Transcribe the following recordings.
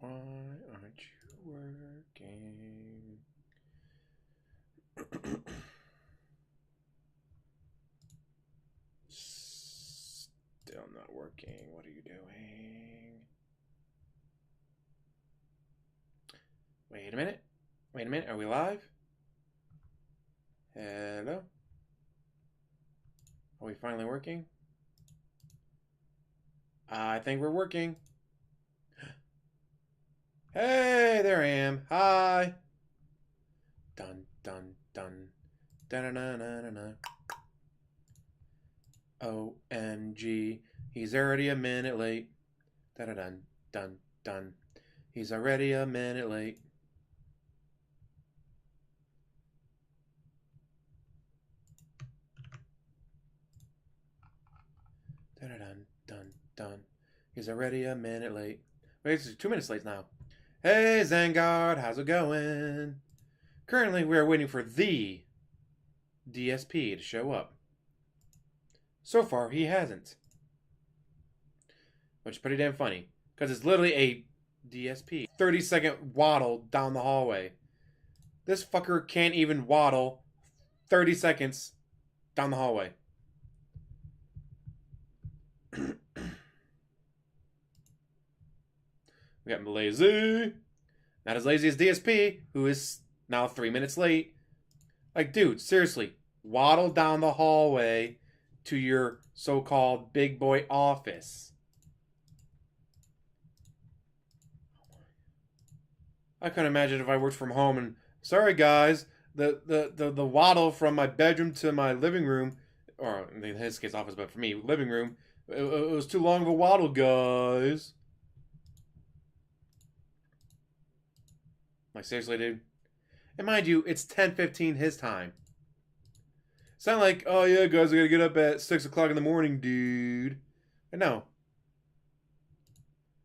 Why aren't you working? Still not working. What are you doing? Wait a minute. Wait a minute. Are we live? Hello? Are we finally working? I think we're working. Hey, there I am. Hi. Dun dun dun. Dun dun dun dun dun. OMG, he's already a minute late. Dun dun dun dun. He's already a minute late. Dun dun dun dun. He's already a minute late. Wait, it's 2 minutes late now. Hey, Zangard, how's it going? Currently, we are waiting for the DSP to show up. So far, he hasn't. Which is pretty damn funny. Because it's literally a DSP. 30-second waddle down the hallway. This fucker can't even waddle 30 seconds down the hallway. We got lazy. Not as lazy as DSP, who is now 3 minutes late. Like, dude, seriously. Waddle down the hallway to your so-called big boy office. I couldn't imagine if I worked from home and, sorry guys, the waddle from my bedroom to my living room, or in his case office, but for me, living room, it was too long of a waddle, guys. Like, seriously, dude? And mind you, it's 10:15 his time. It's not like, oh yeah, guys, I gotta get up at 6 o'clock in the morning, dude. And no.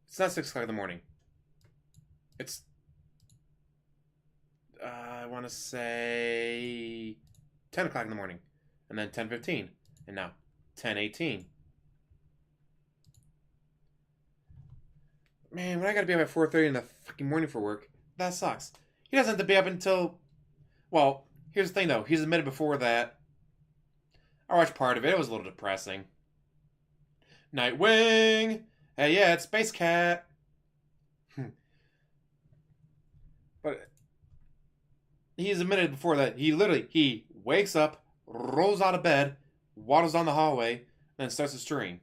It's not 6 o'clock in the morning. It's, I want to say 10 o'clock in the morning. And then 10:15. And now 10:18. Man, when I gotta be up at 4:30 in the fucking morning for work, that sucks. He doesn't have to be up until... Well, here's the thing, though. He's admitted before that. I watched part of it. It was a little depressing. Nightwing! Hey, yeah, it's Space Cat. But he's admitted before that he wakes up, rolls out of bed, waddles down the hallway, and then starts to stream.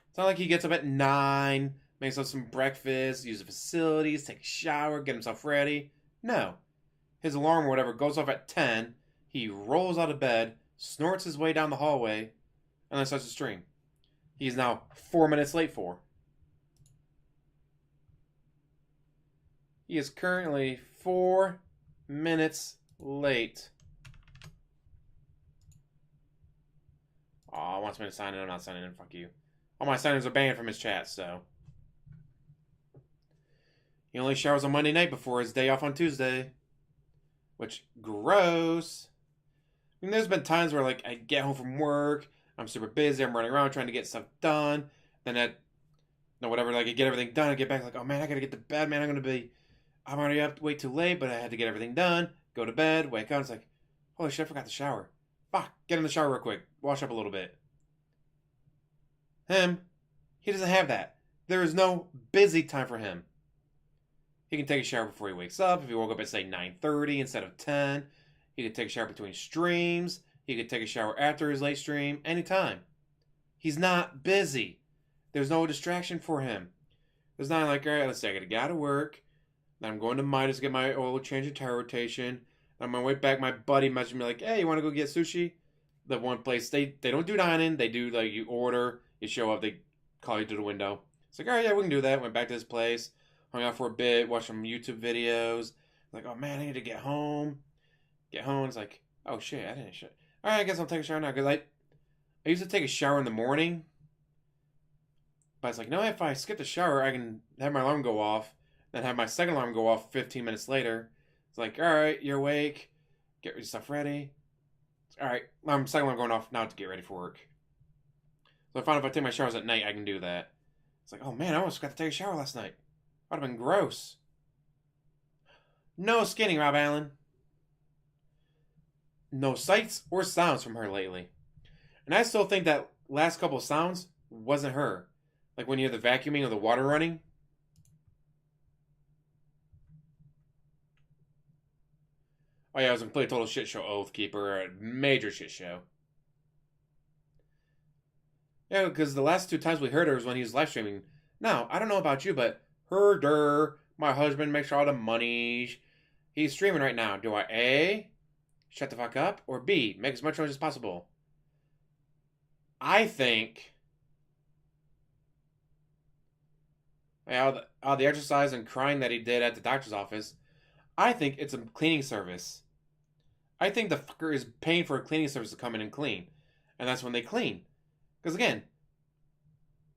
It's not like he gets up at 9, makes up some breakfast, use the facilities, take a shower, get himself ready. No. His alarm or whatever goes off at 10. He rolls out of bed, snorts his way down the hallway, and then starts to stream. He's now 4 minutes late for. He is currently 4 minutes late. Aw, wants me to sign in. I'm not signing in. Fuck you. All my sign-ins are banned from his chat, so. He only showers on Monday night before his day off on Tuesday. Which, gross. I mean, there's been times where, like, I get home from work, I'm super busy, I'm running around trying to get stuff done, then whatever, like, I get everything done, I get back, like, oh man, I gotta get to bed, man, I'm already up, way too late, but I had to get everything done, go to bed, wake up, it's like, holy shit, I forgot to shower. Fuck, get in the shower real quick, wash up a little bit. Him, he doesn't have that. There is no busy time for him. He can take a shower before he wakes up. If he woke up at, say, 9:30 instead of 10, he could take a shower between streams. He could take a shower after his late stream. Anytime. He's not busy. There's no distraction for him. There's not like, all right, let's say I gotta get out of work. Then I'm going to Midas to get my oil change and tire rotation. On my way back, my buddy messaged me like, hey, you want to go get sushi? The one place, they don't do dining. They do, like, you order, you show up, they call you to the window. It's like, all right, yeah, we can do that. Went back to this place. Hung out for a bit, watched some YouTube videos. Like, oh man, I need to get home. It's like, oh shit, I didn't shit. Alright, I guess I'll take a shower now. Because I used to take a shower in the morning. But it's like, no, if I skip the shower, I can have my alarm go off. Then have my second alarm go off 15 minutes later. It's like, alright, you're awake. Get your stuff ready. Alright, second alarm going off now to get ready for work. So I found if I take my showers at night, I can do that. It's like, oh man, I almost got to take a shower last night. That would have been gross. No skinning, Rob Allen. No sights or sounds from her lately. And I still think that last couple of sounds wasn't her. Like when you hear the vacuuming or the water running. Oh yeah, it was a complete total shit show, Oathkeeper. A major shit show. Yeah, because the last 2 times we heard her was when he was live streaming. Now, I don't know about you, but herder, my husband makes all the money. He's streaming right now. Do I A, shut the fuck up, or B, make as much noise as possible? I think all the exercise and crying that he did at the doctor's office, I think it's a cleaning service. I think the fucker is paying for a cleaning service to come in and clean. And that's when they clean. Because again,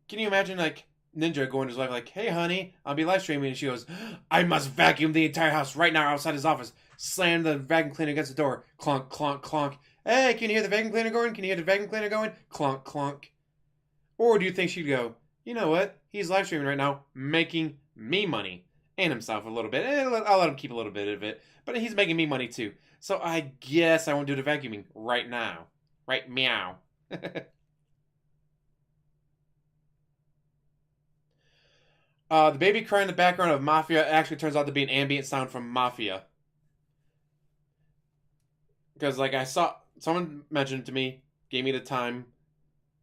can you imagine like Ninja going to his wife like, hey honey, I'll be live streaming, and she goes, I must vacuum the entire house right now outside his office. Slam the vacuum cleaner against the door. Clonk, clonk, clonk. Hey, can you hear the vacuum cleaner going? Can you hear the vacuum cleaner going? Clonk, clonk. Or do you think she'd go, you know what? He's live streaming right now, making me money. And himself a little bit. I'll let him keep a little bit of it. But he's making me money too. So I guess I won't do the vacuuming right now. Right, meow. The baby crying in the background of Mafia actually turns out to be an ambient sound from Mafia. Because, like, I saw... Someone mentioned it to me. Gave me the time.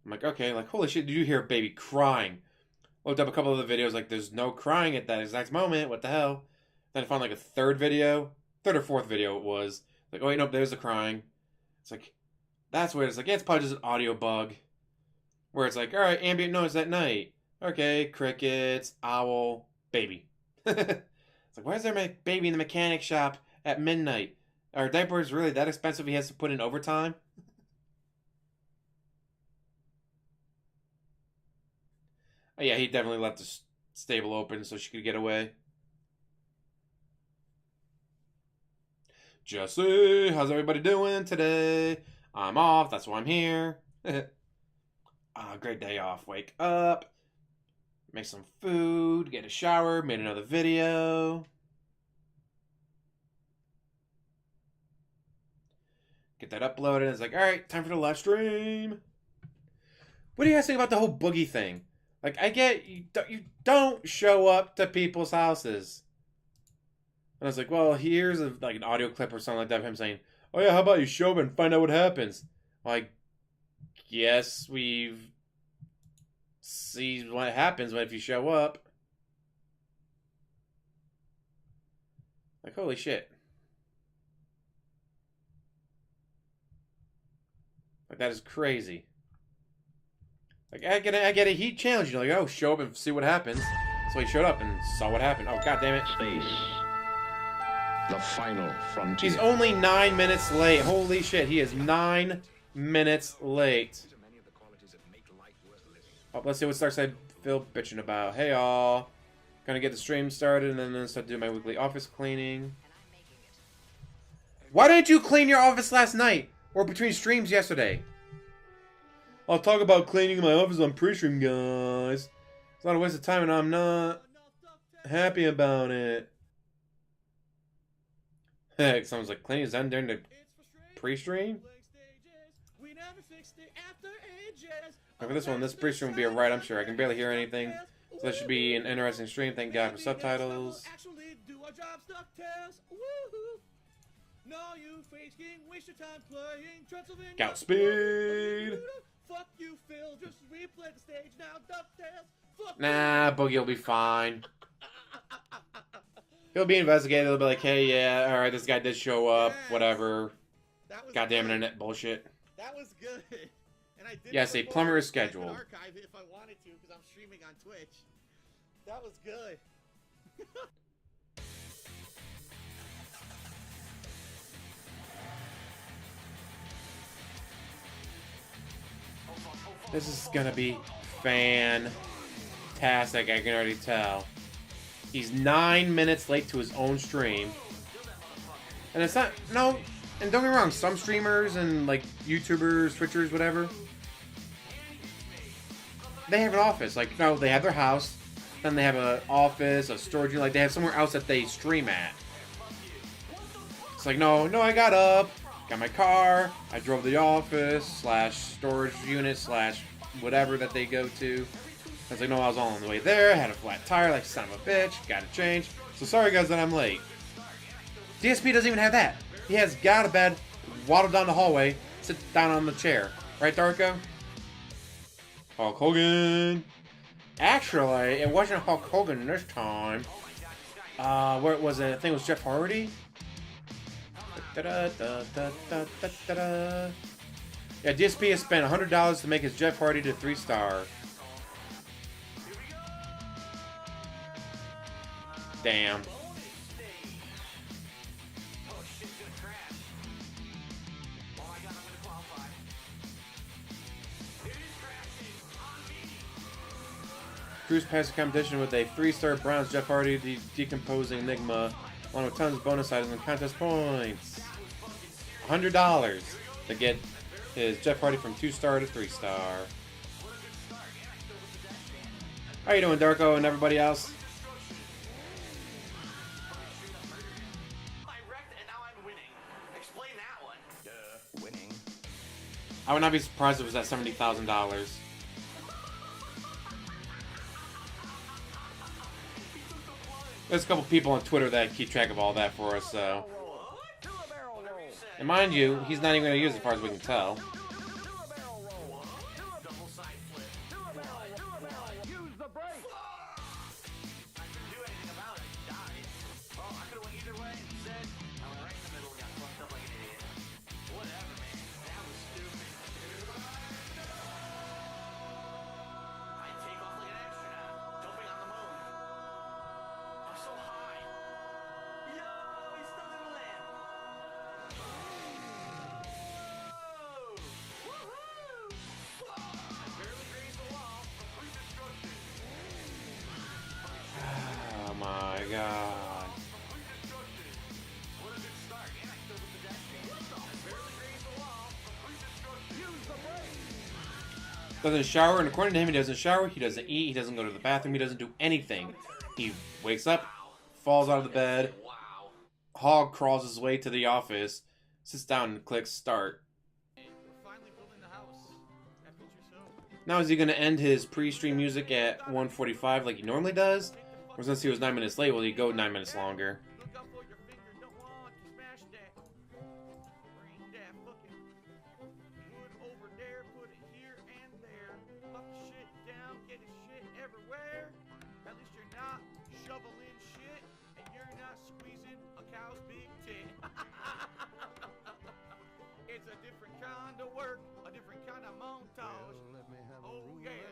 I'm like, okay. Like, holy shit, did you hear a baby crying? Looked up a couple of the videos. Like, there's no crying at that exact moment. What the hell? Then I found, like, a third video. Third or fourth video it was. Like, oh, wait, nope, there's the crying. It's like... That's weird. It's like, yeah, it's probably just an audio bug. Where it's like, alright, ambient noise at night. Okay, crickets, owl, baby. It's like, why is there a baby in the mechanic shop at midnight? Are diapers really that expensive he has to put in overtime? Oh, yeah, he definitely left the stable open so she could get away. Jesse, how's everybody doing today? I'm off, that's why I'm here. Great day off. Wake up. Make some food, get a shower, made another video. Get that uploaded. It's like, alright, time for the live stream. What do you guys think about the whole boogie thing? Like, I get, you don't show up to people's houses. And I was like, well, here's like an audio clip or something like that of him saying, oh yeah, how about you show up and find out what happens? Like, yes, we've see what happens if you show up. Like, holy shit. Like, that is crazy. Like, I get a heat challenge. You're like, oh, show up and see what happens. So he showed up and saw what happened. Oh, god damn it. Space. The final frontier. He's only 9 minutes late. Holy shit, he is 9 minutes late. Oh, let's see what Starkside Phil bitching about. Hey all. Gonna get the stream started and then start doing my weekly office cleaning. Why didn't you clean your office last night? Or between streams yesterday? I'll talk about cleaning my office on pre-stream, guys. It's a lot of waste of time and I'm not happy about it. Heck, someone's like, cleaning is done during the pre-stream? Look at this one. This pre-stream will be alright, I'm sure. I can barely hear anything. So that should be an interesting stream. Thank God for subtitles. Gout speed! Nah, Boogie will be fine. He'll be investigated. He'll be like, hey, yeah, alright, this guy did show up. Whatever. Goddamn internet bullshit. That was good. And I did yes, a Plumber is scheduled. Archive it if I wanted to, because I'm streaming on Twitch. That was good. This is gonna be fantastic, I can already tell. He's 9 minutes late to his own stream. And it's not, no, and don't get me wrong, some streamers and like YouTubers, Twitchers, whatever, they have an office. Like, no, they have their house. Then they have an office, a storage unit. Like, they have somewhere else that they stream at. It's like, no, I got up, got my car, I drove to the office, / storage unit, / whatever that they go to. I was like, no, I was all on the way there, I had a flat tire, like, son of a bitch, got to change. So sorry, guys, that I'm late. DSP doesn't even have that. He has got out of bed, waddle down the hallway, sit down on the chair. Right, Darko? Hulk Hogan. Actually, it wasn't Hulk Hogan this time. Where was it? I think it was Jeff Hardy. Yeah, DSP has spent $100 to make his Jeff Hardy to 3-star. Damn. Cruz passed the competition with a 3-star bronze Jeff Hardy decomposing Enigma, along with tons of bonus items and contest points. $100 to get his Jeff Hardy from 2-star to 3-star. How you doing, Darko, and everybody else? I wrecked and now I'm winning. Explain that one. Duh, winning. I would not be surprised if it was at $70,000. There's a couple people on Twitter that keep track of all that for us, so. And mind you, he's not even going to use it as far as we can tell. Oh my god. Doesn't shower, and according to him, he doesn't shower, he doesn't eat, he doesn't go to the bathroom, he doesn't do anything. He wakes up, falls out of the bed, hog crawls his way to the office, sits down and clicks start. We're finally building the house. After your show. Now is he going to end his pre-stream music at 1:45 like he normally does? Or since he was 9 minutes late, will he go 9 minutes longer? Look up for your finger, don't want to smash that. Bring that fucking wood over there, put it here and there. Pop the shit down, get the shit everywhere. At least you're not shoveling shit, and you're not squeezing a cow's big tit. It's a different kind of work, a different kind of montage. Oh yeah.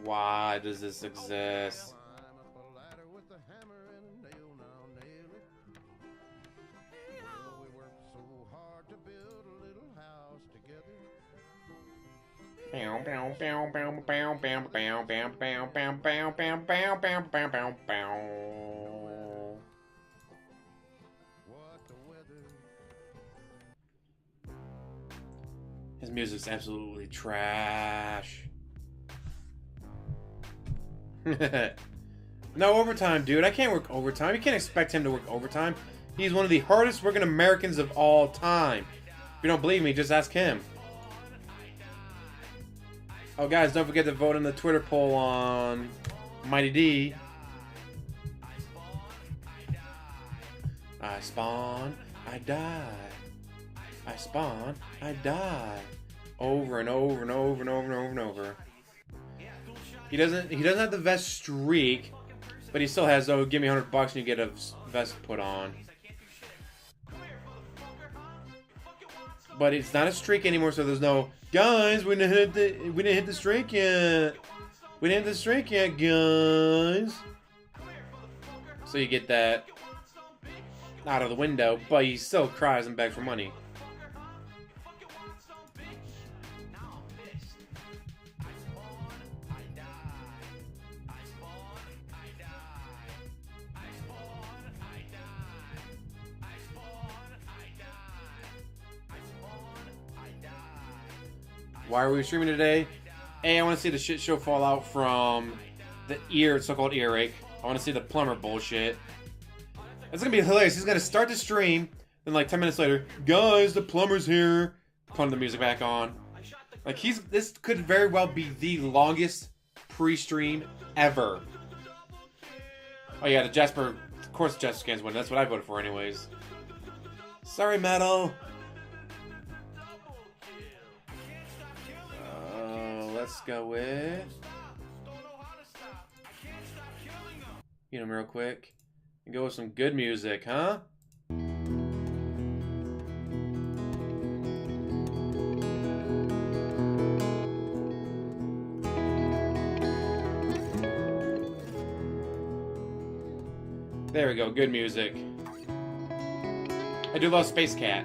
Why does this exist? His music's absolutely trash. No overtime, dude. I can't work overtime. You can't expect him to work overtime. He's one of the hardest working Americans of all time. If you don't believe me, just ask him. Oh, guys, don't forget to vote in the Twitter poll on Mighty D. I spawn, I die. I spawn, I die. Over and over and over and over and over and over. He doesn't have the vest streak, but he still has, oh, give me $100 and you get a vest put on. But it's not a streak anymore, so there's no, guys, we didn't hit the streak yet. We didn't hit the streak yet, guys. So you get that out of the window, but he still cries and begs for money. Why are we streaming today? A, I want to see the shit show fall out from the so-called earache. I want to see the plumber bullshit. It's gonna be hilarious. He's gonna start the stream, then like 10 minutes later, guys, the plumber's here. Putting the music back on. Like this could very well be the longest pre-stream ever. Oh yeah, the Jasper, of course, Jasper scans win. That's what I voted for, anyways. Sorry, Metal. Let's go with. You know, real quick. And go with some good music, huh? There we go, good music. I do love Space Cat.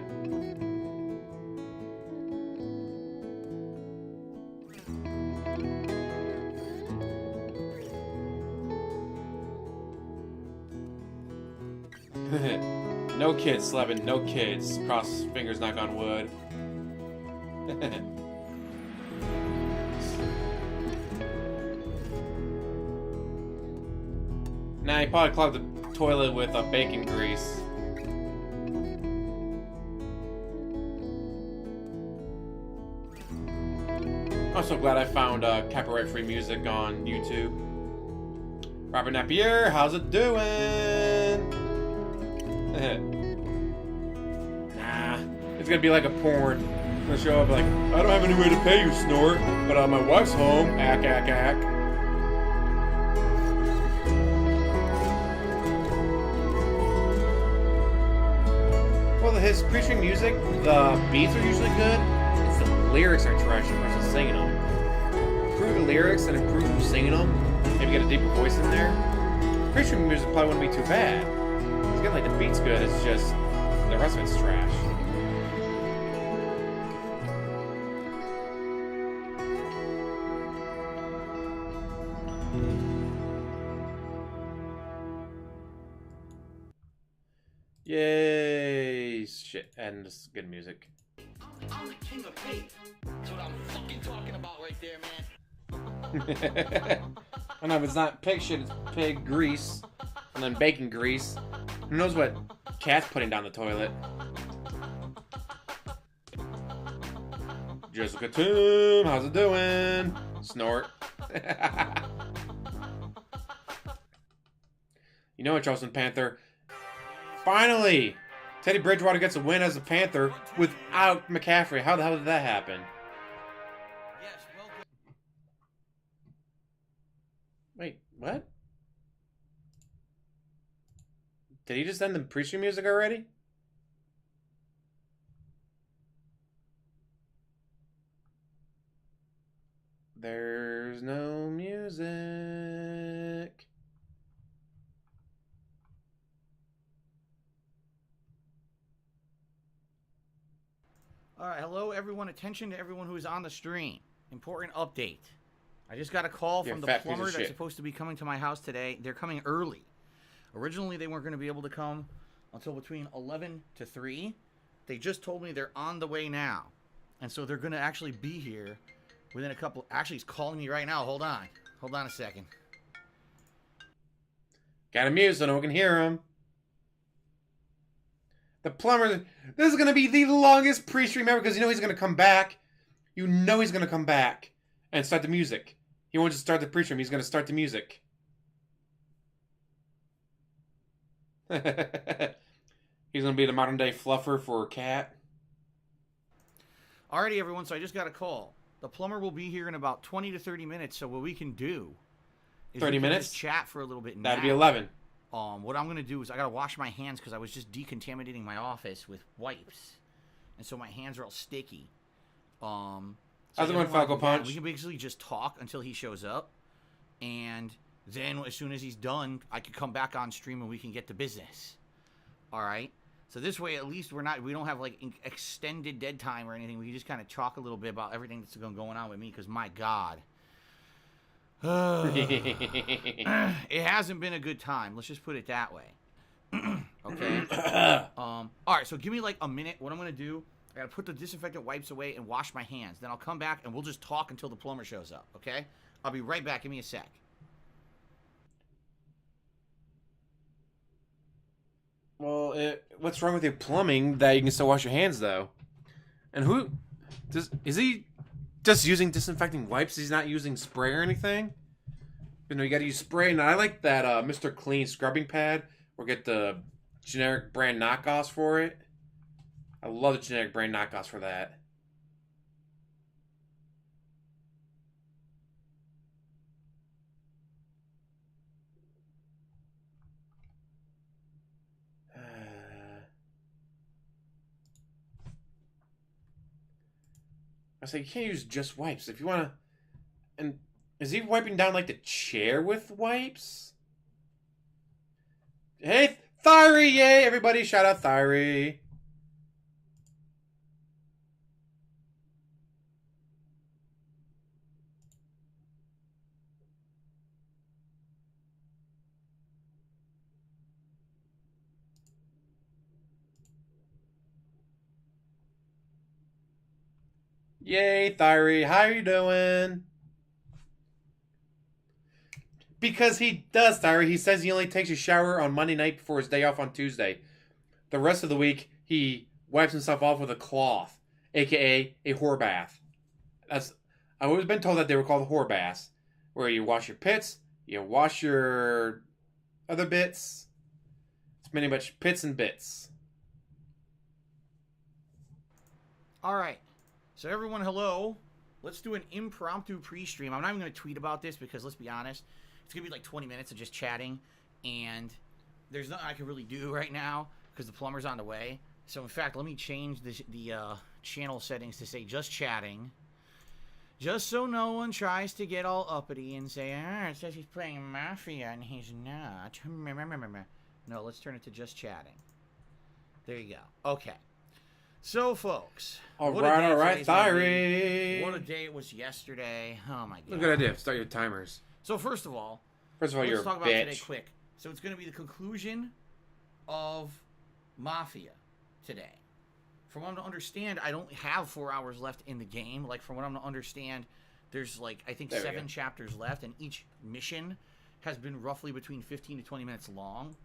No kids, Slevin, no kids. Cross fingers, knock on wood. Nah, he probably clogged the toilet with bacon grease. I'm so glad I found copyright-free music on YouTube. Robert Napier, how's it doing? Nah, it's gonna be like a porn. I'm gonna show up like, I don't have any way to pay you, Snort, but my wife's home. Ack, ack, ack. Well, his pre-stream music, the beats are usually good. It's the lyrics are trash versus singing them. Improve the lyrics and improve singing them. Maybe get a deeper voice in there. Pre-stream music probably wouldn't be too bad. It's getting like the beat's good, it's just the rest of it's trash. Yay! Shit, and this is good music. I'm the king of hate. That's what I'm fucking talking about right there, man. I know, if it's not pig shit, it's pig grease. And then bacon grease. Who knows what Cat's putting down the toilet? Jessica Toom, how's it doing? Snort. You know what, Charleston Panther? Finally! Teddy Bridgewater gets a win as a Panther without McCaffrey. How the hell did that happen? Yes, welcome. Wait, what? Did he just end the pre-stream music already? There's no music. All right, hello everyone. Attention to everyone who is on the stream. Important update. I just got a call You're from a the fat piece of plumber that's shit. supposed to be coming to my house today. They're coming early. Originally, they weren't going to be able to come until between 11 to 3. They just told me they're on the way now. And so they're going to actually be here within a couple... Actually, he's calling me right now. Hold on. Hold on a second. Got him mute so no one can hear him. The plumber... This is going to be the longest pre-stream ever because you know he's going to come back. You know he's going to come back and start the music. He won't just start the pre-stream. He's going to start the music. He's going to be the modern-day fluffer for Cat. Alrighty, everyone. So I just got a call. The plumber will be here in about 20 to 30 minutes. So what we can do is 30 we can minutes? just chat for a little bit. That'd be now. 11. What I'm gonna do is I gotta wash my hands because I was just decontaminating my office with wipes, and so my hands are all sticky. So How's it yeah, going, Falco Punch? We can basically just talk until he shows up, and then as soon as he's done, I can come back on stream and we can get to business. All right. So this way, at least we don't have like extended dead time or anything. We can just kind of talk a little bit about everything that's going on with me. Because my God, it hasn't been a good time. Let's just put it that way. Okay. All right. So give me like a minute. What I'm gonna do I gotta put the disinfectant wipes away and wash my hands. Then I'll come back and we'll just talk until the plumber shows up, okay? I'll be right back. Give me a sec. Well, what's wrong with your plumbing that you can still wash your hands, though? And is he just using disinfecting wipes? He's not using spray or anything? You know, you gotta use spray. And I like that Mr. Clean scrubbing pad, or get the generic brand knockoffs for it. I love the generic brand knockoffs for that. I say you can't use just wipes if you want to. And is he wiping down like the chair with wipes? Hey, Thyri! Yay, everybody! Shout out Thyri. Yay, Thyri. How are you doing? Because he does, Thyri. He says he only takes a shower on Monday night before his day off on Tuesday. The rest of the week, he wipes himself off with a cloth, a.k.a. a whore bath. I've always been told that they were called whore baths, where you wash your pits, you wash your other bits. It's pretty much pits and bits. All right. So everyone, hello. Let's do an impromptu pre-stream. I'm not even going to tweet about this because, let's be honest, it's going to be like 20 minutes of just chatting, and there's nothing I can really do right now because the plumber's on the way. So, in fact, let me change the channel settings to say just chatting, just so no one tries to get all uppity and say, it says he's playing Mafia and he's not. No, let's turn it to just chatting. There you go. Okay. So, folks. All right, Thyri. What a day it was yesterday. Oh, my God. Good idea. Start your timers. So, first of all, you're a let's talk about bitch. today quick. So, it's going to be the conclusion of Mafia today. From what I'm to understand, I don't have 4 hours left in the game. Like, from what I'm to understand, there's, like, I think 7 chapters left, and each mission has been roughly between 15 to 20 minutes long.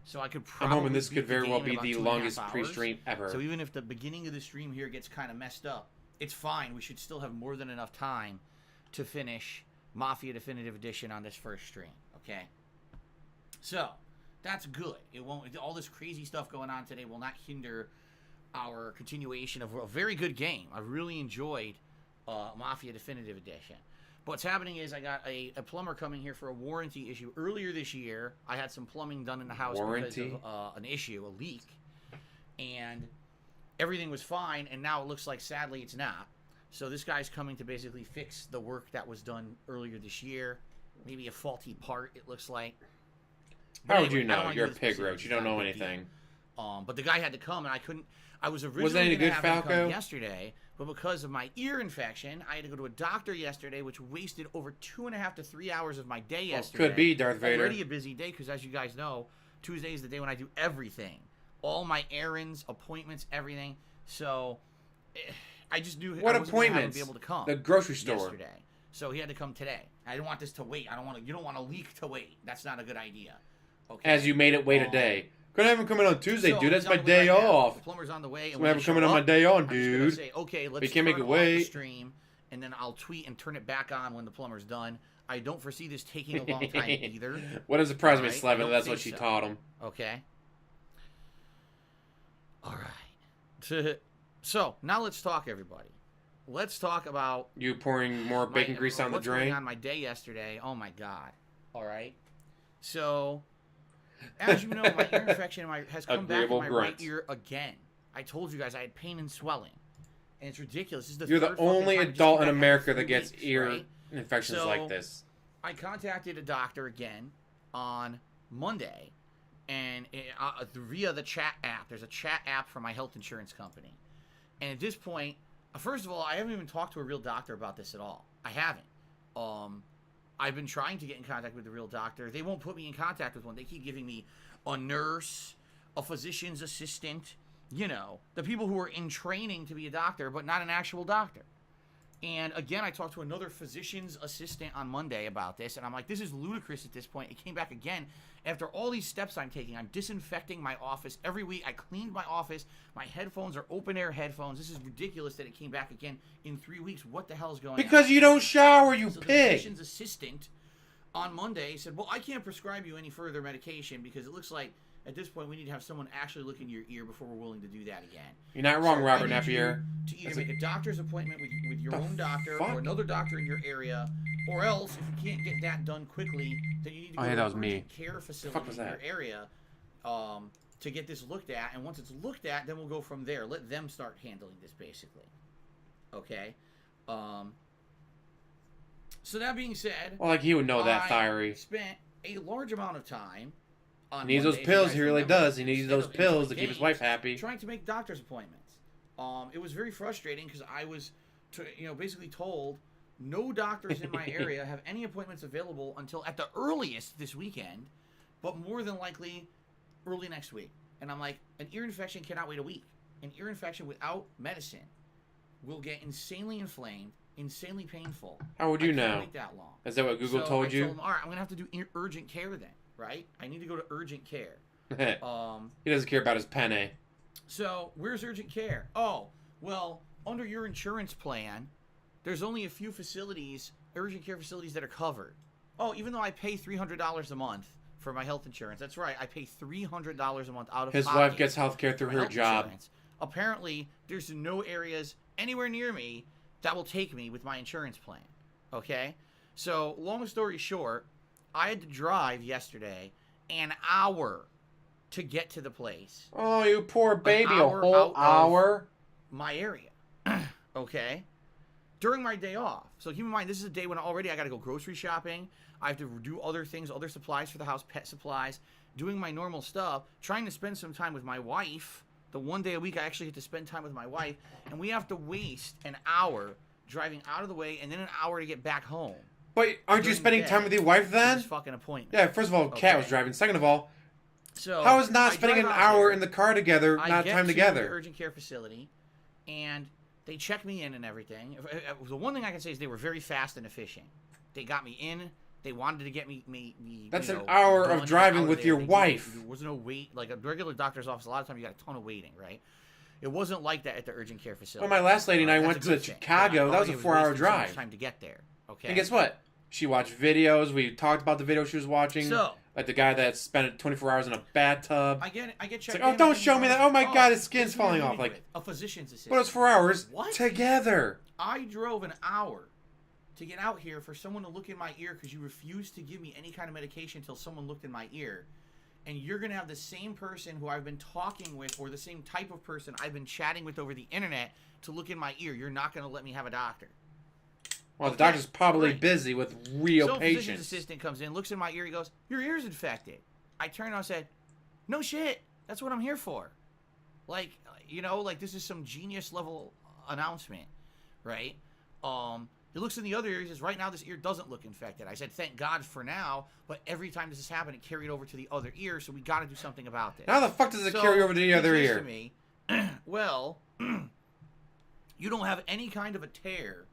So I could probably. I'm hoping this could very well be the longest pre-stream ever. So even if the beginning of the stream here gets kind of messed up, it's fine. We should still have more than enough time to finish Mafia Definitive Edition on this first stream. Okay. So that's good. It won't. All this crazy stuff going on today will not hinder our continuation of a very good game. I really enjoyed Mafia Definitive Edition. But what's happening is I got a plumber coming here for a warranty issue. Earlier this year, I had some plumbing done in the house because of an issue, a leak. And everything was fine, and now it looks like, sadly, it's not. So this guy's coming to basically fix the work that was done earlier this year. Maybe a faulty part, it looks like. How would you know? You're a pig roach. You don't know anything. But the guy had to come, and I couldn't. I was originally Wasn't going to any good, have him Falco? come yesterday, but because of my ear infection, I had to go to a doctor yesterday, which wasted over 2.5 to 3 hours of my day yesterday. Could be Darth Vader. Already a busy day, because as you guys know, Tuesday is the day when I do everything. All my errands, appointments, everything. So, I just knew what I wasn't going to appointments? be able to come. The grocery store. Yesterday. So he had to come today. I didn't want this to wait. You don't want a leak to wait. That's not a good idea. Okay. As you made it wait a day. Couldn't have him coming on Tuesday, So dude. That's he's my on the way day right now. off. The plumber's on the way. So have him coming on my day on, dude. I'm just gonna say, okay, let's you can't make it off wait. the stream, and then I'll tweet and turn it back on when the plumber's done. I don't foresee this taking a long time either. What doesn't surprise me, Alright, I Slevin? don't That's think what she so. taught him. Okay. All right. So now let's talk, everybody. Let's talk about You pouring more bacon grease down the what's going drain? on my day yesterday. Oh my God. All right. So, as you know, my ear infection has come back in Agreeable my grunt. right ear again. I told you guys I had pain and swelling, and it's ridiculous. This is the You're the third fucking only time it just adult came in back America after that 3 gets weeks, ear right? infections So, like this. I contacted a doctor again on Monday, and via the chat app. There's a chat app for my health insurance company, and at this point, first of all, I haven't even talked to a real doctor about this at all. I haven't. I've been trying to get in contact with the real doctor. They won't put me in contact with one. They keep giving me a nurse, a physician's assistant, you know, the people who are in training to be a doctor, but not an actual doctor. And again, I talked to another physician's assistant on Monday about this, and I'm like, this is ludicrous at this point. It came back again. After all these steps I'm taking, I'm disinfecting my office every week. I cleaned my office. My headphones are open-air headphones. This is ridiculous that it came back again in 3 weeks. What the hell is going on? Because you don't shower, you so pig. The physician's assistant on Monday said, well, I can't prescribe you any further medication because it looks like at this point we need to have someone actually look in your ear before we're willing to do that again. You're not wrong, So Robert I need Napier. you to either make a doctor's appointment with your own doctor fuck? or another doctor in your area, or else if you can't get that done quickly, then you need to go to that an was me. urgent care facility was in that? your area to get this looked at. And once it's looked at, then we'll go from there. Let them start handling this, basically. Okay. So that being said, Well, like he would know that, I Thyre. spent a large amount of time on He needs those Monday, if pills. you He guys really remember, does. He needs instead those of pills to enjoying keep his games, wife happy. trying to make doctor's appointments. It was very frustrating because I was, basically told no doctors in my area have any appointments available until at the earliest this weekend, but more than likely early next week. And I'm like, an ear infection cannot wait a week. An ear infection without medicine will get insanely inflamed, insanely painful. How would you I can't know? wait that long. Is that what Google So told I you? told him, all right, I'm gonna have to do urgent care then, right? I need to go to urgent care. He doesn't care about his penne. So where's urgent care? Oh, well, under your insurance plan, there's only a few facilities, urgent care facilities, that are covered. Oh, even though I pay $300 a month for my health insurance, that's right, I pay $300 a month out of His pocket wife gets health care through for her health job. insurance. Apparently, there's no areas anywhere near me that will take me with my insurance plan. Okay? So, long story short, I had to drive yesterday an hour to get to the place. Oh, you poor baby. A hour whole out of- hour? My area. Okay? During my day off. So keep in mind, this is a day when already I got to go grocery shopping. I have to do other things, other supplies for the house, pet supplies, doing my normal stuff, trying to spend some time with my wife. The one day a week I actually get to spend time with my wife. And we have to waste an hour driving out of the way and then an hour to get back home. But aren't you During spending the time day with your wife for then? this fucking appointment. Yeah, first of all, Kat was Okay. driving. Second of all, So how is not I spending an drive out hour there. in the car together I not get time to together? the urgent care facility, and they check me in and everything. The one thing I can say is they were very fast and efficient. They got me in. They wanted to get me That's you an know, hour done of in an driving hour with there. your There wife. was no wait. Like a regular doctor's office, a lot of times you got a ton of waiting, right? It wasn't like that at the urgent care facility. Well, my last lady and I That's went a to good thing. Chicago. Yeah, That was a already 4-hour wasting so much drive. time to get there. Okay. And guess what? She watched videos. We talked about the video she was watching. So Like the guy that spent 24 hours in a bathtub. I get checked. like, oh, in, don't and show me that. Oh my God, his skin's it's who you're falling off. meeting Like, with. A physician's assistant. but it's 4 hours What? together. I drove an hour to get out here for someone to look in my ear because you refused to give me any kind of medication until someone looked in my ear. And you're going to have the same person who I've been talking with or the same type of person I've been chatting with over the internet to look in my ear. You're not going to let me have a doctor. Well, the Okay, doctor's probably great. busy with real So a physician's patients. assistant comes in, looks in my ear, he goes, your ear's infected. I turned and I said, no shit. That's what I'm here for. Like, like this is some genius level announcement, right? He looks in the other ear, he says, right now this ear doesn't look infected. I said, thank God for now, but every time this has happened, it carried over to the other ear, so we got to do something about this. How the fuck does it So, carry over to the he other says ear? to me, well, you don't have any kind of a tear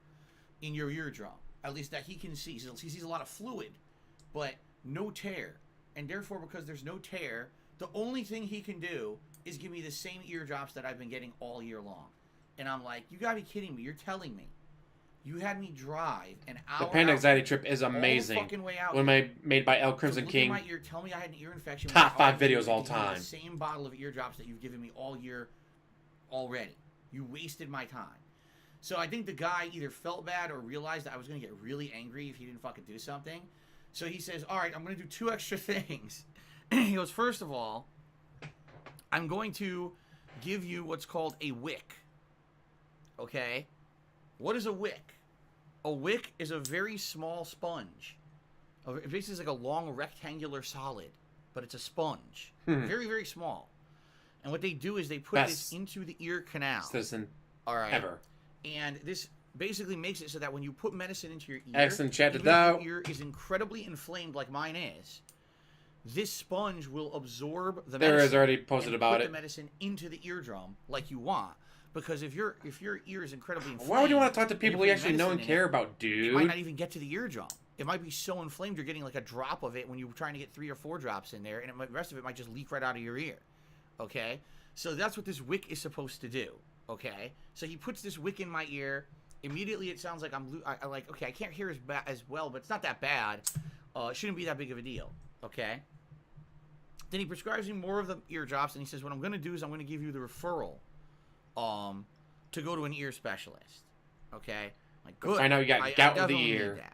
in your eardrum, at least that he can see. So he sees a lot of fluid, but no tear. And therefore, because there's no tear, the only thing he can do is give me the same eardrops that I've been getting all year long. And I'm like, you gotta be kidding me. You're telling me. You had me drive an hour The Panda out Anxiety Trip is all the amazing. fucking way out One made by El to Crimson look in King. my ear, tell me I had an ear infection. Top when I 5 already videos all gave you time. The same bottle of eardrops that you've given me all year already. You wasted my time. So I think the guy either felt bad or realized that I was going to get really angry if he didn't fucking do something. So he says, all right, I'm going to do 2 extra things. He goes, first of all, I'm going to give you what's called a wick. Okay? What is a wick? A wick is a very small sponge. It basically is like a long rectangular solid, but it's a sponge. Very, very small. And what they do is they put this Best into the ear canal. Citizen All right. ever. And this basically makes it so that when you put medicine into your ear, Excellent chat even to if thou. your ear is incredibly inflamed like mine is, this sponge will absorb the There medicine. is already posted and about put it. the medicine into the eardrum like you want. Because if your ear is incredibly inflamed, Why would you want to talk to and people you you put actually know medicine and in care it, about, it might dude? not even get to the eardrum. It might be so inflamed you're getting like a drop of it when you're trying to get 3 or 4 drops in there, and the rest of it might just leak right out of your ear. Okay? So that's what this wick is supposed to do. Okay? So he puts this wick in my ear. Immediately it sounds like I like, okay, I can't hear as well, but it's not that bad. It shouldn't be that big of a deal. Okay? Then he prescribes me more of the ear drops, and he says, what I'm going to do is I'm going to give you the referral to go to an ear specialist. Okay? Like, good. Find out you got I gout of the definitely ear. need that.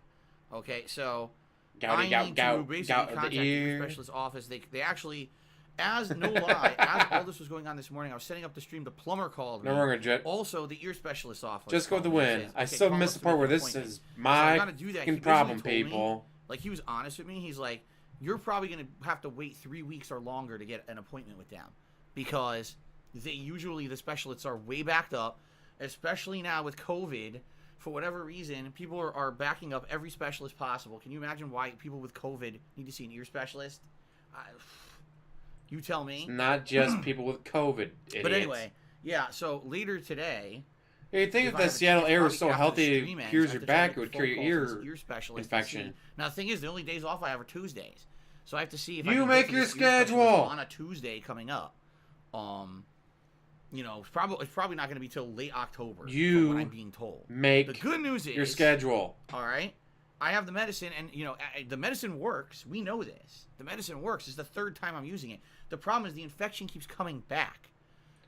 Okay, so Gout, I need to basically gout of contact the the ear ear. specialist office. They actually, as no lie, as all this was going on this morning, I was setting up the stream. The plumber called me. No longer jet. Also, the ear specialist office. Just go with the called me and win. says, I okay, still call missed up the to part make where an this appointment. is So I my gotta do that. He fucking basically problem, told me, people. like, he was honest with me. He's like, you're probably gonna have to wait 3 weeks or longer to get an appointment with them because the specialists are way backed up, especially now with COVID. For whatever reason, people are backing up every specialist possible. Can you imagine why people with COVID need to see an ear specialist? You tell me. It's not just people with COVID, idiots. But anyway, yeah, so later today... Yeah, you'd think if I the have a Seattle chance, air was probably so after the healthy stream it ends, cures I your have to try to back, make it would a cure phone your call to ear this ear specialist to infection. see. Now, the thing is, the only days off I have are Tuesdays. So I have to see if You I can make get to your this ear specialist schedule. on a Tuesday coming up. You know, it's probably not going to be till late October You from what I'm being told. Make The good news is... your schedule. All right? I have the medicine, and, you know, the medicine works. We know this. The medicine works. It's the 3rd time I'm using it. The problem is the infection keeps coming back.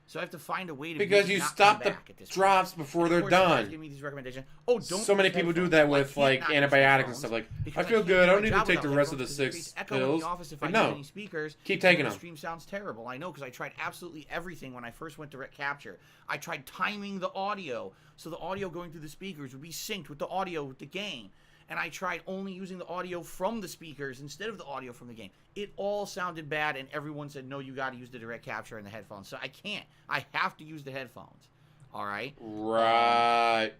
So I have to find a way to Because make it you not stop come the back at this point. drops before And they're of course, you guys done. Give me these recommendations. Oh, don't So many use people do headphones. that Well, I with, can't like, not use antibiotics and headphones stuff. Like, because I feel can't good. do I my don't need to job take the without rest of the headphones 'cause it 6 creates echo in pills. the office if I Like, use no. any speakers. Keep taking and them. The stream sounds terrible. I know because I tried absolutely everything when I first went direct capture. I tried timing the audio so the audio going through the speakers would be synced with the audio with the game. And I tried only using the audio from the speakers instead of the audio from the game. It all sounded bad, and everyone said, no, you got to use the direct capture and the headphones. So I can't. I have to use the headphones. All right? Right.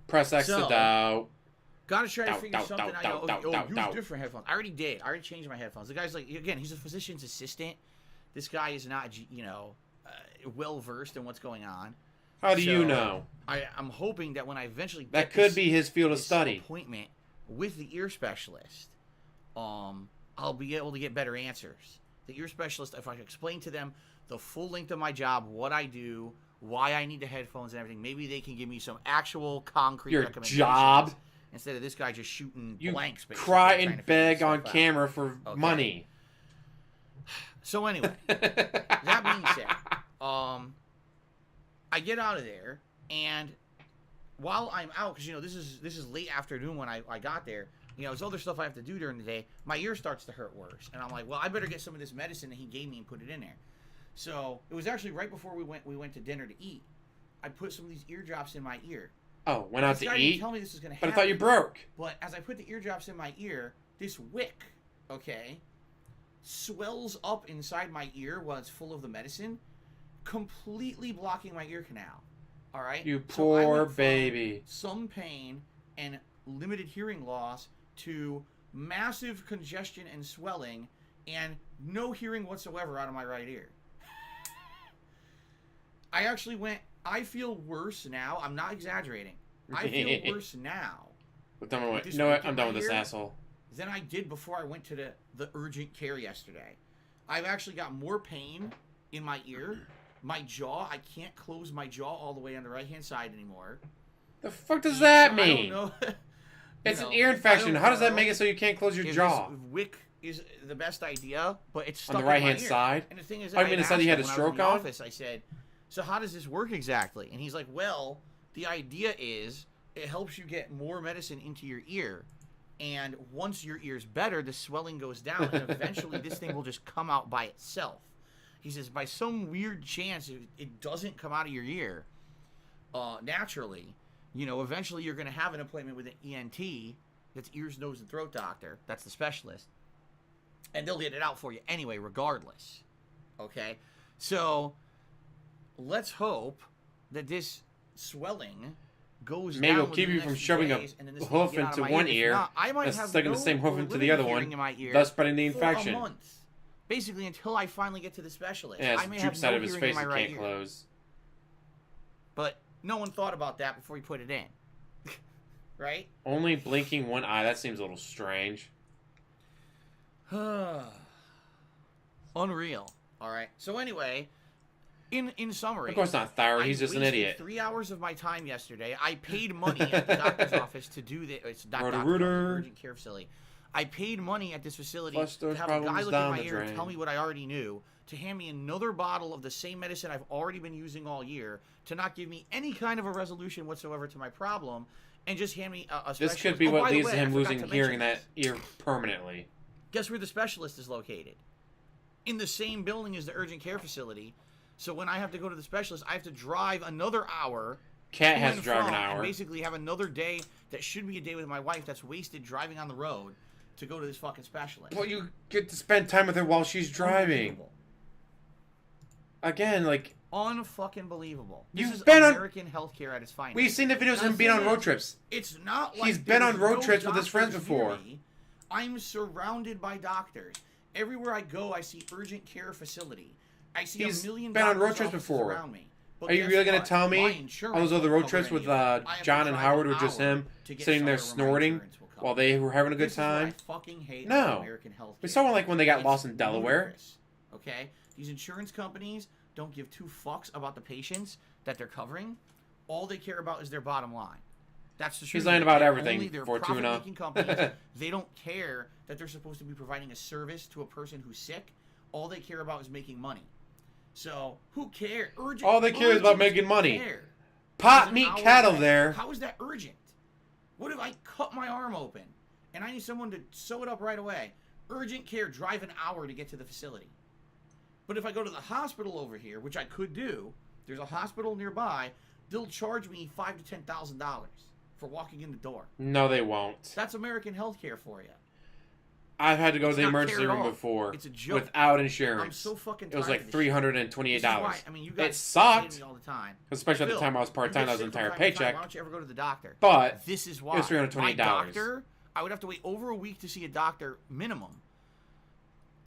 Press X to So- doubt. Gotta try to Doubt, figure doubt, something doubt, out. doubt, Use doubt. different headphones. I already did. I already changed my headphones. The guy's like, again, he's a physician's assistant. This guy is not, you know, well-versed in what's going on. How do you So, know? I'm hoping that when I eventually get That could this- be his field of this study. appointment with the ear specialist, I'll be able to get better answers. The ear specialist, if I explain to them the full length of my job, what I do, why I need the headphones and everything, maybe they can give me some actual concrete Your recommendations job. instead of this guy just shooting You blanks. basically, cry trying to and figure beg this on stuff out. camera for Okay. money. So anyway, that being said, I get out of there, and while I'm out, because, you know, this is late afternoon when I got there, you know, there's other stuff I have to do during the day, my ear starts to hurt worse. And I'm like, well, I better get some of this medicine that he gave me and put it in there. So it was actually right before we went to dinner to eat. I put some of these eardrops in my ear. Oh, went out This to guy didn't eat? tell me this was going to But I happen. thought you broke. But as I put the eardrops in my ear, this wick, okay, swells up inside my ear while it's full of the medicine, completely blocking my ear canal. All right? You So I poor went from baby. some pain and limited hearing loss to massive congestion and swelling and no hearing whatsoever out of my right ear. I actually I feel worse now. I'm not exaggerating. I feel worse now I'm done with, This you know what? wick in I'm done my with this ear? asshole. than I did before I went to the urgent care yesterday. I've actually got more pain in my ear. My jaw, I can't close my jaw all the way on the right-hand side anymore. The fuck does that So mean? I don't know. It's You an know, ear I infection. don't How does that know make it so you can't close your if jaw? This wick is the best idea, but it's stuck On the in my right-hand ear. side? And the thing is, Oh, you mean the side you had a when I was in stroke the on? office, I said, so how does this work exactly? And he's like, well, the idea is it helps you get more medicine into your ear. And once your ear's better, the swelling goes down, and eventually this thing will just come out by itself. He says, by some weird chance, it doesn't come out of your ear naturally. You know, eventually you're going to have an appointment with an ENT, that's ears, nose, and throat doctor. That's the specialist. And they'll get it out for you anyway, regardless. Okay? So, let's hope that this swelling goes Maybe down it'll keep within you the from next few shoving a days, and then this thing hoof can get out of into my one If ear, not, I might and have sticking no the same hoof or into the limited other hearing one, in my ear thus spreading the for infection. a month. Basically, until I finally get to the specialist. Yeah, I it's may the have droop no side of his hearing in face my he right can't ear. close. But no one thought about that before he put it in. Right? Only blinking one eye, that seems a little strange. Unreal. All right. So anyway, in summary, Of course not thyroid, he's just an wasted idiot. 3 hours of my time yesterday. I paid money at the doctor's office to do this. It's not doctor's office, Roto-rooter. urgent care facility. I paid money at this facility Flush to those have a guy problems look in down my the ear and drain. tell me what I already knew, to hand me another bottle of the same medicine I've already been using all year, to not give me any kind of a resolution whatsoever to my problem, and just hand me a This specialist. could be Oh, what by the leads way, to I him forgot losing to hearing in mention that ear permanently. Guess where the specialist is located? In the same building as the urgent care facility. So when I have to go to the specialist, I have to drive another hour. Cat to has and to drive from, an hour. And basically have another day that should be a day with my wife that's wasted driving on the road to go to this fucking specialist. Well, you get to spend time with her while she's driving. Unbelievable. Again, like, Unfucking believable. This You've is been on- American healthcare at its finest. we've seen the videos of him Now, being on thing road is, trips. It's not like He's been there's on road no trips with his friends doctors near before. me. I'm surrounded by doctors. Everywhere I go, I see urgent care facility. I see He's a million been on road doctors' trips offices before. around me. But Are you guess really going to what? tell My me insurance all those other won't road cover trips any with of it. I have to John and drive Howard an were just hour him to get sitting there somewhere where my snorting insurance will cover while it. they were having a good This is what time? I fucking hate No. about American healthcare. We saw one like when they got It's lost in Delaware. ludicrous, okay? These insurance companies don't give two fucks about the patients that they're covering. All they care about is their bottom line. That's the truth. He's lying about They're everything, only- they're Fortuna. profit-making companies. They don't care that they're supposed to be providing a service to a person who's sick. All they care about is making money. So who cares? All they care is about urgent making money. care. Pot, There's an meat, hour cattle away. there. How is that urgent? What if I cut my arm open and I need someone to sew it up right away? Urgent care, drive an hour to get to the facility. But if I go to the hospital over here, which I could do, there's a hospital nearby, they'll charge me $5,000 to $10,000 for walking in the door. No, they won't. That's American healthcare for you. I've had to go to It's the not emergency care at room all. before It's a joke. without insurance. I'm so fucking It tired was like of this shit. $328. This is why, I mean, you guys It sucked, say to me all the time. especially at the Phil, time I was you part-time. get That was sick an from entire time to time. paycheck. Why don't you ever go to the doctor? But This is it why. was $328. My doctor, I would have to wait over a week to see a doctor minimum,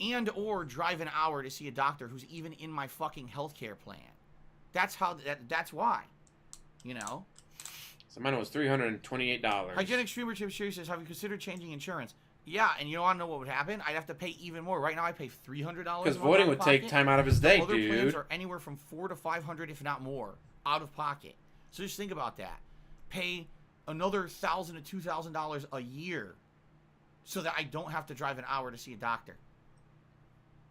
and or drive an hour to see a doctor who's even in my fucking healthcare plan. That's how. That's why. You know. So mine was $328. Hygienic Streamer Chip Sherry says, "Have you considered changing insurance?" Yeah, and you want to know what would happen? I'd have to pay even more. Right now, I pay $300. Because voting would take time out of his day, Other plans dude. are anywhere from $400 to $500, if not more, out of pocket. So just think about that. Pay another $1,000 to $2,000 a year, so that I don't have to drive an hour to see a doctor.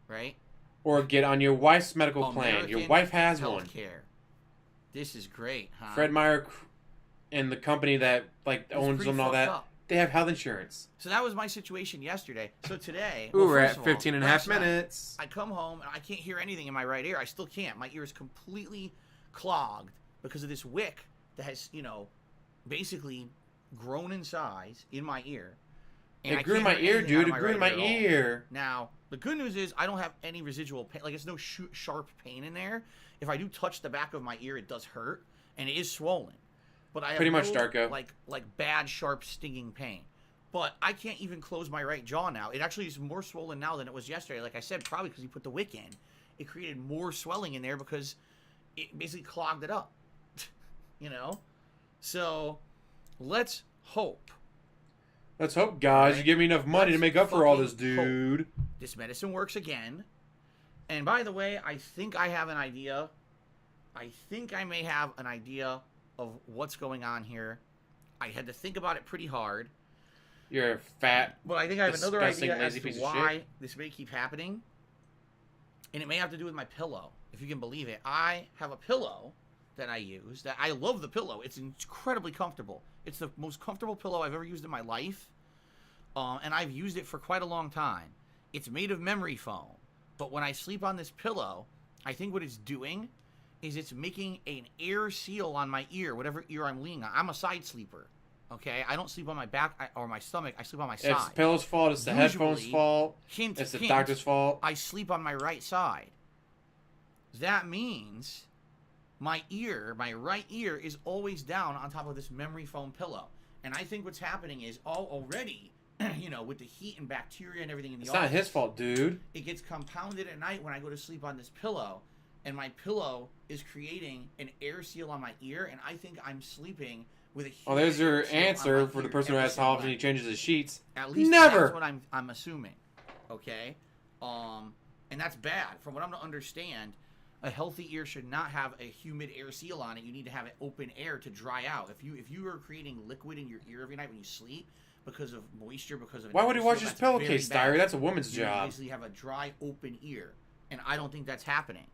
Right? Or get on your wife's medical plan. Your American wife has one. healthcare. This is great, huh? Fred Meyer and the company that like It's owns pretty them and all fucked that, up. they have health insurance. So that was my situation yesterday. So today, Ooh, we're first at of all, 15 and a half last night, minutes. I come home and I can't hear anything in my right ear. I still can't. My ear is completely clogged because of this wick that has, basically grown in size in my ear. And I It grew in can't my hear ear, anything out dude. of It grew in my right at all. ear. Now, the good news is I don't have any residual pain. Like, it's no sharp pain in there. If I do touch the back of my ear, it does hurt, and it is swollen. But I have Pretty much, no, Darko. like bad, sharp, stinging pain. But I can't even close my right jaw now. It actually is more swollen now than it was yesterday. Like I said, probably because you put the wick in. It created more swelling in there because it basically clogged it up. So, let's hope Let's hope, guys, Right. you give me enough money to Let's make up for all fucking this, dude. this medicine works again. And by the way, I think I have an idea. I think I may have an idea of what's going on here. I had to think about it pretty hard. You're a fat. But I think I have another Disgusting, idea as lazy to piece of why shit. this may keep happening. And it may have to do with my pillow, if you can believe it. I have a pillow that I use. That I love the pillow. It's incredibly comfortable. It's the most comfortable pillow I've ever used in my life. And I've used it for quite a long time. It's made of memory foam. But when I sleep on this pillow, I think what it's doing is it's making an air seal on my ear, whatever ear I'm leaning on. I'm a side sleeper. Okay? I don't sleep on my back or my stomach. I sleep on my side. It's the pillow's fault. It's the headphones' Usually, fault. Hint, It's the hint, doctor's fault. I sleep on my right side. That means my right ear is always down on top of this memory foam pillow. And I think what's happening is already, you know, with the heat and bacteria and everything in the It's office. not his fault, dude. It gets compounded at night when I go to sleep on this pillow. And my pillow is creating an air seal on my ear. And I think I'm sleeping with a Oh, there's your air seal on answer my for the ear person who every asks how single often he night. changes his sheets. At least Never. that's what I'm assuming. Okay? And that's bad. From what I'm to understand, a healthy ear should not have a humid air seal on it. You need to have it open air to dry out. If you are creating liquid in your ear every night when you sleep because of moisture, because of an Why would he air wash seal, his that's very pillowcase, bad. Diary? That's a woman's You job. basically have a dry open ear, and I don't think that's happening.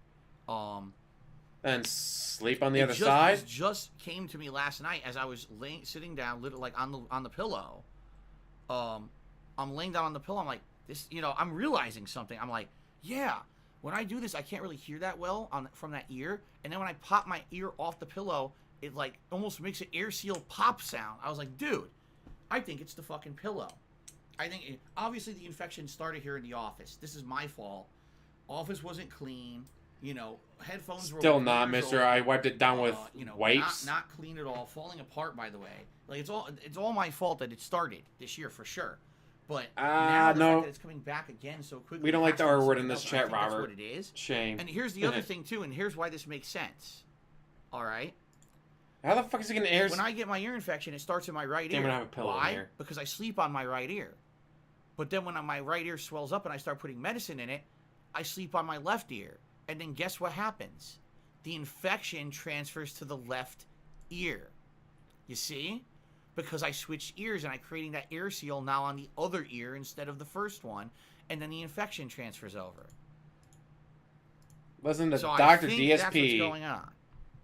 And sleep on the other This side? just came to me last night as I was sitting down, like on the pillow. I'm laying down on the pillow. I'm like, this, you know, I'm realizing something. I'm like, yeah, when I do this, I can't really hear that well from that ear. And then when I pop my ear off the pillow, it like almost makes an air seal pop sound. I was like, dude, I think it's the fucking pillow. I think obviously the infection started here in the office. This is my fault. Office wasn't clean. You know, headphones were Still over not, 2 years mister. old. I wiped it down with You know, wipes. not clean at all, falling apart. By the way, like it's all my fault that it started this year for sure. But now the no. fact that it's coming back again so quickly. We don't like the has to be R word something in this else, and I chat, think that's Robert. what it is. Shame. And here's the other thing too, and here's why this makes sense. All right. How the fuck is he gonna air? When I get my ear infection, it starts in my right Damn ear. it, I have a pillow in Why? here. Because I sleep on my right ear. But then when my right ear swells up and I start putting medicine in it, I sleep on my left ear. And then guess what happens? The infection transfers to the left ear. You see? Because I switched ears and I'm creating that air seal now on the other ear instead of the first one. And then the infection transfers over. Listen to So I Dr. think DSP, that's what's going on.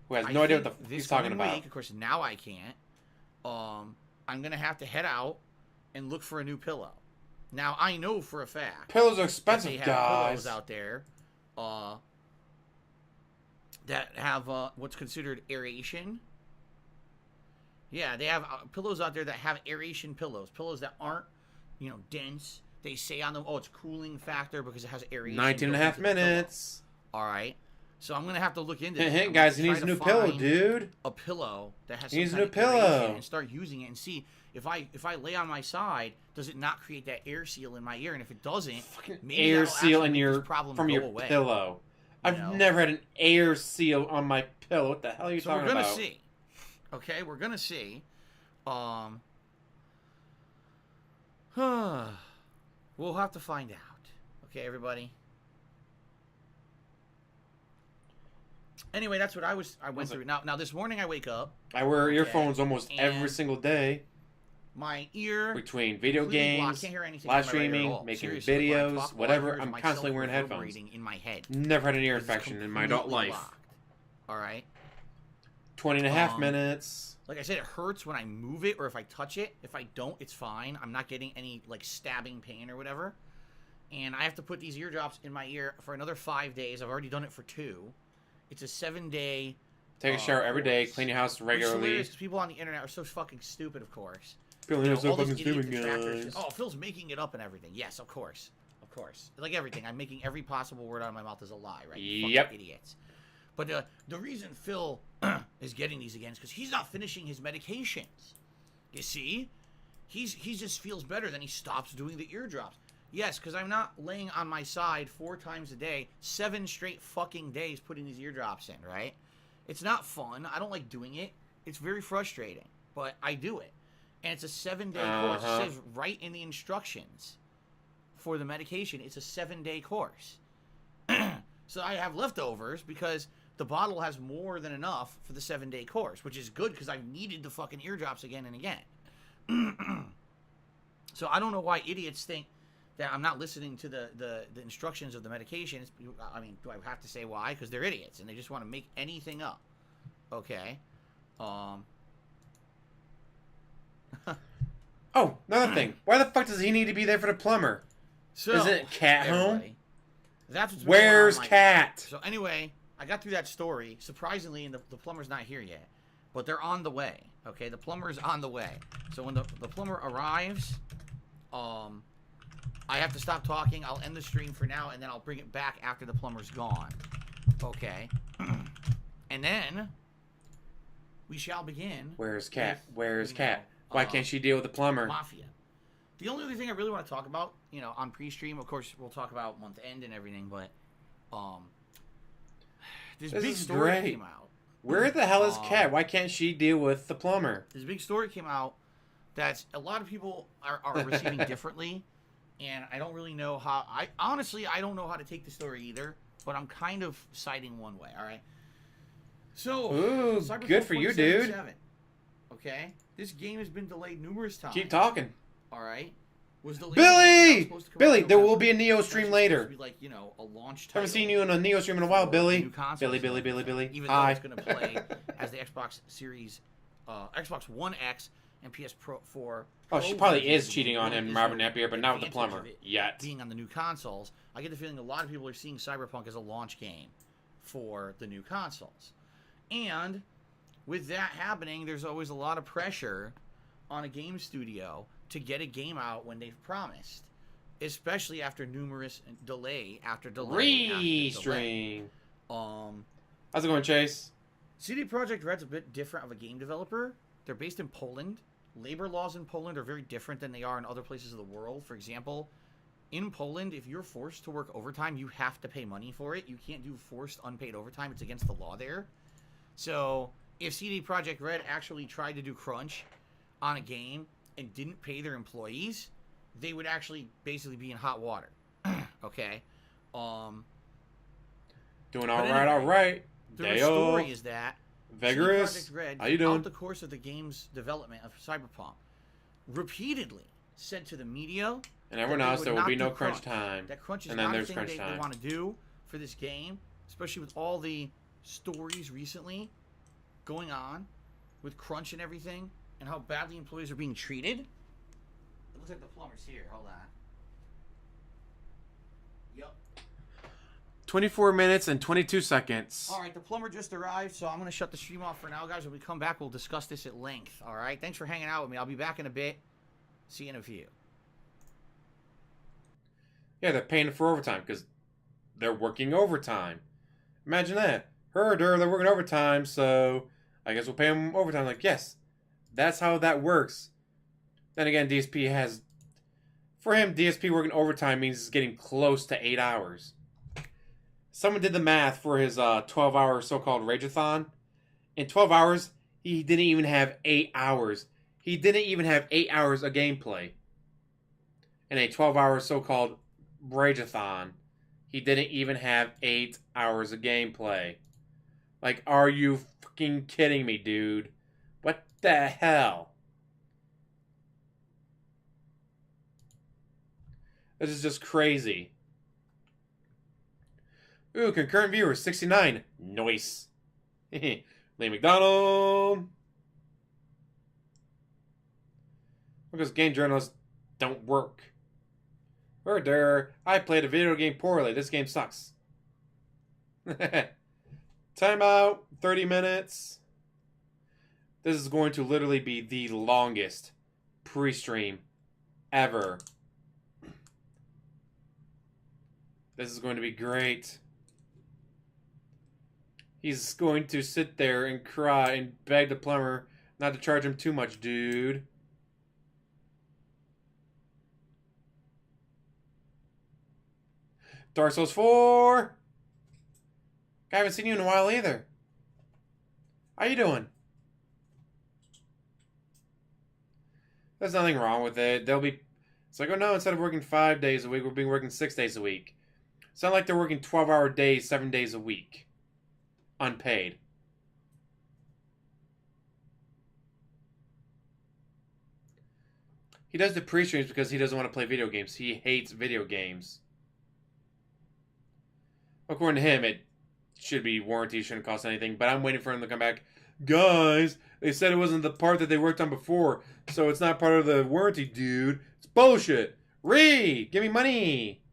who has I no idea what think the fuck this he's talking coming about. Week, of course, now I can't. I'm going to have to head out and look for a new pillow. Now, I know for a fact Pillows are that expensive, they have guys. pillows out there that have what's considered aeration. Yeah, they have pillows out there that have aeration pillows. Pillows that aren't, you know, dense. They say on them, oh, it's cooling factor because it has aeration. 19 and a built half into the pillow. minutes. All right. So I'm going to have to look into Hint, this. hint, I'm guys, gonna he needs try a new to pillow, find dude. a pillow that has He some needs a kind new of aeration pillow. and start using it and see if I lay on my side, does it not create that air seal in my ear? And if it doesn't, Fucking maybe air that'll seal actually in make your this problem from go your away. pillow. I've know? never had an air seal on my pillow. What the hell are you So talking we're gonna about? see. Okay, we're gonna see. We'll have to find out. Okay, everybody. Anyway, that's what I went through. Now this morning I wake up, I wear Okay, earphones almost every and- single day my ear between video completely blocked. games, Can't hear anything live in my right ear at streaming, all. making Seriously, when I videos, talk, all I whatever. hear is I'm myself constantly wearing headphones. reverberating in my head. Never had an ear It's infection in my adult completely life. blocked. All right. 20 and a half Um, minutes. Like I said, it hurts when I move it or if I touch it. If I don't, it's fine. I'm not getting any like stabbing pain or whatever. And I have to put these eardrops in my ear for another 5 days. I've already done it for 2. It's a 7-day. Take a shower every day. course. Clean your house Which is regularly. hilarious 'cause people on the internet are so fucking stupid, of course. People You are know, so all those fucking idiot stupid, detractors. guys. Oh, Phil's making it up and everything. Yes, of course. Of course. Like everything. I'm making every possible word out of my mouth is a lie, right? You Yep. fucking idiots. But the reason Phil is getting these again is because he's not finishing his medications. You see? He just feels better, then he stops doing the eardrops. Yes, because I'm not laying on my side 4 times a day, 7 straight fucking days putting these eardrops in, right? It's not fun. I don't like doing it. It's very frustrating, but I do it. And it's a 7-day course. It says right in the instructions for the medication, it's a 7-day course. So I have leftovers because the bottle has more than enough for the 7-day course, which is good because I've needed the fucking eardrops again and again. So I don't know why idiots think that I'm not listening to the instructions of the medication. I mean, do I have to say why? Because they're idiots and they just want to make anything up. Okay. Oh, another thing. Why the fuck does he need to be there for the plumber? So Isn't Cat home? everybody, That's what's been going on Where's in my Cat? So anyway, I got through that story. Surprisingly, and the plumber's not here yet, but they're on the way. Okay, the plumber's on the way. So when the plumber arrives, I have to stop talking. I'll end the stream for now, and then I'll bring it back after the plumber's gone. Okay. And then we shall begin. Where's Cat? with, Where's you Cat? know, Why can't she deal with the plumber? Mafia. The only other thing I really want to talk about, on pre-stream, of course, we'll talk about month end and everything, but this big is story great. came out. Where the hell is Cat? Why can't she deal with the plumber? This big story came out that a lot of people are receiving differently, and I don't really know how. I don't know how to take the story either, but I'm kind of siding one way. All right. So, Ooh, Cyberpunk good for you, dude. 2077, okay, this game has been delayed numerous times. Keep talking. All right. Was delayed. Billy, there will be a Neo stream later. Be like, a launch title. Haven't seen you in a Neo stream in a while, Billy. Billy. Even Hi. though it's going to play as the Xbox Series, Xbox One X and PS Pro 4. Oh, she probably is cheating on him, Marvin Napier, but not with the advantage plumber of it yet. Being on the new consoles, I get the feeling a lot of people are seeing Cyberpunk as a launch game for the new consoles. And with that happening, there's always a lot of pressure on a game studio to get a game out when they've promised, especially after numerous delay after delay. Restream. How's it going, Chase? CD Projekt Red's a bit different of a game developer. They're based in Poland. Labor laws in Poland are very different than they are in other places of the world. For example, in Poland, if you're forced to work overtime, you have to pay money for it. You can't do forced unpaid overtime. It's against the law there. So if CD Projekt Red actually tried to do crunch on a game and didn't pay their employees, they would actually basically be in hot water. Okay? Doing all right. The story is that Vigorous. CD Projekt Red, How you doing? throughout the course of the game's development of Cyberpunk, repeatedly said to the media And everyone else, there will be no crunch time. that crunch is And then not a there's thing crunch they time. want to do for this game, especially with all the stories recently going on with crunch and everything, and how badly employees are being treated. It looks like the plumber's here. Hold on. Yup. 24 minutes and 22 seconds. All right, the plumber just arrived, so I'm going to shut the stream off for now, guys. When we come back, we'll discuss this at length. All right? Thanks for hanging out with me. I'll be back in a bit. See you in a few. Yeah, they're paying for overtime because they're working overtime. Imagine that. They're working overtime, so I guess we'll pay them overtime. Like, yes, that's how that works. Then again, DSP has... For him, DSP working overtime means he's getting close to 8 hours. Someone did the math for his 12-hour so-called Rageathon. In 12 hours, he didn't even have 8 hours. He didn't even have 8 hours of gameplay. In a 12-hour so-called Rageathon, he didn't even have 8 hours of gameplay. Like, are you fucking kidding me, dude? What the hell? This is just crazy. Ooh, concurrent viewers, 69. Nice. Lee McDonald. Because game journalists don't work. Murder. I played a video game poorly. This game sucks. Timeout. 30 minutes. This is going to literally be the longest pre-stream ever. This is going to be great. He's going to sit there and cry and beg the plumber not to charge him too much, dude. Dark Souls 4! I haven't seen you in a while either. How you doing? There's nothing wrong with it. It's like, oh no, instead of working 5 days a week, we're working 6 days a week. It's not like they're working 12-hour days, 7 days a week. Unpaid. He does the pre-streams because he doesn't want to play video games. He hates video games. According to him, it should be warranty, shouldn't cost anything, but I'm waiting for him to come back. Guys, they said it wasn't the part that they worked on before, so it's not part of the warranty, dude. It's bullshit. Give me money.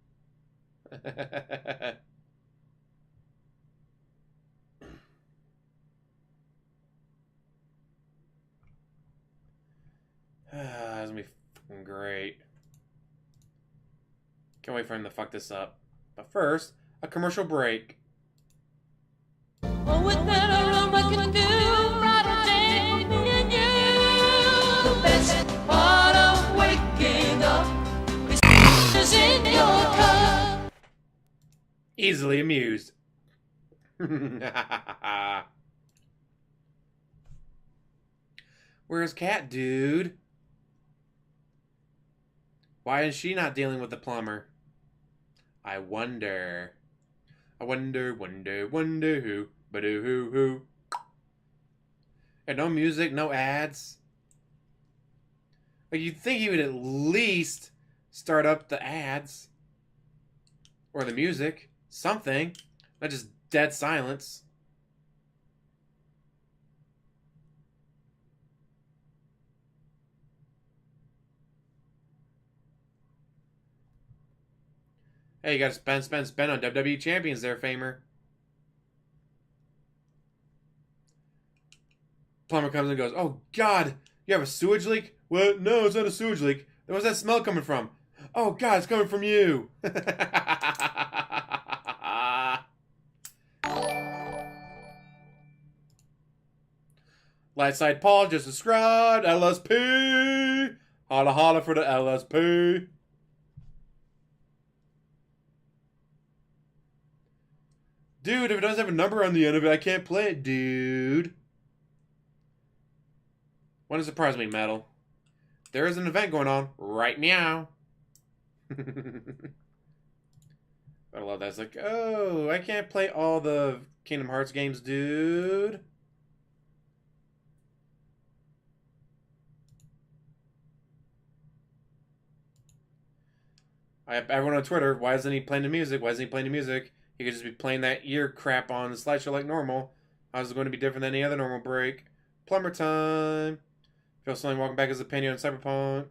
That's gonna be fucking great. Can't wait for him to fuck this up. But first, a commercial break. Oh, with that can do, brighter day, me and you. The best part of waking up is in your cup. Easily amused. Where's Cat, dude? Why is she not dealing with the plumber? I wonder. I wonder who. Ba-do who. And no music, no ads. Like, you'd think he would at least start up the ads. Or the music. Something. Not just dead silence. Hey, you gotta spend on WWE champions there, Famer. Plumber comes and goes, oh, God, you have a sewage leak? What? No, it's not a sewage leak. Then where's that smell coming from? Oh, God, it's coming from you. Lightside Paul just described LSP. Holla holla for the LSP. Dude, if it doesn't have a number on the end of it, I can't play it, dude. Wouldn't surprise me, Metal. There is an event going on right now. I love that. It's like, oh, I can't play all the Kingdom Hearts games, dude. Everyone on Twitter, why isn't he playing the music? Why isn't he playing the music? He could just be playing that ear crap on the slideshow like normal. How's it going to be different than any other normal break? Plumber time. Phil Sling, welcome back as a opinion on Cyberpunk.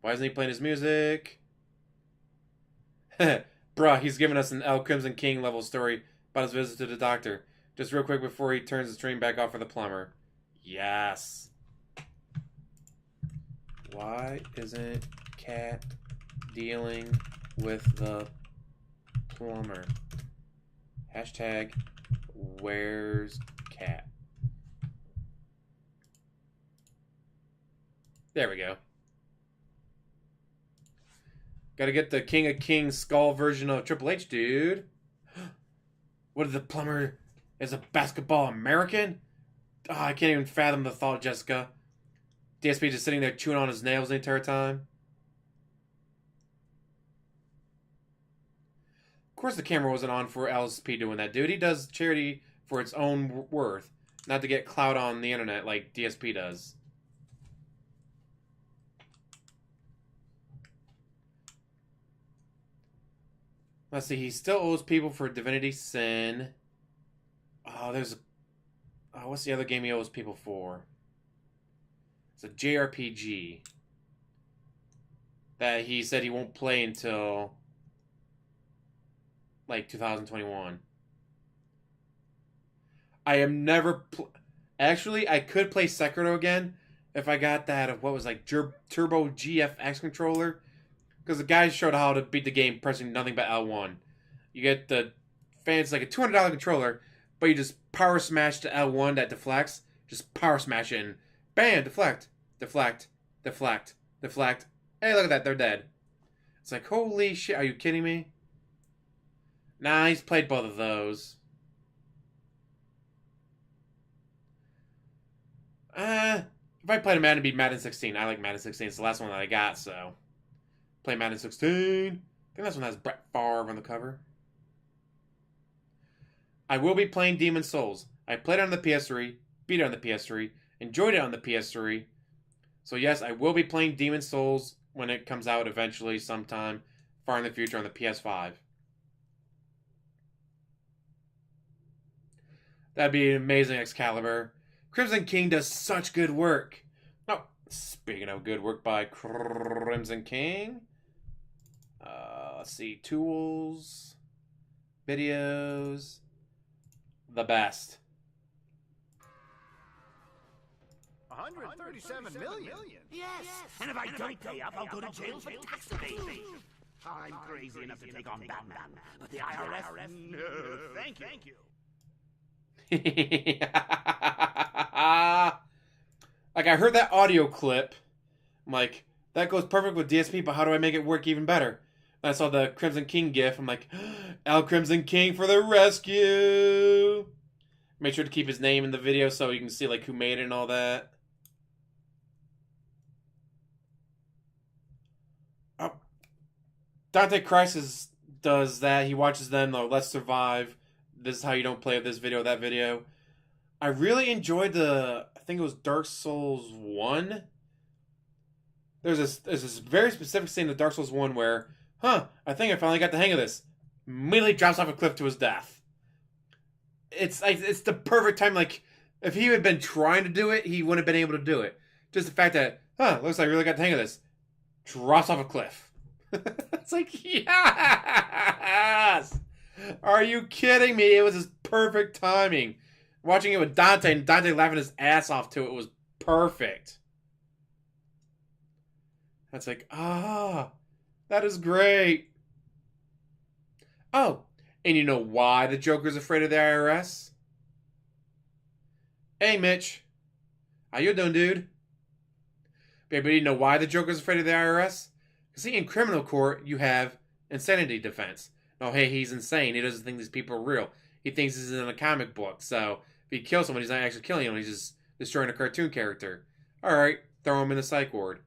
Why isn't he playing his music? Bruh, he's giving us an El Crimson King level story about his visit to the doctor. Just real quick before he turns the stream back off for the plumber. Yes. Why isn't Cat dealing with the plumber? Hashtag where's Cat? There we go. Gotta get the King of Kings skull version of Triple H, dude. What, the plumber is a basketball American? Oh, I can't even fathom the thought, Jessica. DSP just sitting there chewing on his nails the entire time. Of course the camera wasn't on for LSP doing that, dude. He does charity for its own worth, not to get clout on the internet like DSP does. Let's see, he still owes people for Divinity Sin. Oh, there's... Oh, what's the other game he owes people for? It's a JRPG that he said he won't play until like 2021. I am never actually I could play Sekiro again if I got that what was like Turbo GFX controller, because the guys showed how to beat the game pressing nothing but L1. You get the it's like a $200 controller, but you just power smash to L1 that deflects, just power smash it and bam, deflect, deflect, deflect, deflect. Hey, look at that, they're dead. It's like, holy shit, are you kidding me? Nah, he's played both of those. If I played a Madden, it'd be Madden 16. I like Madden 16. It's the last one that I got, so. Play Madden 16. I think that's one that has Brett Favre on the cover. I will be playing Demon's Souls. I played it on the PS3, beat it on the PS3, enjoyed it on the PS3. So yes, I will be playing Demon's Souls when it comes out eventually sometime far in the future on the PS5. That'd be an amazing Excalibur. Crimson King does such good work. Oh, speaking of good work by Crimson King. Let's see. Tools. Videos. The best. 137 million? Yes. And if I don't pay up, I'll go to jail for tax evasion. I'm crazy enough to take on Batman, but the IRS, no, thank you. Like, I heard that audio clip. I'm like, that goes perfect with DSP, but how do I make it work even better? And I saw the Crimson King gif. I'm like, Al Crimson King for the rescue. Make sure to keep his name in the video so you can see like who made it and all that. Oh. Dante Crisis does that. He watches them, though. Let's Survive. This is how you don't play with this video, that video. I really enjoyed I think it was Dark Souls 1. There's this very specific scene in Dark Souls 1 where, I think I finally got the hang of this. Immediately drops off a cliff to his death. It's the perfect time. Like, if he had been trying to do it, he wouldn't have been able to do it. Just the fact that, looks like I really got the hang of this. Drops off a cliff. It's like, yes! Are you kidding me? It was his perfect timing. Watching it with Dante and Dante laughing his ass off to it was perfect. That's like, that is great. Oh, and you know why the Joker's afraid of the IRS? Hey, Mitch. How you doing, dude? But you know why the Joker's afraid of the IRS? Because see, in criminal court, you have insanity defense. Oh, hey, he's insane. He doesn't think these people are real. He thinks this is in a comic book. So if he kills someone, he's not actually killing him. He's just destroying a cartoon character. All right, throw him in the psych ward.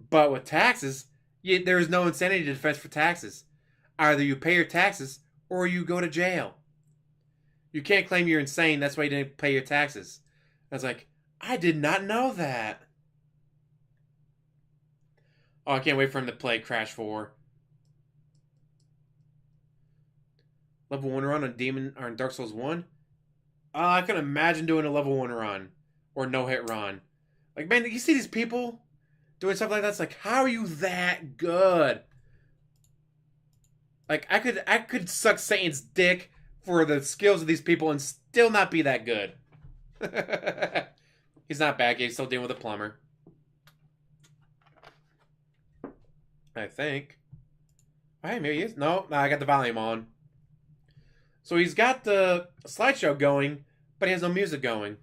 But with taxes, there is no insanity defense for taxes. Either you pay your taxes or you go to jail. You can't claim you're insane. That's why you didn't pay your taxes. I was like, I did not know that. Oh, I can't wait for him to play Crash 4. Level 1 run on Dark Souls 1? I can imagine doing a level 1 run. Or no-hit run. Like, man, you see these people doing stuff like that? It's like, how are you that good? Like, I could suck Satan's dick for the skills of these people and still not be that good. He's not back. He's still dealing with a plumber. I think. Hey, maybe he is. No, I got the volume on. So he's got the slideshow going, but he has no music going.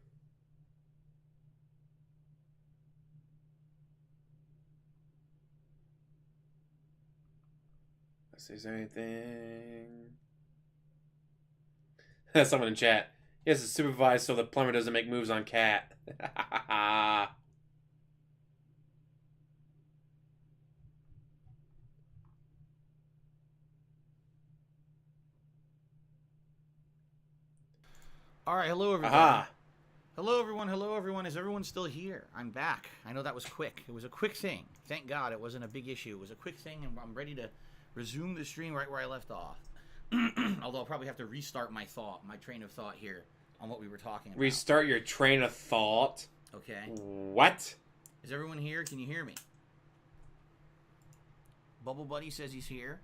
Let's see, is there anything? Someone in chat. He has to supervise so the plumber doesn't make moves on Cat. All right, hello everybody. Aha. Hello everyone. Hello everyone. Is everyone still here? I'm back. I know that was quick. It was a quick thing. Thank God it wasn't a big issue. It was a quick thing, and I'm ready to resume the stream right where I left off. Although I'll probably have to restart my train of thought here on what we were talking about. Restart your train of thought. Okay. What? Is everyone here? Can you hear me? Bubble Buddy says he's here.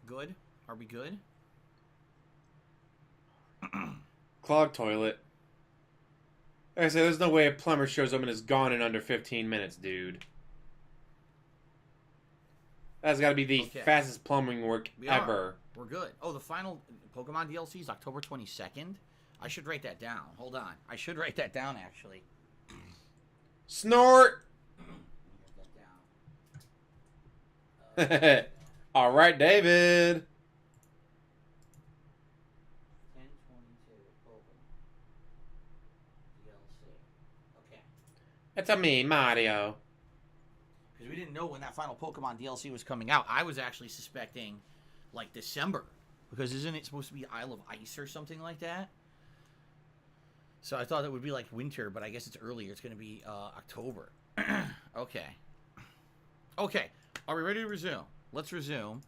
Good. Are we good? Clogged toilet. Like I said, there's no way a plumber shows up and is gone in under 15 minutes, dude. That's got to be the fastest plumbing work ever. We're good. Oh, the final Pokemon DLC is October 22nd. I should write that down. Hold on. I should write that down, actually. Snort! All right, David. 10/22 Pokemon DLC. Okay. It's a me, Mario. Because we didn't know when that final Pokemon DLC was coming out. I was actually suspecting, like, December. Because isn't it supposed to be Isle of Ice or something like that? So I thought it would be, like, winter, but I guess it's earlier. It's going to be October. Okay. Okay. Are we ready to resume? Let's resume.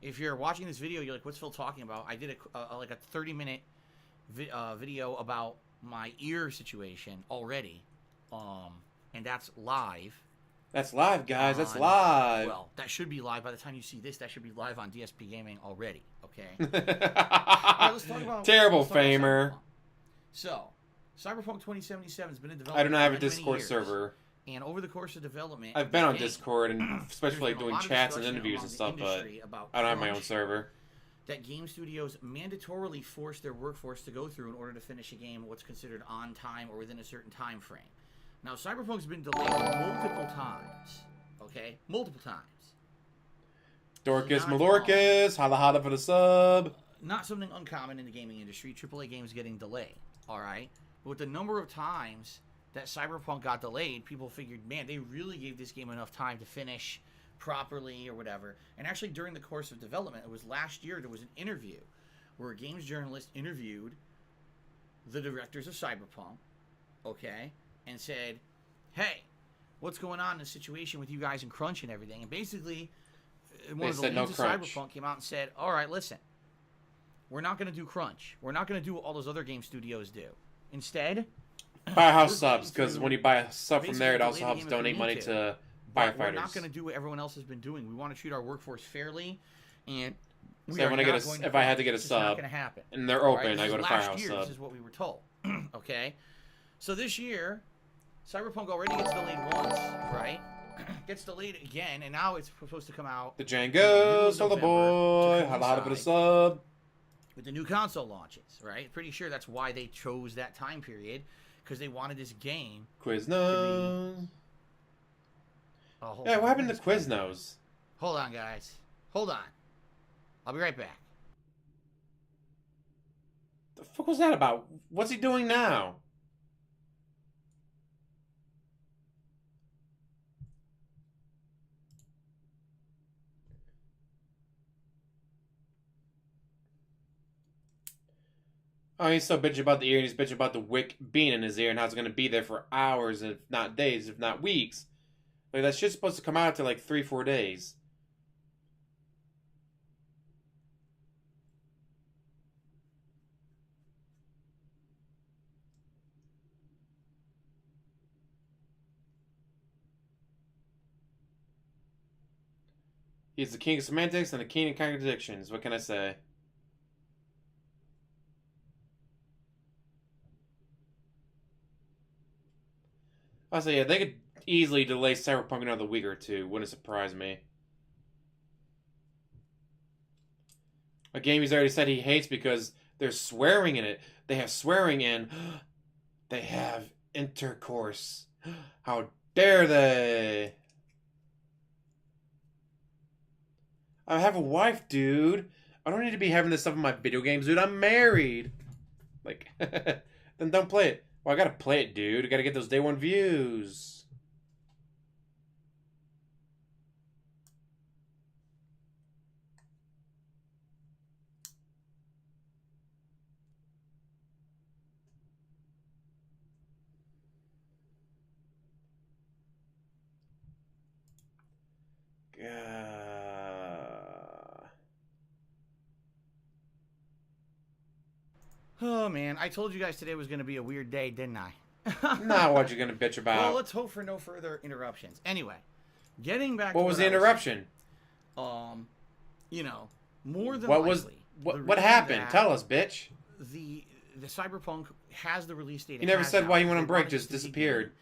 If you're watching this video, you're like, what's Phil talking about? I did like a 30-minute video about my ear situation already. And that's live. That's live, guys. That's live. Well, that should be live. By the time you see this, that should be live on DSP Gaming already. Okay? All right, let's talk about, Terrible famer. So, Cyberpunk 2077 has been in development. I do not have a for many Discord years. server. And over the course of development, I've of been this on game, Discord and especially there's like been a doing lot of chats and discussion interviews and among stuff, the but industry about I don't have my own crunch server. that game studios mandatorily force their workforce to go through in order to finish a game what's considered on time or within a certain time frame. Now, Cyberpunk's been delayed multiple times. Okay? Multiple times. Dorcas Not Malorcas, holla holla for the sub. Not something uncommon in the gaming industry. AAA games getting delayed. Alright? But with the number of times that Cyberpunk got delayed, people figured, man, they really gave this game enough time to finish properly or whatever. And actually, during the course of development, it was last year, there was an interview where a games journalist interviewed the directors of Cyberpunk, okay, and said, hey, what's going on in the situation with you guys and crunch and everything? And basically, one of the leads of Cyberpunk came out and said, all right, listen, we're not going to do crunch. We're not going to do what all those other game studios do. Instead, Buy a house subs, because when you buy a sub from there, it also helps donate money to but we're firefighters. not going to do what everyone else has been doing. We want to treat our workforce fairly, and we So are when I not get going if to I had to crunch. get a It's not sub, going to happen. and they're All open, right? I This go is to last Firehouse year, sub. This is what we were told. Okay, so this year, Cyberpunk already gets delayed once, right? Gets delayed again, and now it's supposed to come out. The Django, Solar Boy, holla holla for the sub. With the new console launches, right? Pretty sure that's why they chose that time period, because they wanted this game. Quiznos. Oh, hold Yeah, on. what happened to Quiznos? Hold on, guys. Hold on. I'll be right back. The fuck was that about? What's he doing now? Oh, he's so bitching about the ear, and he's bitching about the wick being in his ear, and how it's going to be there for hours, if not days, if not weeks. Like, that shit's supposed to come out after like 3-4 days. He's the king of semantics and the king of contradictions. What can I say? I'll say, yeah, they could easily delay Cyberpunk another week or two. Wouldn't surprise me. A game he's already said he hates because there's swearing in it. They have swearing in. They have intercourse. How dare they? I have a wife, dude. I don't need to be having this stuff in my video games, dude. I'm married. Like, then don't play it. Well, I gotta play it, dude. I gotta get those day one views. Oh, man. I told you guys today was going to be a weird day, didn't I? Not what you're gonna bitch about. Well, let's hope for no further interruptions. Anyway, getting back to what was the I was interruption? saying, you know, more than What likely, was the what reason happened? that Tell us, bitch. The Cyberpunk has the release date. You never has said now. why he went They on break, wanted just this to be a disappeared. game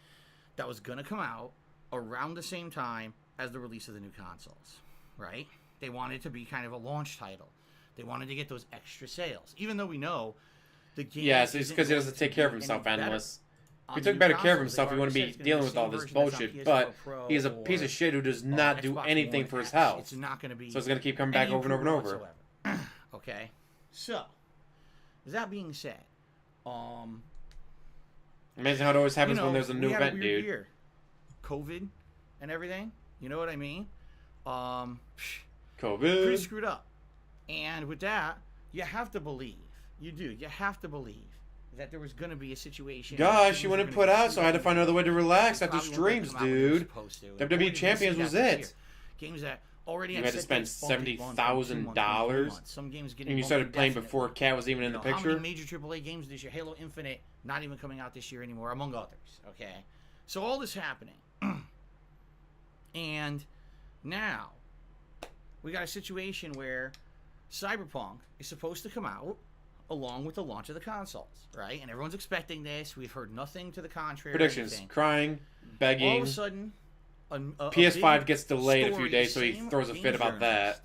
that was going to come out around the same time as the release of the new consoles, right? They wanted it to be kind of a launch title. They wanted to get those extra sales, even though we know the game. Yes, it's because he doesn't take care of himself, analysts. If he took better care of himself, he wouldn't be dealing with all this bullshit. But he's a piece of shit who does not do anything for his health. It's not going to be. So it's going to keep coming back over and over and over. Whatsoever. Okay, so that being said, Amazing how it always happens you know, when there's a new we had a event, weird dude. year. COVID and everything. You know what I mean? Pretty COVID. screwed up. And with that, you have to believe. You do. You have to believe that there was going to be a situation. Gosh, you wouldn't put out, so I had to find another way to relax after streams, dude. WWE Champions was it. Games that already You had to spend $70,000, Some games getting and you started playing before Cat was even in the How picture. many major AAA games this year? Halo Infinite, not even coming out this year anymore, among others. Okay, so all this happening, and now we got a situation where Cyberpunk is supposed to come out along with the launch of the consoles, right? And everyone's expecting this. We've heard nothing to the contrary. Predictions, crying, begging. All of a sudden, a PS5 big gets delayed a few story, days, so he same throws a game fit about that.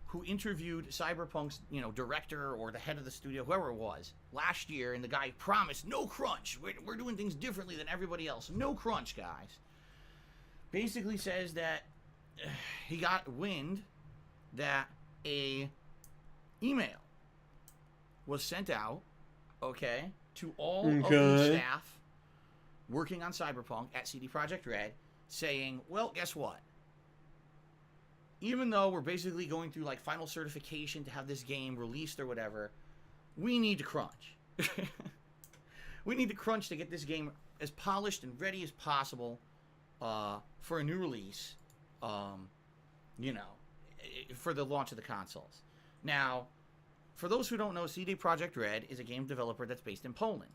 Who interviewed Cyberpunk's, director or the head of the studio, whoever it was, last year, and the guy promised no crunch. We're doing things differently than everybody else. No crunch, guys. Basically says that he got wind that a email was sent out, okay, to all of the staff working on Cyberpunk at CD Projekt Red, saying, well, guess what? Even though we're basically going through like final certification to have this game released or whatever, we need to crunch. We need to crunch to get this game as polished and ready as possible for a new release, for the launch of the consoles. Now, for those who don't know, CD Projekt Red is a game developer that's based in Poland.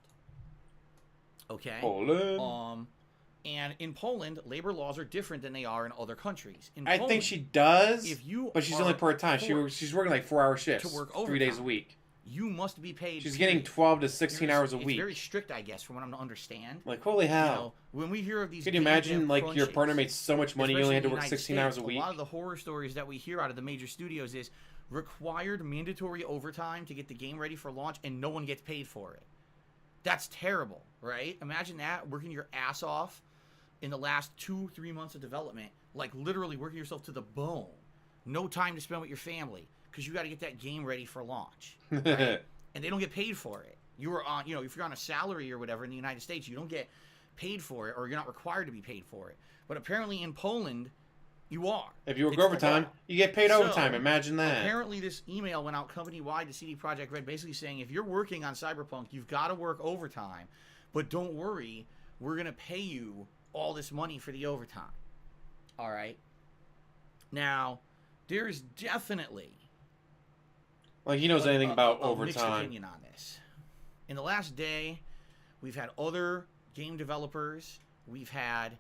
Okay? Poland. And in Poland, labor laws are different than they are in other countries. In I Poland, think she does, but she's only are part-time. She's working like 4-hour shifts, to work 3 days a overtime, week. you must be paid. She's getting 12 to 16 hours a It's week. very strict, I guess, from what I'm to understand. Like, holy hell. When we hear of these, Can you imagine, like, your crunches, partner made so much money, you only had to work especially in the 16 United hours a States, week? A lot of the horror stories that we hear out of the major studios is required mandatory overtime to get the game ready for launch, and no one gets paid for it. That's terrible, right? Imagine that, working your ass off in the last 2-3 months of development, like literally working yourself to the bone. No time to spend with your family because you got to get that game ready for launch. Right? And they don't get paid for it. You are on, if you're on a salary or whatever in the United States, you don't get paid for it, or you're not required to be paid for it. But apparently in Poland, you are. If you work overtime, you get paid overtime. Imagine that. Apparently this email went out company-wide to CD Projekt Red basically saying, if you're working on Cyberpunk, you've got to work overtime. But don't worry, we're going to pay you all this money for the overtime. All right? Now, there's definitely... Like, he knows anything about a mixed overtime. opinion on this. In the last day, we've had other game developers. We've had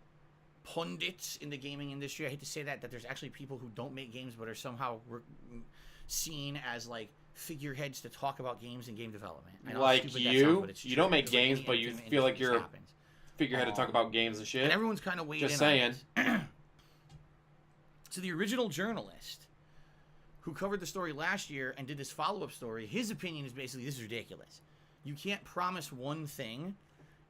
pundits in the gaming industry. I hate to say that there's actually people who don't make games but are somehow seen as, like, figureheads to talk about games and game development. I know how Like stupid that you? sounds, but it's You true, don't make because, like, games, any but you entertainment feel like industry you're this a happens. figurehead to talk about games and shit. And everyone's kind of weighed Just in saying. on this. So the original journalist who covered the story last year and did this follow-up story, his opinion is basically, this is ridiculous. You can't promise one thing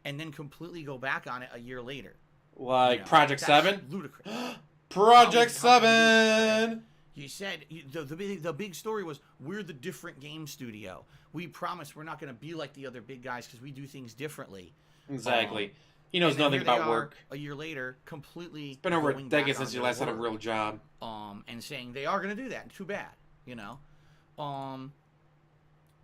and then completely go back on it a year later. Like Project That's 7? ludicrous. Project 7! You said, the big story was, we're the different game studio. We promise we're not going to be like the other big guys because we do things differently. Exactly. He knows And then nothing here they about are, work. a year later, completely It's been over a going back decade on since you their last had a word. real job. And saying they are going to do that. Too bad,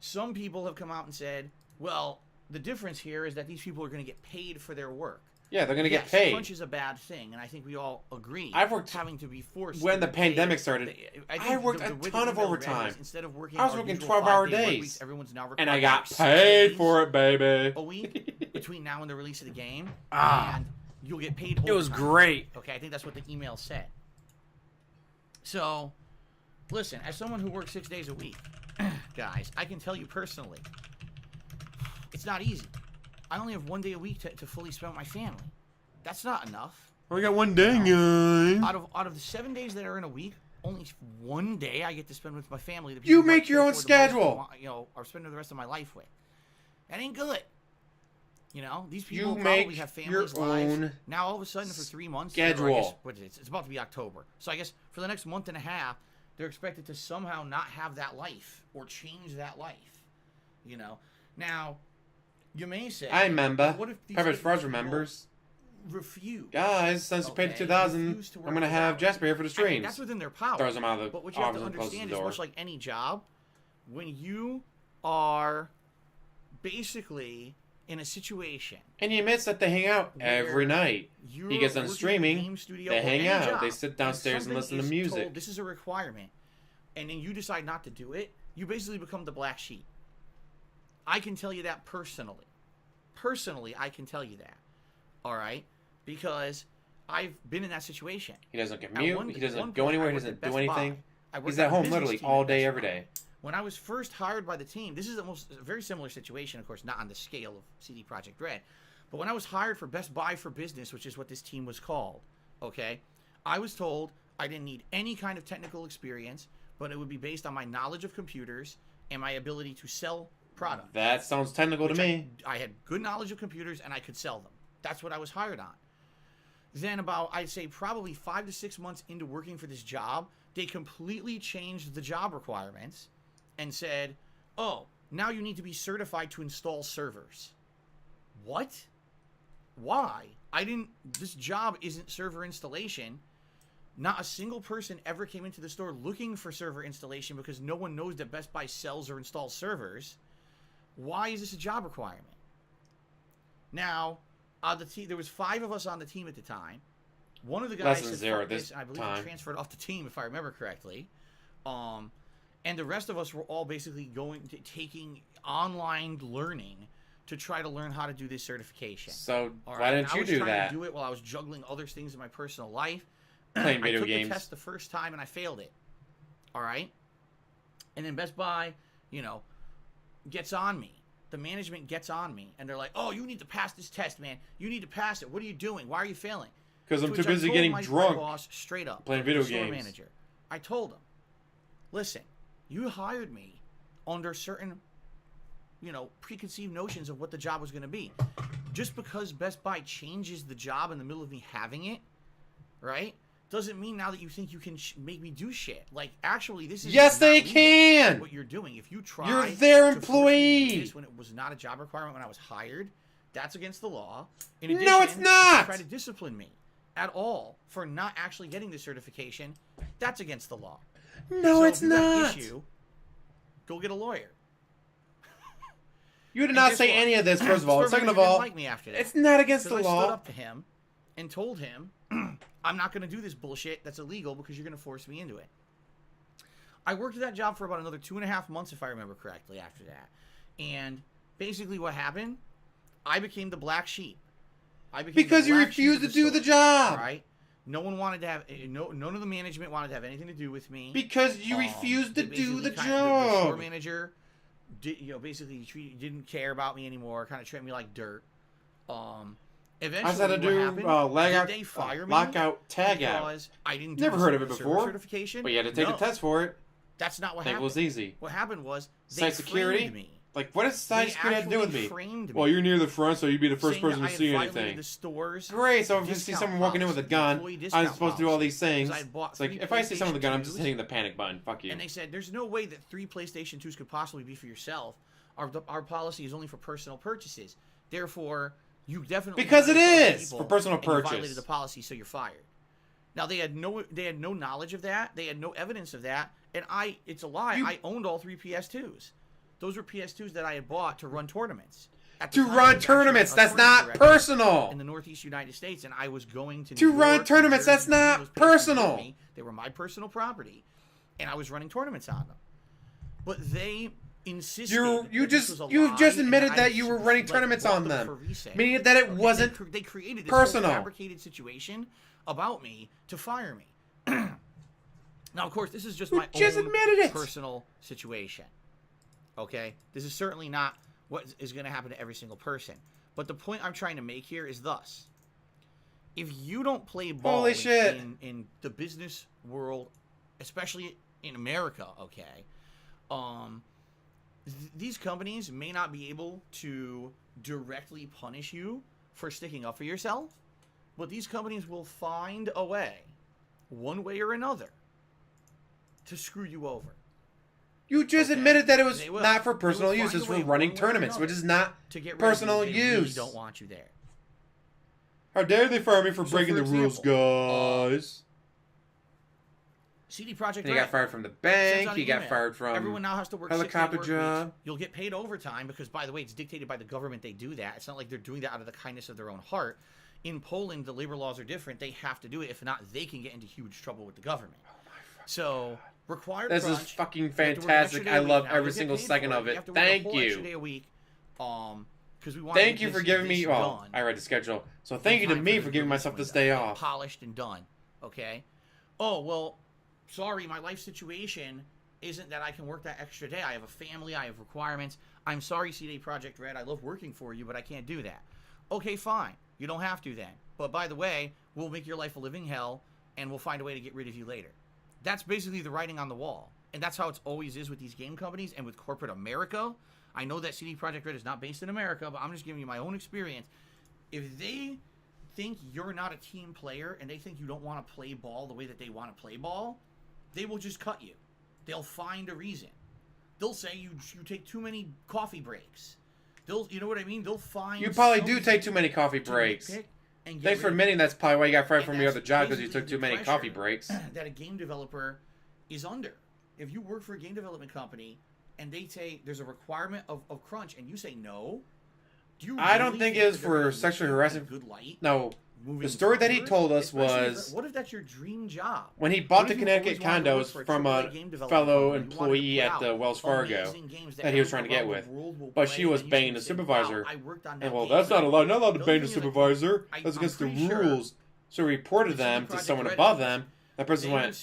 Some people have come out and said, well, the difference here is that these people are going to get paid for their work. Yeah, they're going to get Yes, paid. crunch is a bad thing, and I think we all agree. I've worked having to be forced when to the be paid. pandemic started. I worked a way ton the of email read overtime. was, instead of working I was our working usual 12-hour 5-day work days. weeks, everyone's now And I required got to work 6 paid days for it, baby. a week between now and the release of the game, Ah. and you'll get paid. It was overtime. great. Okay, I think that's what the email said. So, listen, as someone who works 6 days a week, guys, I can tell you personally, it's not easy. I only have 1 day a week to fully spend with my family. That's not enough. We got 1 day, guys. Out of the 7 days that are in a week, only 1 day I get to spend with my family. The You people who I make your care own for the most, schedule. or spend the rest of my life with. That ain't good. These You people probably make have your families, lives. own Now all of a sudden for 3 months, schedule. or I guess, what is it? It's about to be October. So I guess for the next month and a half, they're expected to somehow not have that life or change that life. Now you may say, I remember. what if these Herbert people Frost remembers. refuse? Guys, since you paid the Okay, 2000, refuse to work I'm going to it have out. Jasper here for the I mean, streams. that's within their power. Throws him out of the But what you have to office and closes understand the is, door. much like any job, when you are basically in a situation And he admits that they hang out every where night. you're He gets done working in a streaming, game studio they or hang any out, job, they sit downstairs and listen to something is music. told, this is a requirement, and then you decide not to do it, you basically become the black sheep. I can tell you that personally. Personally, I can tell you that. All right? Because I've been in that situation. He doesn't At commute, one he doesn't point, go anywhere, I he worked doesn't at do Best Buy. anything. I worked He's on at a home business literally team all at day, Best every Buy. day. When I was first hired by the team, this is almost a very similar situation, of course, not on the scale of CD Projekt Red, but when I was hired for Best Buy for Business, which is what this team was called, okay, I was told I didn't need any kind of technical experience, but it would be based on my knowledge of computers and my ability to sell products. That sounds technical to me. I had good knowledge of computers and I could sell them. That's what I was hired on. Then about, I'd say probably 5 to 6 months into working for this job, they completely changed the job requirements and said, oh, now you need to be certified to install servers. What? Why? This job isn't server installation. Not a single person ever came into the store looking for server installation because no one knows that Best Buy sells or installs servers. Why is this a job requirement? Now, there was 5 of us on the team at the time. One of the guys Less than said, zero "Fuck at this this," and I believe time. he transferred off the team, if I remember correctly. And the rest of us were all basically taking online learning to try to learn how to do this certification. So All why right, didn't and you do I was trying that? to do it while I was juggling other things in my personal life. Playing video I took games. the test the first time and I failed it. All right? And then Best Buy, gets on me. The management gets on me. And they're like, oh, you need to pass this test, man. You need to pass it. What are you doing? Why are you failing? Because I'm To too which I busy told getting my drunk. boss straight up. playing video the store games. manager. I told him, listen, you hired me under certain, preconceived notions of what the job was going to be. Just because Best Buy changes the job in the middle of me having it, right, doesn't mean now that you think you can make me do shit. Like, actually, this is Yes, not they legal, can! what you're doing. If you try You're their to force me to do employee! this when it was not a job requirement when I was hired, that's against the law. In No, addition, it's not! if you try to discipline me at all for not actually getting the certification, that's against the law. No, So it's if you got an not. issue, go get a lawyer. You did And not guess say what? any of this, first of all. Store Second of manager didn't all, like me after that. it's not against the Because I stood law. up to him and told him, I'm not going to do this bullshit that's illegal because you're going to force me into it. I worked at that job for about another 2.5 months, if I remember correctly, after that. And basically what happened, I became the black sheep. Because you refused to do the job. Right? No one wanted to have, none of the management wanted to have anything to do with me. Because you refused to They do the basically the store job. manager basically didn't care about me anymore, kind of treated me like dirt. Eventually, I was had to what do happened, did they fire me lockout, tag out. because I didn't do Never the heard of it server before. certification? But you had to take No, a test for it. That's not what I think it happened. was easy. What happened was they Site security? framed me. Like, what does site They security have to do with actually me? framed me. Well, you're near the front, so you'd be the first saying that person I to had see violated anything. the store's Great, so if you see discount someone walking in with a policy, gun, employee I'm discount supposed to do all policy, these things. 'cause I had bought It's like, 3 if I see someone with a gun, I'm PlayStation just 2s, hitting the panic button. Fuck you. and they said, there's no way that 3 PlayStation 2s could possibly be for yourself. Our policy is only for personal purchases. Therefore, you definitely Because it violated other is, people, for personal and you purchase. violated the policy, so you're fired. Now they had no knowledge of that. They had no evidence of that, and it's a lie. I owned all 3 PS2s. Those were PS2s that I had bought to run tournaments. At the To time, I run was actually tournaments, a that's tournament not director personal. in the Northeast United States, and I was going to To New run York, tournaments, New that's Jersey, not those places with personal. me. They were my personal property, and I was running tournaments on them. But they insisted. You've that this was a just lie, admitted and that I you were running tournaments bought on them, for resale. meaning that it And wasn't they created this personal. whole fabricated situation about me to fire me. Now, of course, this is just You my just own admitted it. personal situation. Okay, this is certainly not what is going to happen to every single person. But the point I'm trying to make here is thus: if you don't play ball Holy shit. in the business world, especially in America, okay, these companies may not be able to directly punish you for sticking up for yourself, but these companies will find a way, one way or another, to screw you over. You just Okay. admitted that it was They will. not for They personal will use, find it's a for way, running one way or tournaments, another, which is not to get rid personal of you. They really use. don't want you there. How dare they fire me for So, breaking for the rules, example, guys? CD Projekt He Red got fired from the sends bank. out He an got email. fired from Everyone now has to work helicopter 6-day work job. weeks. You'll get paid overtime because, by the way, it's dictated by the government. They do that. It's not like they're doing that out of the kindness of their own heart. In Poland, the labor laws are different. They have to do it. If not, they can get into huge trouble with the government. So, required This crunch. is fucking You have to work an extra fantastic. day I a week love now. every You'll get single paid second for of You it. have to work a Thank whole extra you. day a week. Because we want Thank to you get for this- giving me. this Well, done I read the schedule, so in thank you to time me the for giving release myself this window. day Get off. polished and done. Okay. Oh well, sorry, my life situation isn't that I can work that extra day. I have a family. I have requirements. I'm sorry, CD Projekt Red. I love working for you, but I can't do that. Okay, fine. You don't have to then. But by the way, we'll make your life a living hell, and we'll find a way to get rid of you later. That's basically the writing on the wall. And that's how it always is with these game companies and with corporate America. I know that CD Projekt Red is not based in America, but I'm just giving you my own experience. If they think you're not a team player and they think you don't want to play ball the way that they want to play ball, they will just cut you. They'll find a reason. They'll say you take too many coffee breaks. You know what I mean? They'll find. You probably do take too many coffee breaks. Thanks for admitting that's probably why you got fired from your other job, because you took too many coffee breaks. That a game developer is under. If you work for a game development company and they say there's a requirement of crunch and you say no, do you I don't think it was for sexual harassment. Good light. No. The story that he told us was, what if that's your dream job? When he bought the Connecticut condos from a fellow employee at the Wells Fargo that he was trying to get with, but she was banging the supervisor. And well, that's not allowed. Not allowed to bang the supervisor. That's against the rules. So he reported them to someone above them. That person went,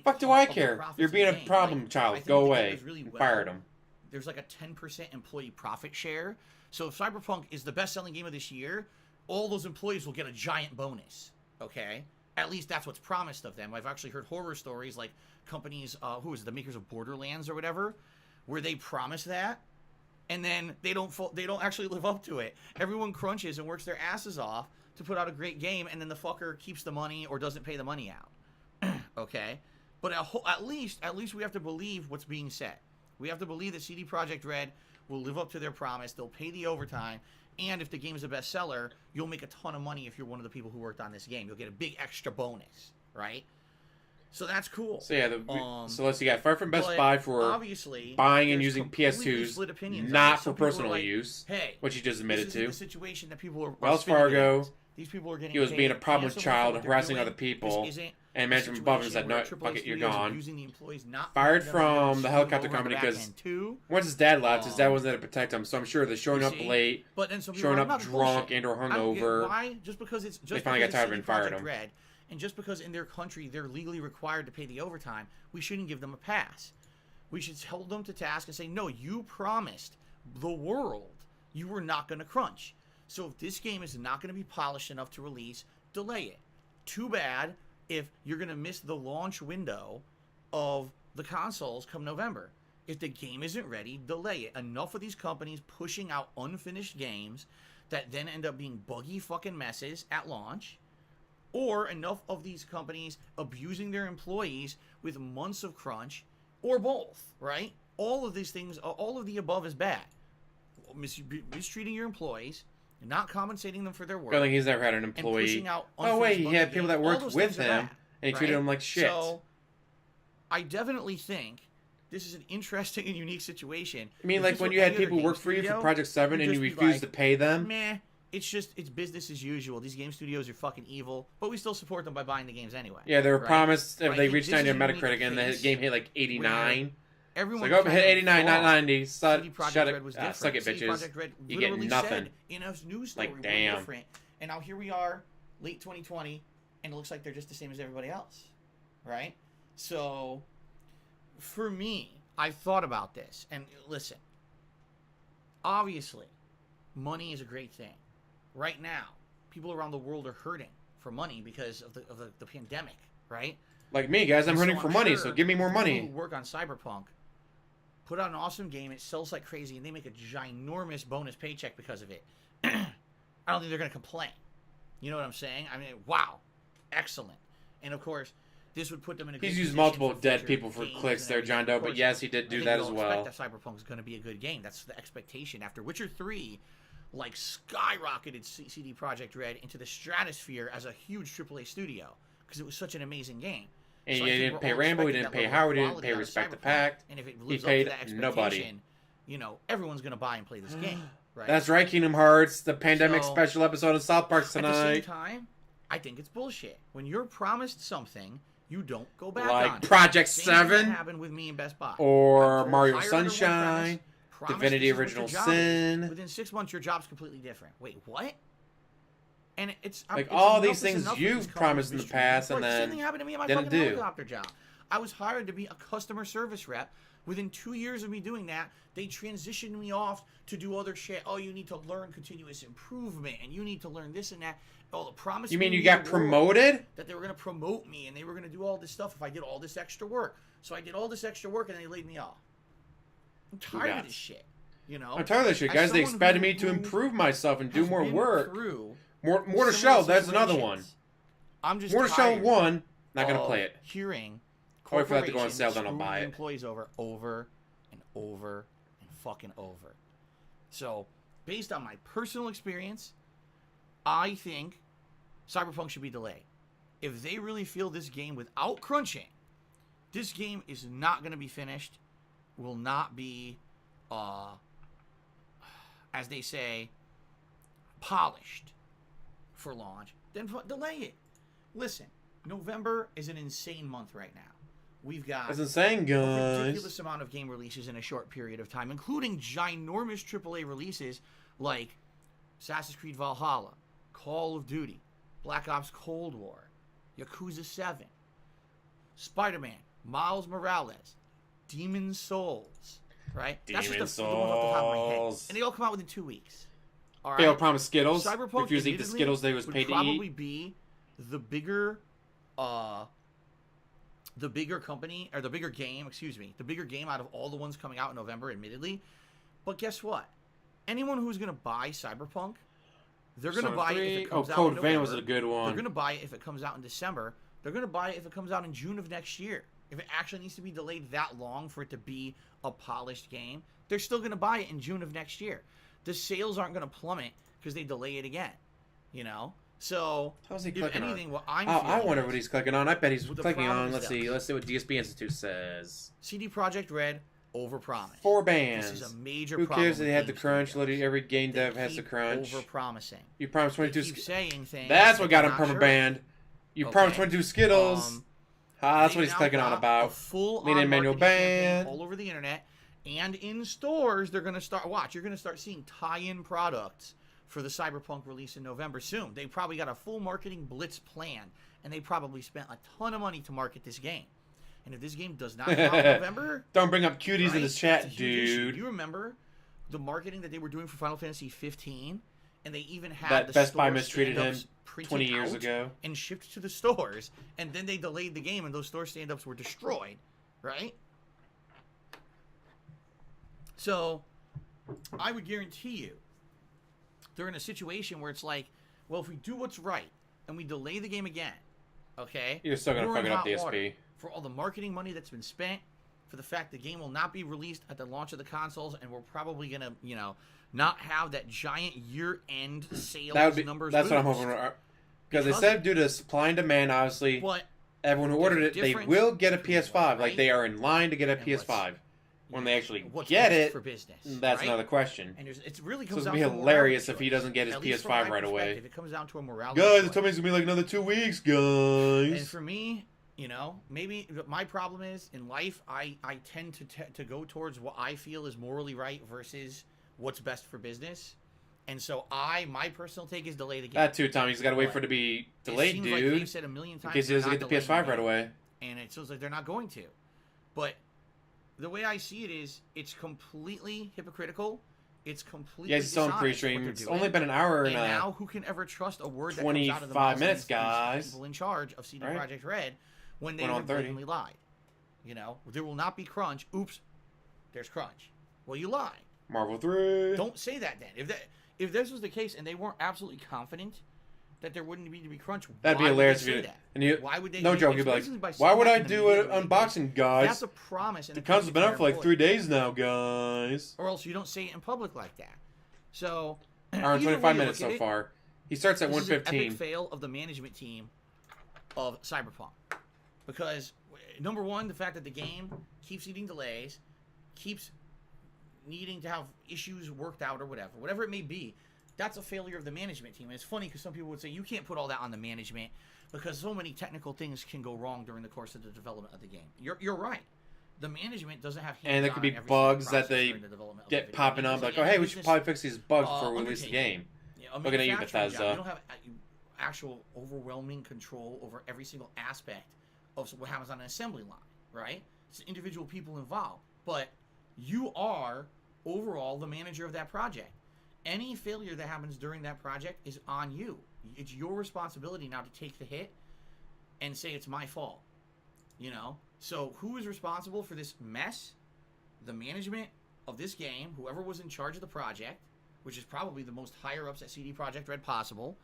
"Fuck do I care? You're being a problem child. Go away." Fired him. There's like a 10% employee profit share. So if Cyberpunk is the best-selling game of this year, all those employees will get a giant bonus, okay? At least that's what's promised of them. I've actually heard horror stories like companies, who is it, the makers of Borderlands or whatever, where they promise that, and then they don't actually live up to it. Everyone crunches and works their asses off to put out a great game, and then the fucker keeps the money or doesn't pay the money out, okay? But at least we have to believe what's being said. We have to believe that CD Projekt Red will live up to their promise. They'll pay the overtime. And if the game is a bestseller, you'll make a ton of money if you're one of the people who worked on this game. You'll get a big extra bonus, right? So that's cool. So yeah, so let's see. Got fired from Best Buy for obviously buying and using PS2s, not for personal like, use, hey, which he just admitted to. The situation that people are Wells Fargo. These people are getting. He was being a problem paid. child, harassing other people, and management above him said, "No, fuck it, you're gone." Fired from the helicopter company because once his dad left, his dad wasn't there to protect him. So I'm sure they're showing up late, showing up drunk and or hungover. Why? Just because it's just they finally got tired of it and fired him. And just because in their country they're legally required to pay the overtime, we shouldn't give them a pass. We should hold them to task and say, no, you promised the world you were not going to crunch. So if this game is not going to be polished enough to release, delay it. Too bad if you're going to miss the launch window of the consoles come November. If the game isn't ready, delay it. Enough of these companies pushing out unfinished games that then end up being buggy fucking messes at launch. Or enough of these companies abusing their employees with months of crunch, or both, right? All of these things, all of the above is bad. Mistreating your employees, not compensating them for their work. I think he's never had an employee. Oh wait, he had people that worked with him, and he treated them like shit. So, I definitely think this is an interesting and unique situation. I mean, like when you had people work for you for Project 7 and you refused to pay them? Meh. It's business as usual. These game studios are fucking evil, but we still support them by buying the games anyway. Yeah, they were promised if they reached 90 on Metacritic and the game hit like 89. Everyone it's like, hit 89, not 90. Suck it, suck it, bitches. You get nothing. In a news story, like, damn. Different. And now here we are, late 2020, and it looks like they're just the same as everybody else, right? So, for me, I've thought about this, and listen, obviously, money is a great thing. Right now, people around the world are hurting for money because of the pandemic, right? Like me, guys, I'm hurting for money, so give me more money. People who work on Cyberpunk put out an awesome game, it sells like crazy, and they make a ginormous bonus paycheck because of it. I don't think they're going to complain. You know what I'm saying? I mean, wow. Excellent. And of course, this would put them in a good He's position used multiple for dead future people for games clicks and there, everything. John Doe, Of but course, yes, he did do that as well. I expect that Cyberpunk is going to be a good game. That's the expectation. After Witcher 3, like, skyrocketed CD Projekt Red into the stratosphere as a huge AAA studio because it was such an amazing game. And so he didn't pay Rambo, he didn't pay Howard, he didn't pay Respect the Pact. And if it he lives paid up to that nobody. You know, everyone's going to buy and play this game. Right? That's right, Kingdom Hearts, the pandemic special episode of South Park tonight. At the same time, I think it's bullshit. When you're promised something, you don't go back like on Project it. 7 happened with me and Best Buy. Or Mario Sunshine, Divinity Original Sin. Within 6 months, your job's completely different. Wait, what? And it's like all these things you've promised in the past and then same thing happened to me in my didn't fucking do. helicopter job. I was hired to be a customer service rep. Within 2 years of me doing that, they transitioned me off to do other shit. Oh, you need to learn continuous improvement, and you need to learn this and that. Oh, the promise. You mean you got promoted? That they were going to promote me, and they were going to do all this stuff if I did all this extra work. So I did all this extra work, and they laid me off. I'm tired of this shit. You know? I'm tired of this shit, guys. They expected me to improve myself and do more work. More to Show, that's another one. I'm just More to Show 1, not going to play it. Hearing I'll wait for that to go on sale, then I'll buy it. Employees over and over and fucking over. So, based on my personal experience, I think Cyberpunk should be delayed. If they really feel this game without crunching, this game is not going to be finished, will not be, as they say, polished for launch, then delay it. Listen, November is an insane month right now. We've got that's insane, a guys. ridiculous amount of game releases in a short period of time, including ginormous AAA releases like Assassin's Creed Valhalla, Call of Duty, Black Ops Cold War, Yakuza 7, Spider-Man, Miles Morales, Demon's Souls, right? That's just the ones off the top of my head. And they all come out within 2 weeks. All right? Failed promise Skittles. Cyberpunk Refused to eat the Skittles they was paid to eat. Would probably be the bigger company, or the bigger game, the bigger game out of all the ones coming out in November, admittedly. But guess what? Anyone who's going to buy Cyberpunk, they're going to buy it if it comes out in November. Code Vein was a good one. They're going to buy it if it comes out in December. They're going to buy it if it comes out in June of next year. If it actually needs to be delayed that long for it to be a polished game, they're still going to buy it in June of next year. The sales aren't going to plummet because they delay it again, you know? So, how's he if clicking anything, on? what I'm I wonder what he's clicking on. I bet he's Well, the clicking problem on. is Let's this. see. Let's see what DSP Institute says. CD Projekt Red overpromised. 4 bands. This is a major Who problem. cares that they had the with crunch? studios. Literally every game They dev has to keep crunch. Overpromising. You promised 22. They keep saying things. That's what that got they're him not sure. perma-banned. You promised 22 Skittles. That's They what he's now clicking on got about. a full-on Lean in manual marketing campaign ban. all over the internet, and in stores they're going to start. Watch, you're going to start seeing tie-in products for the Cyberpunk release in November soon. They probably got a full marketing blitz plan, and they probably spent a ton of money to market this game. And if this game does not come out in November, Don't bring up cuties in this it's chat, a huge issue. dude. Do you remember the marketing that they were doing for Final Fantasy 15? And they even had That the Best Buy store mistreated him stand-ups printed 20 years out ago. and shipped to the stores, and then they delayed the game, and those store stand-ups were destroyed, right? So, I would guarantee you, they're in a situation where it's like, well, if we do what's right, and we delay the game again, okay? You're still gonna we're fuck in it up, hot water. DSP. For all the marketing money that's been spent, for the fact the game will not be released at the launch of the consoles, and we're probably gonna, not have that giant year-end sales That would be. numbers. That's what I'm boost. hoping. Because they said due to supply and demand, obviously, But everyone who ordered it, there's a they difference will get a between PS5. what, Like right? they are in line to get a And PS5. When they actually what's get best it, for business, that's right? another question. And it really So comes it's down gonna be to hilarious morality if he doesn't get his choice. At least from PS5 my right away. perspective, it comes down to a morality Guys, choice. they told me it's gonna be like another 2 weeks, And guys. for me, maybe my problem is in life, I tend to go towards what I feel is morally right versus what's best for business. And so my personal take is delay the game. That too, Tommy. He's got to wait for it to be delayed, it seems like dude. they've said a million In times case he they're doesn't not get the delaying PS5 right game. away. And it feels like they're not going to. But the way I see it is, it's completely hypocritical. It's completely Yeah, he's still on dishonest pre-stream. what they're It's doing. only been an hour And and now, who can ever trust a word that comes out of the 25 mouths of minutes, these guys. people in charge of CD Right. Projekt Red when they Went on have 30. blatantly lied? There will not be crunch. Oops, there's crunch. Well, you lied. Marvel 3. Don't say that then. If this was the case and they weren't absolutely confident that there wouldn't need to be crunch, That'd be why would hilarious they if say you. that? And you Why would they? no joke. You'd be like, why would I do an unboxing, guys? That's a promise. And The console's been out for like 3 days now, guys. Or else you don't say it in public like that. So, Hour and either way 25 you minutes look at so it, far. He starts at this is an epic 1:15. fail of the management team of Cyberpunk, because number one, the fact that the game keeps getting delays, keeps needing to have issues worked out or whatever it may be. That's a failure of the management team. And it's funny because some people would say you can't put all that on the management because so many technical things can go wrong during the course of the development of the game. You're right. The management doesn't have hands And there could be on every bugs single that they process during the development of the get video popping game. up. Like, It's oh, hey, we business, should probably fix these bugs before we release the undertaking. game. A Looking at you, manufacturing Bethesda. job, you don't have actual overwhelming control over every single aspect of what happens on an assembly line. right? It's individual people involved, but you are overall the manager of that project. Any failure that happens during that project is on you. It's your responsibility now to take the hit and say it's my fault, you know? So who is responsible for this mess? The management of this game, whoever was in charge of the project, which is probably the most higher ups at CD Projekt Red possible,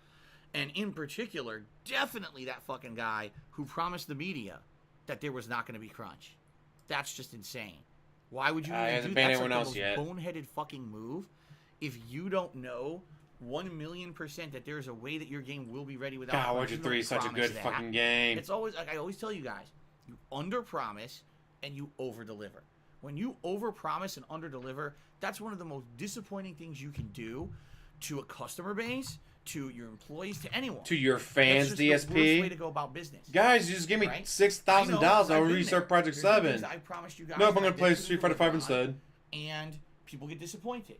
and in particular, definitely that fucking guy who promised the media that there was not going to be crunch. That's just insane. Why would you even do that? That's like the most boneheaded fucking move. If you don't know 1,000,000% that there's a way that your game will be ready without crunch, Witcher 3 is such a good fucking game. It's always, like I always tell you guys, you under-promise and you over-deliver. When you over-promise and under-deliver, that's one of the most disappointing things you can do to a customer base, to your employees, to anyone. To your fans, that's DSP. just the worst way to go about business. Guys, you just give me $6,000. I'll restart Project 7. I promised you guys. Nope, I'm going to play Street Fighter 5 instead. And people get disappointed.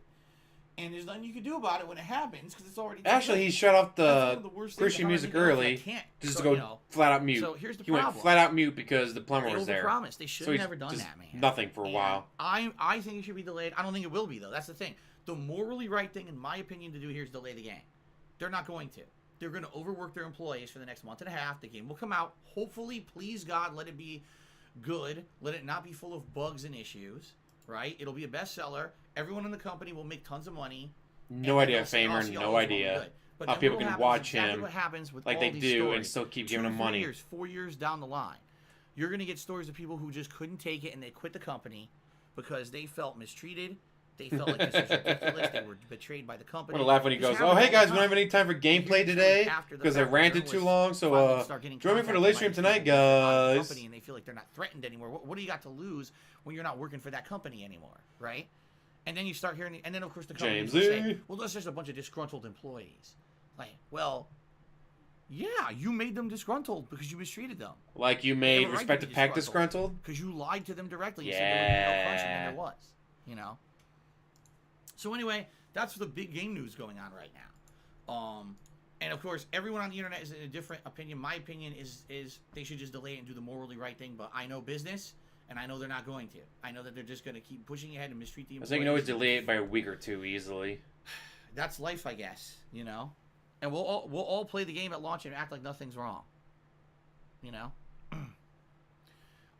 And there's nothing you can do about it when it happens because it's already. Actually, he shut off the Christian music early just to go flat out mute. So here's the he problem. went flat out mute because the plumber was there. They should have never done that, man. Nothing for a while. I think it should be delayed. I don't think it will be, though. That's the thing. The morally right thing, in my opinion, to do here is delay the game. They're not going to. They're going to overwork their employees for the next month and a half. The game will come out. Hopefully, please God, let it be good. Let it not be full of bugs and issues. Right? It'll be a bestseller. Everyone in the company will make tons of money. No idea, Famer. No idea how people can watch him like they do and still keep giving him money. 4 years down the line, you're going to get stories of people who just couldn't take it and they quit the company because they felt mistreated. They felt like this was ridiculous. They were betrayed by the company. I'm going to laugh when he goes, oh, hey guys, we don't have any time for gameplay today because I ranted too long, so join me for the late stream tonight, guys. And they feel like they're not threatened anymore. What do you got to lose when you're not working for that company anymore, right? And then you start hearing, and then of course the company will say, well, that's just a bunch of disgruntled employees. Like, well, yeah, you made them disgruntled because you mistreated them. Like you made Respect to Pack disgruntled? Because you lied to them directly and said there would be no crunch, and then there was, you know? So anyway, that's the big game news going on right now. And of course, everyone on the internet is in a different opinion. My opinion is they should just delay it and do the morally right thing, but I know business. And I know they're not going to. I know that they're just going to keep pushing ahead and mistreat the employees. I think you can always delay it by a week or two easily. That's life, I guess. You know, and we'll all play the game at launch and act like nothing's wrong. You know.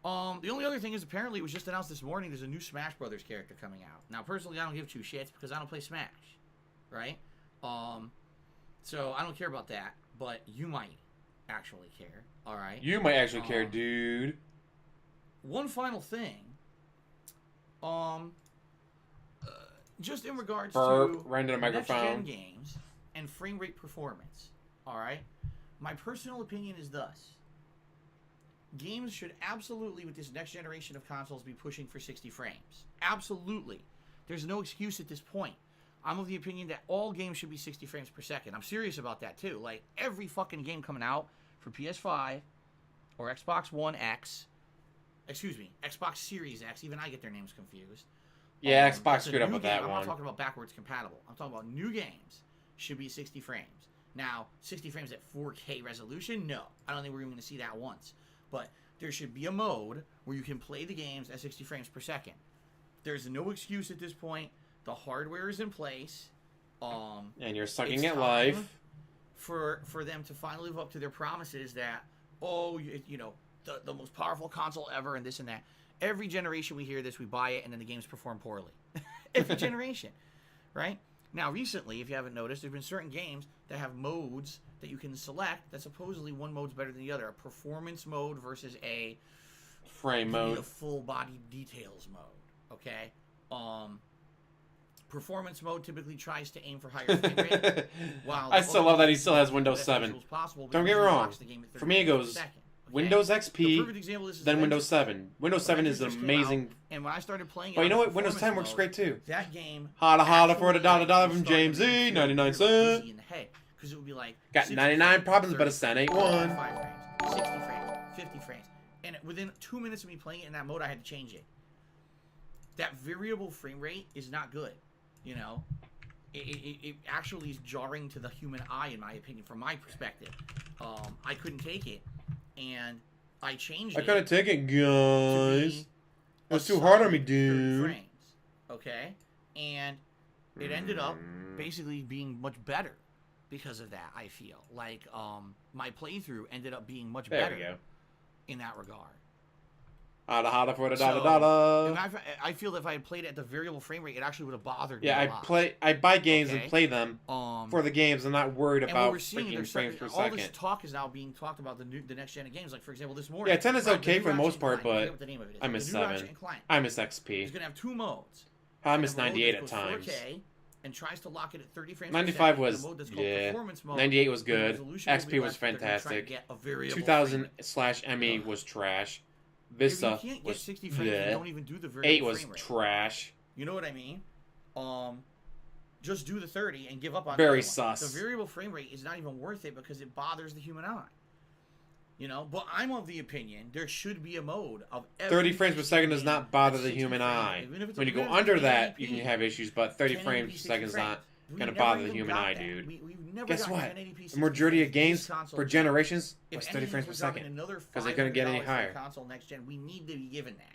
The only other thing is apparently it was just announced this morning. There's a new Smash Brothers character coming out. Now, personally, I don't give two shits because I don't play Smash, right? So I don't care about that. But you might actually care. All right. You might actually care, dude. One final thing, just in regards to next-gen games and frame rate performance, all right? My personal opinion is thus. Games should absolutely, with this next generation of consoles, be pushing for 60 frames. Absolutely. There's no excuse at this point. I'm of the opinion that all games should be 60 frames per second. I'm serious about that, too. Like, every fucking game coming out for PS5 or Xbox One X... Excuse me, Xbox Series X. Even I get their names confused. Yeah, Xbox screwed up with that one. I'm not talking about backwards compatible. I'm talking about new games should be 60 frames. Now, 60 frames at 4K resolution? No. I don't think we're even going to see that once. But there should be a mode where you can play the games at 60 frames per second. There's no excuse at this point. The hardware is in place. And you're sucking at life. For them to finally live up to their promises that, you know, the most powerful console ever and this and that. Every generation we hear this, we buy it, and then the games perform poorly. Every generation, right? Now, recently, if you haven't noticed, there's been certain games that have modes that you can select that supposedly one mode's better than the other. A performance mode versus a frame mode. A full body details mode, okay? Performance mode typically tries to aim for higher frame rate. While I still love that he still has Windows 7. Don't get me wrong. For me, it goes Windows XP, then Windows 7. Windows 7 is an amazing. And when I started playing, but you know what? Windows 10 works great too. That game. Holla for the dollar from James Z, 99 cents. Because it would be like got 99 problems, but a cent ain't one. 5 frames, 60 frames, 50 frames, and within 2 minutes of me playing it in that mode, I had to change it. That variable frame rate is not good. You know, it actually is jarring to the human eye, in my opinion, from my perspective. I couldn't take it. And I changed I it couldn't take it, to guys. be It was a too hard on solid me, 30 dude. frames, okay? And it ended up basically being much better because of that, I feel. Like, my playthrough ended up being much There better we go. in that regard. Ada for the So, da. and I feel that if I had played it at the variable frame rate, it actually would have bothered me Yeah, a lot. I buy games and Okay. play them for the games. I'm not worried and what about we're seeing, freaking there's frames per all this second. talk is now being talked about the next gen of games. Like, for example, this morning. Yeah, 10 is the okay new for the Ratchet most and part, Clank, I forget but what the name of it is. I miss The new 7. Ratchet and Clank. I miss XP. It's going to have 2 modes. I And miss a mode 98 that at goes times. 4K and tries to lock it at 30 frames 95 per second, was and a mode that's called yeah. performance mode, 98 was where the good. resolution will be XP was less, but they're gonna try to fantastic. get a variable 2000 frame rate. / ME was trash. You Vista can't get was 60 frames and bleh. don't even do the 8 variable was frame rate. trash. You know what I mean? Just do the 30 and give up on Very the other one. sus. The variable frame rate is not even worth it because it bothers the human eye. You know, but I'm of the opinion there should be a mode of 30 frames per second does not bother the 60 human frames, eye. even if it's When you go 1080p, under that, you can have issues, but 30 1080p, frames per 60 second is frames. not We going to never bother the even human got eye, that. dude. We've never Guess gotten what? 1080p, 60 The majority of frames. games This console for is- generations if was 30 anything, frames we're per dropping second. another Because they couldn't get any $500 for higher. console next gen. We need to be given that.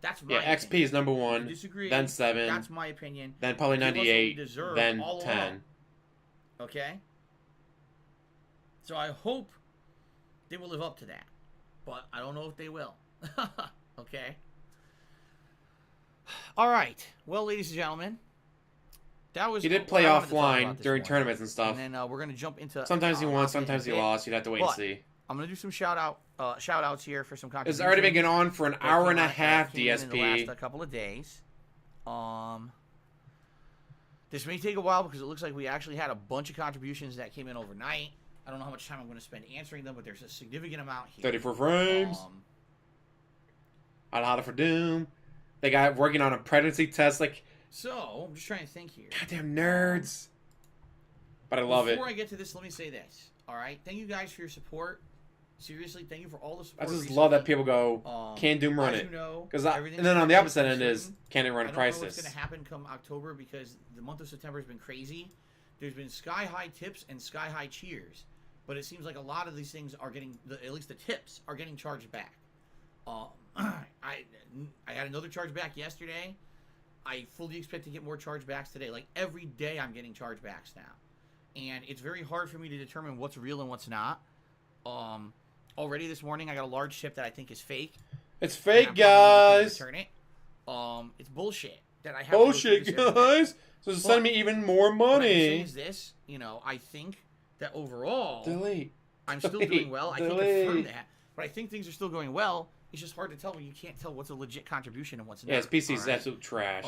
That's my Yeah, XP opinion. is number You 1, disagree, then 7, That's my opinion. then probably Give us what we 98, deserve then all 10. along. Okay? So I hope they will live up to that. But I don't know if they will. Okay? All right. Well, ladies and gentlemen, that was He did what play I wanted to talk offline about this during morning. tournaments and stuff. And then we're going to jump into... Sometimes he won, Mafia sometimes he in a bit. lost. You'd have to wait and But see. I'm going to do some shout-outs here for some It's contributions. already been going on for an that hour came and a out- half, came in the DSP. last couple of days. This may take a while because it looks like we actually had a bunch of contributions that came in overnight. I don't know how much time I'm going to spend answering them, but there's a significant amount here. 34 frames. Um, Ada for Doom. They got working on a pregnancy test. Like, so, I'm just trying to think here. goddamn nerds. But I love it. Before I get to this, let me say this. All right? Thank you guys for your support. Seriously, thank you for all the I support. just recently. love that people go, can Doom run as it? You know, Because everything's and then on the gonna opposite be end is, uncertain. can it run I a don't know what's crisis? going to happen come October because the month of September has been crazy. There's been sky-high tips and sky-high cheers. But it seems like a lot of these things are getting, at least the tips, are getting charged back. I had another charge back yesterday. I fully expect to get more chargebacks today. Like, every day I'm getting chargebacks now. And it's very hard for me to determine what's real and what's not. Already this morning I got a large tip that I think is fake. It's And fake, I'm probably gonna guys. return it. It's bullshit that I have Bullshit, to go through this every day. guys. So send me even more What I'm saying money. is this, you know, I think that overall Delete. I'm still Delete. doing well. I can Delete. confirm that. But I think things are still going well. It's just hard to tell when you can't tell what's a legit contribution and what's not. Yeah, his PC is all right? absolute trash.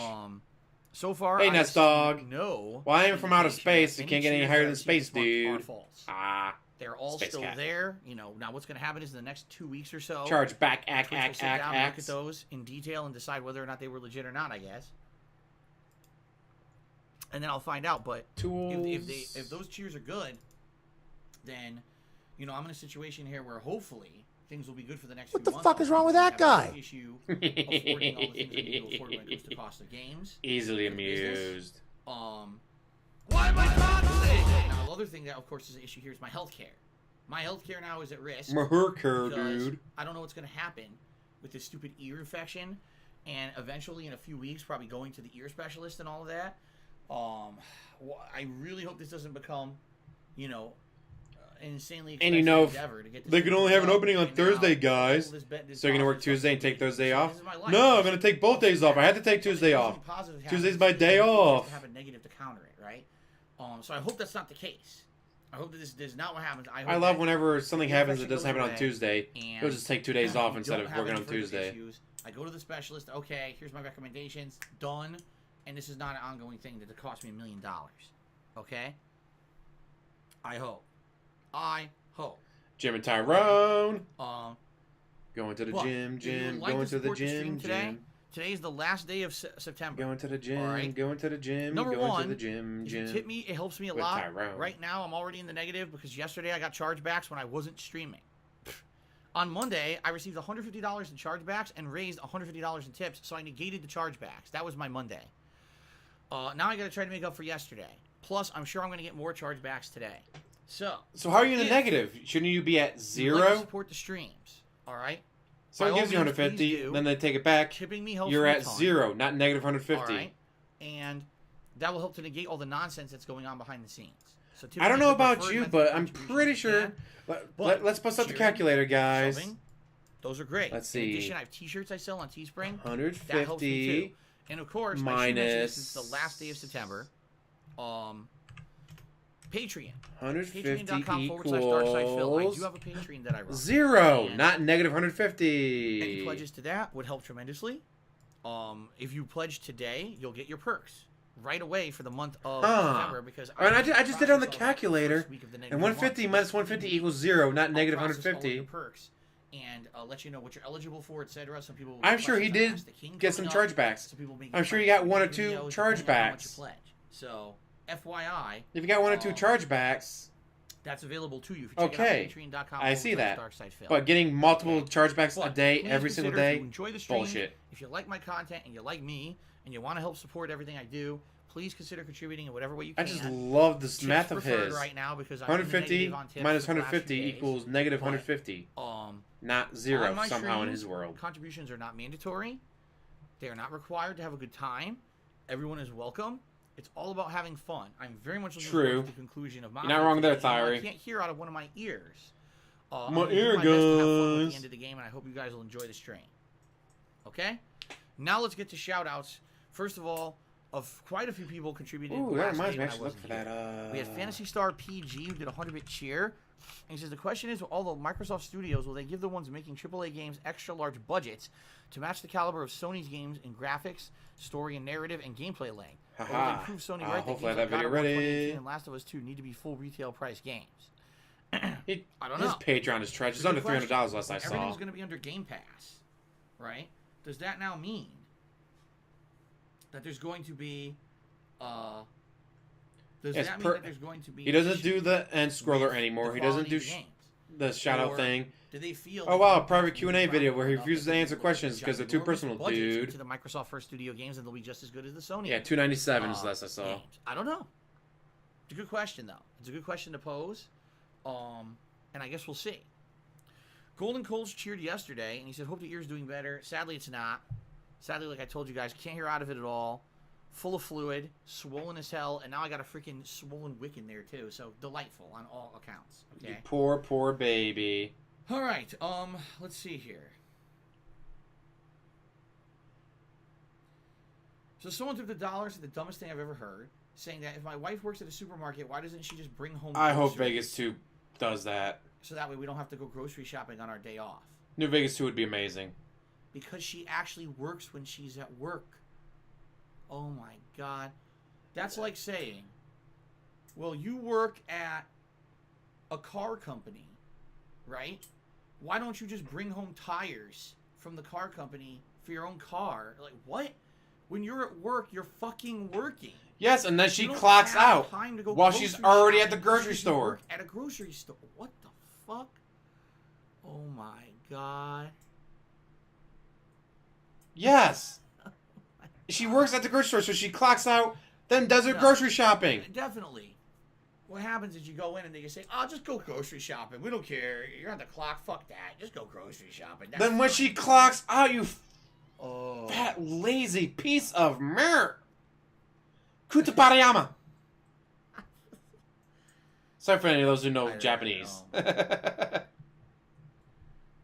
So far, Hey, I Nest see Dog. no. Well, I am from outer indication space. that You can't get any cheers higher that than I've seen space, this month are dude. false. Ah. They're all Space still cat. there. You know, now what's going to happen is in the next 2 weeks or so, Charge back, Twitch will sit down and look at those in detail and decide whether or not they were legit or not, I guess. And then I'll find out. But if those cheers are good, then, you know, I'm in a situation here where hopefully things will be good for the next few months. What the fuck is wrong with that guy? Issue affording all the things I need to afford when it comes to cost of games. Easily for the business. amused. Why am I talking? Now, the other thing that, of course, is an issue here is my health care. My health care now is at risk. Mahurker, because dude. I don't know what's going to happen with this stupid ear infection, and eventually in a few weeks probably going to the ear specialist and all of that. I really hope this doesn't become, you know, an insanely expensive And you know, endeavor to get this they thing can only have an done. opening on And now, Thursday, guys. all this So you're going to work positive Tuesday and stuff take Thursday so off? this is my life. No, I'm going to take both days off. I had to take Tuesday Something off. positive happens, Tuesday's my it's day usually off. to have a negative to counter it, right? So I hope that's not the case. I hope that this is not what happens. I love whenever something the happens that infection doesn't happen goes on away, Tuesday. and You'll just take 2 days off you instead don't of have working any on further Tuesday. issues. I go to the specialist. Okay, here's my recommendations. Done. And this is not an ongoing thing that cost me $1 million. Okay? I hope. Jim and Tyrone. Going to the But gym, if you would gym. like Going to to the support the stream gym, today, gym. Today's the last day of September. Going to the gym, Alright? going to the gym, Number going one, to the gym, If you tip me, it helps me a With lot. Tyrone. Right now, I'm already in the negative because yesterday I got chargebacks when I wasn't streaming. On Monday, I received $150 in chargebacks and raised $150 in tips, so I negated the chargebacks. That was my Monday. Now I got to try to make up for yesterday. Plus, I'm sure I'm going to get more chargebacks today. So So how are you in the if negative? Shouldn't you be at you'd like to zero? support the streams. All right. So By it all gives you means, please 150, do. then they take it back. Tipping me helps You're me a at ton. 0, not negative 150. All right. And that will help to negate all the nonsense that's going on behind the scenes. So I don't know tipping is the about preferred you, method but of I'm contribution pretty you sure. can. Let's bust up the cheering, calculator, guys. shoving, those are great. Let's In see. addition, I have T-shirts I sell on Teespring. That helps me 150 too. And of course, I should mention this, since the last day of September, Patreon. 150 Patreon.com/DarkSidePhil. I equals do have a Patreon that I run. 0, And not negative any 150. pledges to that would help tremendously. If you pledge today, you'll get your perks right away for the month of September, because And I just did it on the process all that calculator, first week of the negative and 150 month. minus 150 equals 0, not I'll negative process all of 150. your perks and let you know what you're eligible for, etc. Some people. I'm sure he requested did Ask the King get some coming up. chargebacks. Some people making I'm sure you fun got of one or videos two depending on how much you chargebacks. pledge. So, FYI, If you got 1 or 2 chargebacks, that's available to you. If you check okay, it out, patreon.com. I see that. /DarkSidePhil. But getting multiple Okay. chargebacks a But day, please every single consider, if day, you enjoy the stream, bullshit. If you like my content and you like me and you want to help support everything I do, please consider contributing in whatever way you I can. just love this Tips math of preferred his. right now because I'm in the 150 negative on tips minus for the last few 150 days. equals negative But, 150, Um, not 0 on my somehow in streams, his world. Contributions are not mandatory. They are not required to have a good time. Everyone is welcome. It's all about having fun. I'm very much looking True. forward to the conclusion of my. You're not wrong there, Even though I Thyri. can't hear out of one of my ears. I'm My gonna do ear best to have fun with guns. the end of the game, and I hope you guys will enjoy the stream. Okay? Now let's get to shout-outs. First of all, of quite a few people contributed. Ooh, that last reminds day me. I when should look wasn't for that. here. We had Fantasy Star PG who did a 100-bit cheer. And he says, the question is, all the Microsoft studios, will they give the ones making AAA games extra large budgets to match the caliber of Sony's games in graphics, story and narrative, and gameplay length? Or will they Haha. prove Sony right that Hopefully games that like God video of War ready. 2018 and Last of Us 2 need to be full retail price games? He, I don't his know. Patreon is trash. It's It's a under good $300 question. last I saw. Everything's going to be under Game Pass, right? Does that now mean that there's going to be... does Yes, that mean that there's going to be... He doesn't issues do the end scroller with anymore. the He doesn't quality do of the games? the shout out Or thing. Do they feel? Oh that wow, they a private have Q&A moved video on where he enough refuses that to they answer will questions because they're too ginormous personal, budgets dude. into the Microsoft First Studio games, and they'll be just as good as the Sony. Yeah, 297 is last I saw. games. I don't know. It's a good question though. It's a good question to pose. And I guess we'll see. Golden Coles cheered yesterday, and he said, "Hope the ear's doing better." Sadly, it's not. Sadly, like I told you guys, can't hear out of it at all. Full of fluid, swollen as hell, and now I got a freaking swollen wick in there too. So delightful on all accounts. You Okay. poor, poor baby. All right. Let's see here. So someone took the dollars at the dumbest thing I've ever heard, saying that if my wife works at a supermarket, why doesn't she just bring home? I hope groceries? Vegas 2 does that. So that way we don't have to go grocery shopping on our day off. New Vegas 2 would be amazing. Because she actually works when she's at work. Oh my God. That's like saying, well, you work at a car company, right? Why don't you just bring home tires from the car company for your own car? Like, what? When you're at work, you're fucking working. Yes, and then You she don't clocks have out time to go while she's grocery already shopping at the grocery because you store. work at a grocery store. What the fuck? Oh my God. Yes. She works at the grocery store, so she clocks out, then does her No. grocery shopping. Definitely. What happens is you go in and they say, "Oh, just go grocery shopping. We don't care. You're on the clock. Fuck that. Just go grocery shopping." That's Then when fine." she clocks out, you Oh. fat, lazy piece of mer. Kutaparayama. Sorry for any of those who know I don't Japanese.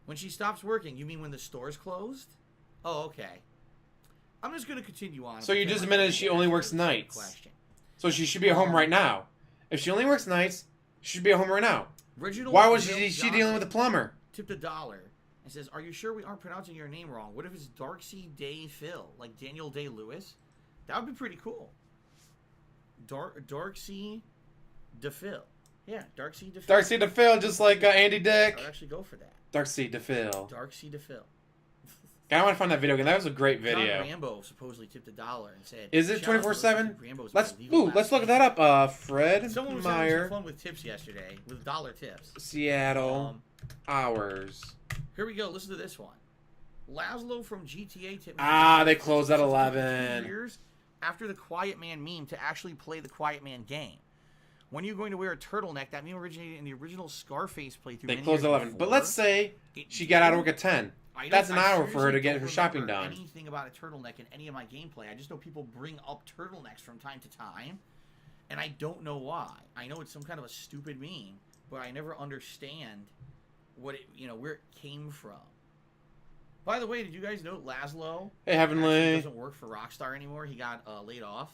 When she stops working, you mean when the store's closed? Oh, okay. I'm just going to continue on. So you Pretend just like admitted I she didn't only answer works the nights. question. So she should be at home right now. If she only works nights, she should be at home right now. Reginald Why was Bill she dealing with the plumber? tipped $1 and says, "Are you sure we aren't pronouncing your name wrong? What if it's Darksea Day Phil, like Daniel Day Lewis? That would be pretty cool. Darksea DePhil. Yeah, Darksea DePhil. Darksea DePhil, just like Andy Dick. I'd actually go for that. Darksea DePhil. Darksea DePhil. I want to find that video again. That was a great John video. Rambo supposedly tipped $1 and said, Is it "Shout out to 24/7? those Rambos Let's with illegal let's look last that name." up. Fred Someone was having some Meyer, fun with tips yesterday, with $1 tips. Seattle hours. Here we go. Listen to this one. Laszlo from GTA tipped me Ah, they $1 closed at since it took 11. 2 years after the Quiet Man meme to actually play the Quiet Man game. When are you going to wear a turtleneck? That meme originated in the original Scarface playthrough. They many closed years at 11. But before. let's say she got out of work at 10. That's an hour for her to get her shopping done. Anything about a turtleneck in any of my gameplay? I just know people bring up turtlenecks from time to time, and I don't know why. I know it's some kind of a stupid meme, but I never understand what it, where it came from. By the way, did you guys know Laszlo? Hey, Heavenly. Doesn't work for Rockstar anymore. He got laid off.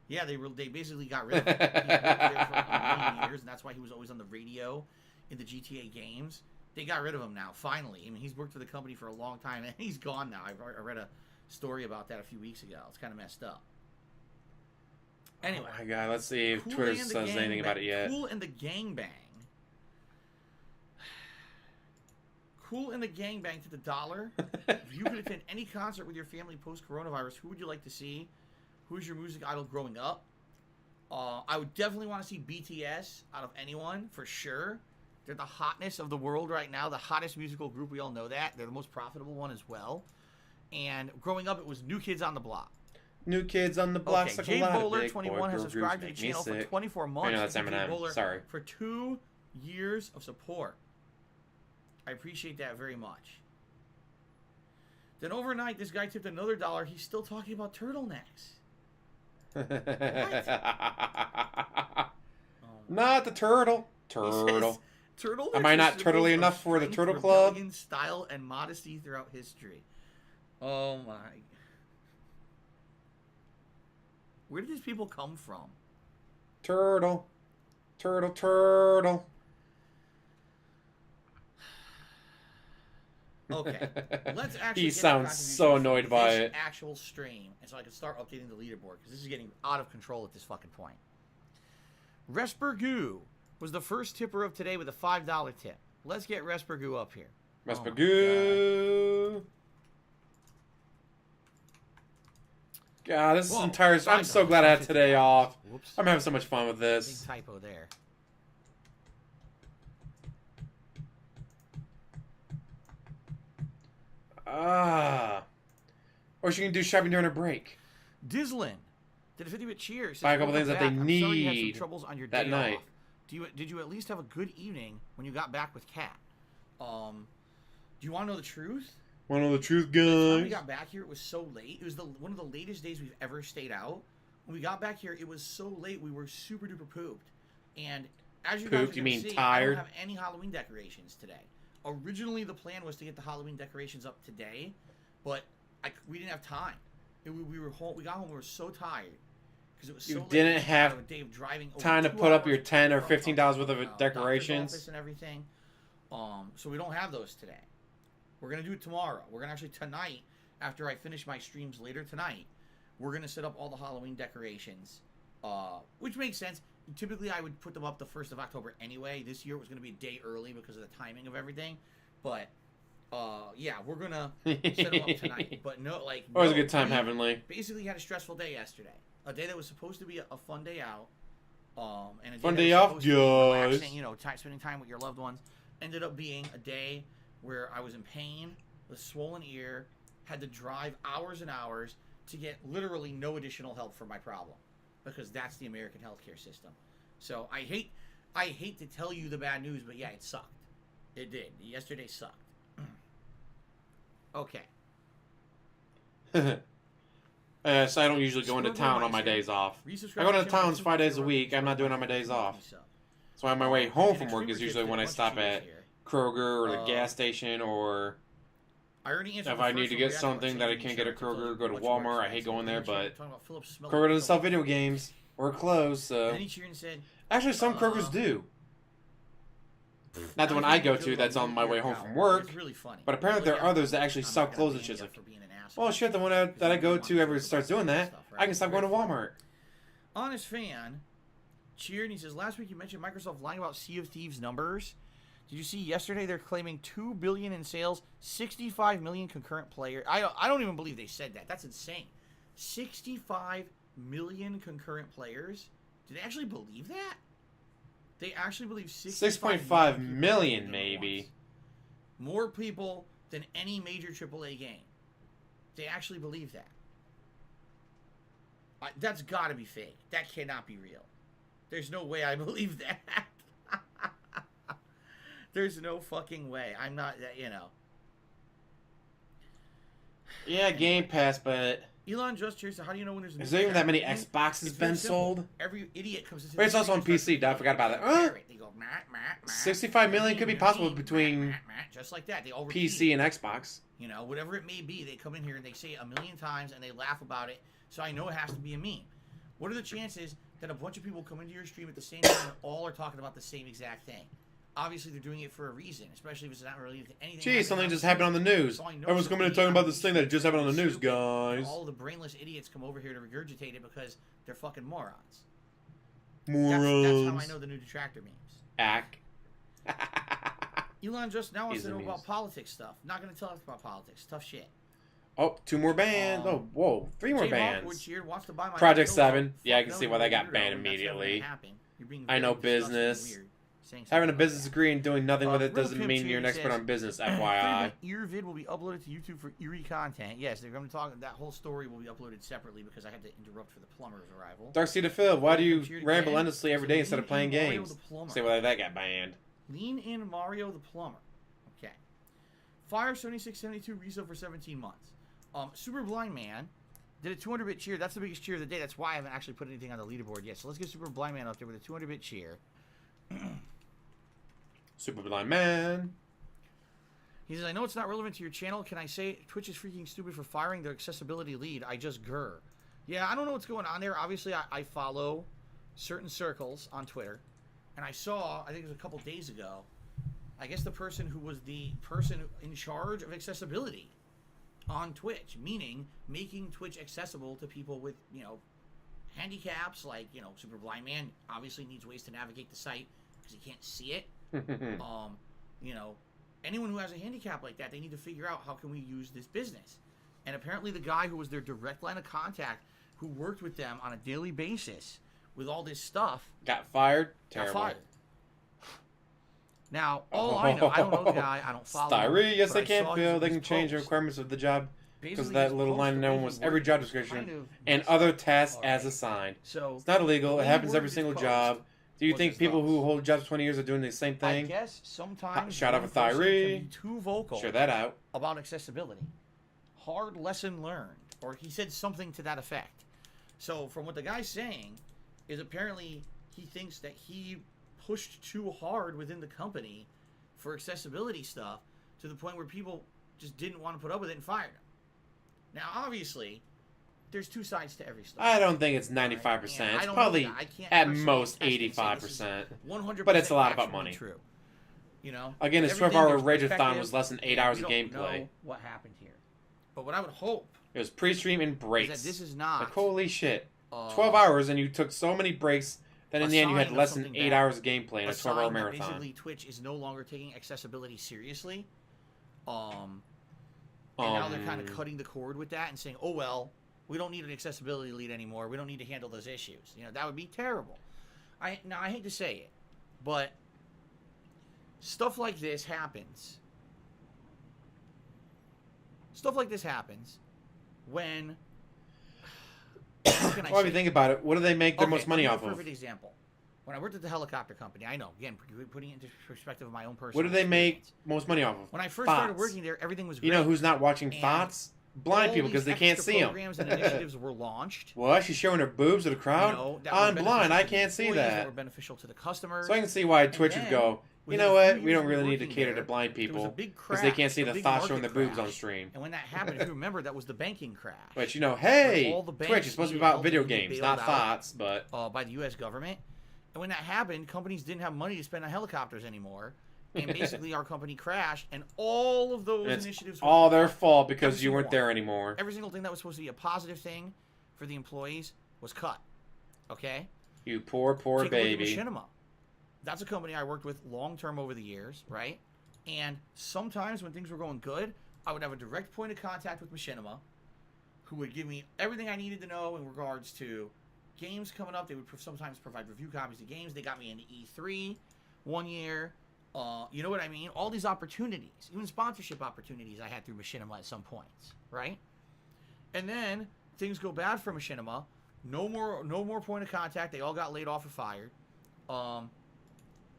Yeah, they basically got rid of him. He worked there for a million years, and that's why he was always on the radio in the GTA games. They got rid of him now, finally. I mean, he's worked for the company for a long time, and he's gone now. I read a story about that a few weeks ago. It's kind of messed up. Anyway. Oh my god, let's see if Kool Twitter and the says anything about it yet. Kool and the Gangbang. Kool and the Gangbang to the dollar. If you could attend any concert with your family post-coronavirus, who would you like to see? Who's your music idol growing up? I would definitely want to see BTS out of anyone, for sure. They're the hotness of the world right now. The hottest musical group, we all know that. They're the most profitable one as well. And growing up, it was New Kids on the Block. New Kids on the Block. Okay, Jay Bowler, 21, has subscribed to the channel for 24 months. I know that's Thank you, Jay Eminem. Bowler, Sorry. For 2 years of support. I appreciate that very much. Then overnight, this guy tipped another $1. He's still talking about turtlenecks. Not the turtle. Turtle. Turtlenecks Am I not are turtly symbols of enough for the strength, Turtle Club? rebellion, style, and modesty throughout history. Oh my. Where did these people come from? Turtle. Turtle, turtle. Okay, let's actually. He get sounds so annoyed by it. Actual stream, and so I can start updating the leaderboard because this is getting out of control at this fucking point. Respergoo was the first tipper of today with a $5 tip. Let's get Respergoo up here. Respergoo. God, this is entire. I'm so glad I had today off. Whoops. I'm having so much fun with Big this. typo there. Or she can do shopping during a break. Dislin did a 50-bit cheer. Says, Buy a couple "Welcome things that they back. I'm sorry you had some need troubles on your that day night." off. Did you at least have a good evening when you got back with Kat? Do you want to know the truth? Want to know the truth, By the time we guys? got back here, it was so late. It was one of the latest days we've ever stayed out. When we got back here, it was so late. We were super duper pooped. And as you guys Pooped? are You gonna mean see, I tired? don't have any Halloween decorations today. Originally, the plan was to get the Halloween decorations up today, but we didn't have time. We were home. We got home. We were so tired because it was so You late. didn't have a day of driving over time to 2 put up hours your $10 or from $15 worth of doctor's decorations. office and everything. So we don't have those today. We're gonna do it tomorrow. We're gonna actually tonight, after I finish my streams later tonight, we're gonna set up all the Halloween decorations, which makes sense. Typically, I would put them up the 1st of October anyway. This year it was gonna be a day early because of the timing of everything, but yeah, we're gonna set them up tonight. But Always a good time, we Heavenly. basically had a stressful day yesterday. A day that was supposed to be a fun day out, and a Fun that day was off, supposed to be guys. relaxing, spending time with your loved ones, ended up being a day where I was in pain, with a swollen ear, had to drive hours and hours to get literally no additional help for my problem, because that's the American healthcare system. So I hate to tell you the bad news, but yeah, it sucked. It did. Yesterday sucked. Okay. So I don't usually go into town on my days off. I go into towns 5 days a week. I'm not doing it on my days off. So on my way home from work is usually when I stop at Kroger or the gas station, or if I need to get something that I can't get at Kroger, go to Walmart. I hate going there, but Kroger doesn't sell video games. We're closed, so... Then he cheered and said, Actually, some Krogers do. Not the one I go to that's on my way home from work, It's really funny. but apparently there are others that actually I'm sell not gonna clothes and ban shit. you Like, for being an asshole. well, shit, the one that I go to ever starts doing that, I can stop going to Walmart. Honest fan cheered and he says, last week you mentioned Microsoft lying about Sea of Thieves numbers. Did you see yesterday they're claiming $2 billion in sales, 65 million concurrent players? I don't even believe they said that. That's insane. 65 million concurrent players? Do they actually believe that? They actually believe 6.5 million, maybe. More people than any major AAA game. They actually believe that. That's got to be fake. That cannot be real. There's no way I believe that. There's no fucking way. I'm not, you know. Yeah, Game Pass, but Elon just here, so how do you know when there's a is new there even that many tractor? Xboxes It's very been simple. sold? Every idiot comes into But it's the also on stream and PC. starts I forgot about that. They go, "Meh, meh, meh." 65 million could be possible between just like that. They all repeat PC it. and Xbox. You know, whatever it may be, they come in here and they say it a million times and they laugh about it. So I know it has to be a meme. What are the chances that a bunch of people come into your stream at the same time and all are talking about the same exact thing? Obviously, they're doing it for a reason, especially if it's not related to anything. Gee, something just happened on the news. So I know Everyone's coming and talking about this thing that just happened on the news, stupid, and guys. all the brainless idiots come over here to regurgitate it because they're fucking morons. Morons. That's how I know the new detractor memes. Ack. Elon just now wants He's to know amused. about politics stuff. Not going to tell us about politics. Tough shit. Oh, 2 more bands. Oh, whoa. 3 more Jay Hawkwood bands. cheered, wants to buy my Project pillow. 7. Yeah, I Fuck can no, see why you're that a got weirdo, banned and that's never immediately. gonna happen. You're being I know very disgusting and business. weird saying Having a something business like that. degree and doing nothing with it Real doesn't Pimp mean you're Cheer an expert says, on business, FYI. Ear vid will be uploaded to YouTube for eerie content. Yes, they're going to talk. That whole story will be uploaded separately because I had to interrupt for the Plumber's arrival. Darkseid to Phil, why do you Cheer ramble again. endlessly every day instead of playing Mario games? the Plumber. Say why that got banned. Lean in Mario the Plumber. Okay. Fire 7672 resale for 17 months. Super Blind Man did a 200-bit cheer. That's the biggest cheer of the day. That's why I haven't actually put anything on the leaderboard yet. So let's get Super Blind Man up there with a 200-bit cheer. Super Blind Man. He says, I know it's not relevant to your channel. Can I say Twitch is freaking stupid for firing their accessibility lead? I just grr. Yeah, I don't know what's going on there. Obviously, I follow certain circles on Twitter. And I saw, I think it was a couple days ago, I guess the person who was the person in charge of accessibility on Twitch, meaning making Twitch accessible to people with, you know, handicaps, like, you know, Super Blind Man obviously needs ways to navigate the site because he can't see it. You know, anyone who has a handicap like that, they need to figure out how can we use this business. And apparently the guy who was their direct line of contact, who worked with them on a daily basis with all this stuff, Got fired? got Terrible. fired. Now, all I know, I don't know the guy, I don't follow him, Styree, yes, but they I can, saw Phil. his They can change the post. requirements of the job because Basically, that his little post line in there was was he every worked job kind description of and messed other up. tasks All as right. assigned. So It's not illegal. the It way he happens every worded single his job. post Do you was think as people who thus. hold jobs for 20 years are doing the same I thing? guess sometimes Shout out one for person can Tyree. be too vocal Share that out. about accessibility. Hard lesson learned, or he said something to that effect. So from what the guy's saying is apparently he thinks that he pushed too hard within the company for accessibility stuff to the point where people just didn't want to put up with it and fired him. Now, obviously, there's two sides to every story. I don't think it's 95%. And I It's don't know probably that. I can't at personally most attest and say this is 85%. 100% But it's a lot about factually money. True. You know, Again, a everything 12-hour there's Rageathon perspective, was less than 8 and hours we of don't gameplay. know what happened here. But what I would hope It was pre-stream and is breaks. that this is not Like, holy shit. uh, 12 hours and you took so many breaks that in the end you had sign of less than something 8 bad. hours of gameplay in a a 12-hour sign that marathon. basically Twitch is no longer taking accessibility seriously. And now they're kind of cutting the cord with that and saying, oh, well, we don't need an accessibility lead anymore. We don't need to handle those issues. You know, that would be terrible. Now, I hate to say it, but stuff like this happens. Stuff like this happens when... How can I Well, if say you think about it, what do they make their most money I'll off give you a of? perfect example. When I worked at the helicopter company, I know, again, putting it into perspective of my own personal What do they make experience. most money off of? When I first started Thoughts. working there, everything was great. You know who's not watching And thoughts? Blind all people because these they can't extra see them. programs and initiatives were launched. What? She's showing her boobs to the crowd? You know, that were I'm blind. beneficial I to the can't see employees, that. were beneficial to the customers. So I can see why Twitch would then, go, you within know a what? few We years don't of really need to working cater there, to blind there was a people big because they can't see crash, the a big thoughts showing their market boobs on crash. stream. And when that happened, if you remember, that was the banking crash. But you know, hey, all the banks Twitch is supposed to be needed about help video to be games, bailed not out. thoughts, but By the U.S. government. And when that happened, companies didn't have money to spend on helicopters anymore. And basically, our company crashed, and all of those it's initiatives were all their cut. fault because Every you single weren't one. there anymore. Every single thing that was supposed to be a positive thing for the employees was cut. Okay? You poor, poor Take baby. a look at Machinima. That's a company I worked with long term over the years, right? And sometimes when things were going good, I would have a direct point of contact with Machinima, who would give me everything I needed to know in regards to games coming up. They would sometimes provide review copies of games. They got me into E3 one year. You know what I mean? All these opportunities, even sponsorship opportunities I had through Machinima at some points, right? And then things go bad for Machinima No more point of contact. They all got laid off or fired.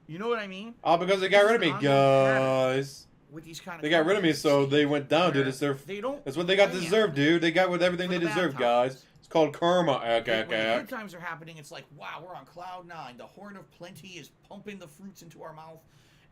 You know what I mean? All because they got rid of me, guys. With these kind of They got rid of me, so they went down to deserve. They don't. That's what they got to deserve, dude. They got with everything For they the bad deserve, times. guys. It's called karma. When the good times are happening, it's like, wow, we're on cloud 9. The horn of plenty is pumping the fruits into our mouth,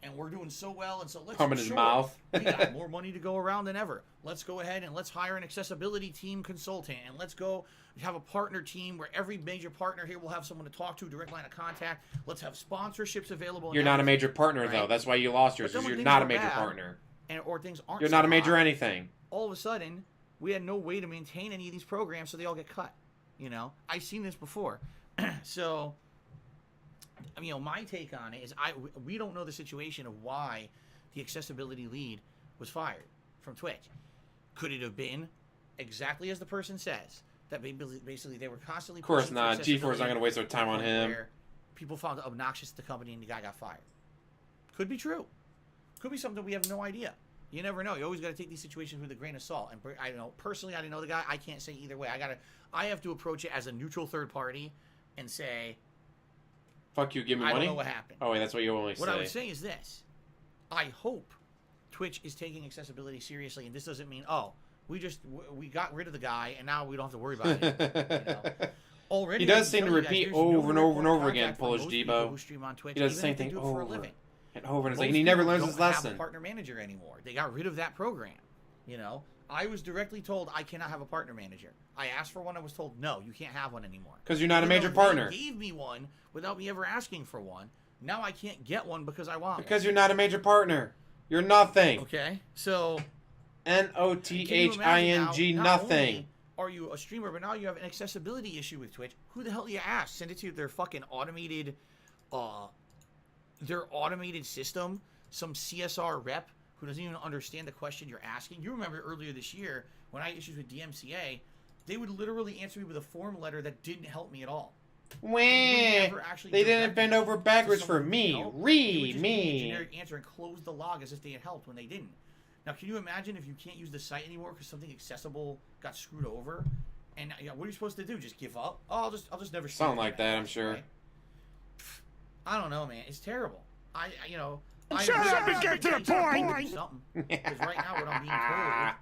and we're doing so well. And so let's Pumping his mouth. we got more money to go around than ever. Let's go ahead and let's hire an accessibility team consultant, and let's go have a partner team where every major partner here will have someone to talk to, direct line of contact. Let's have sponsorships available. You're not a major partner, right? though. That's why you lost yours, But then because when you're things not a go major bad, partner. or things aren't. You're so not a major hot, anything. all of a sudden, we had no way to maintain any of these programs, so they all get cut. You know, I've seen this before. So, you know, my take on it is we don't know the situation of why the accessibility lead was fired from Twitch. Could it have been exactly as the person says, that basically they were constantly Of course pushing for not. G4's not accessibility going to waste their time on him. where people found it obnoxious to the company and the guy got fired? Could be true. Could be something we have no idea. You never know. You always got to take these situations with a grain of salt. And I don't know, personally, I didn't know the guy. I can't say either way. I have to approach it as a neutral third party and say, Fuck you, give me I money? don't know what happened. Oh, wait, that's what you only say. What I would say is this. I hope Twitch is taking accessibility seriously, and this doesn't mean, oh, we got rid of the guy, and now we don't have to worry about it. You know? Already, He does I seem can to tell you guys, repeat there's over and no over and over contact again, for Polish most people Debo. who stream on Twitch, He does the even same if they thing do it for a over living. and over, and it's like Most he never people learns his don't have a lesson. partner manager anymore. They got rid of that program. You know, I was directly told I cannot have a partner manager. I asked for one. I was told no, you can't have one anymore. Because you're not a Even major though they partner. gave me one without me ever asking for one. Now I can't get one because I want Because you're not a major partner. You're nothing. one. Okay, so Nothing. Not Nothing. only are you a streamer, but now you have an accessibility issue with Twitch. Who the hell do you ask? Send it to their fucking automated, system. Some CSR rep who doesn't even understand the question you're asking. You remember earlier this year when I had issues with DMCA, they would literally answer me with a form letter that didn't help me at all. Wah. Never actually They didn't directed bend over to backwards for someone who me. could help. They would just give me a Me. generic answer and close the log as if they had helped when they didn't. Now, can you imagine if you can't use the site anymore because something accessible got screwed over? And what are you supposed to do? Just give up? Oh, I'll just never. Something like that, I'm sure. Right? I don't know, man. It's terrible. Shut up and get to the point! Something. Because right now, what I'm being told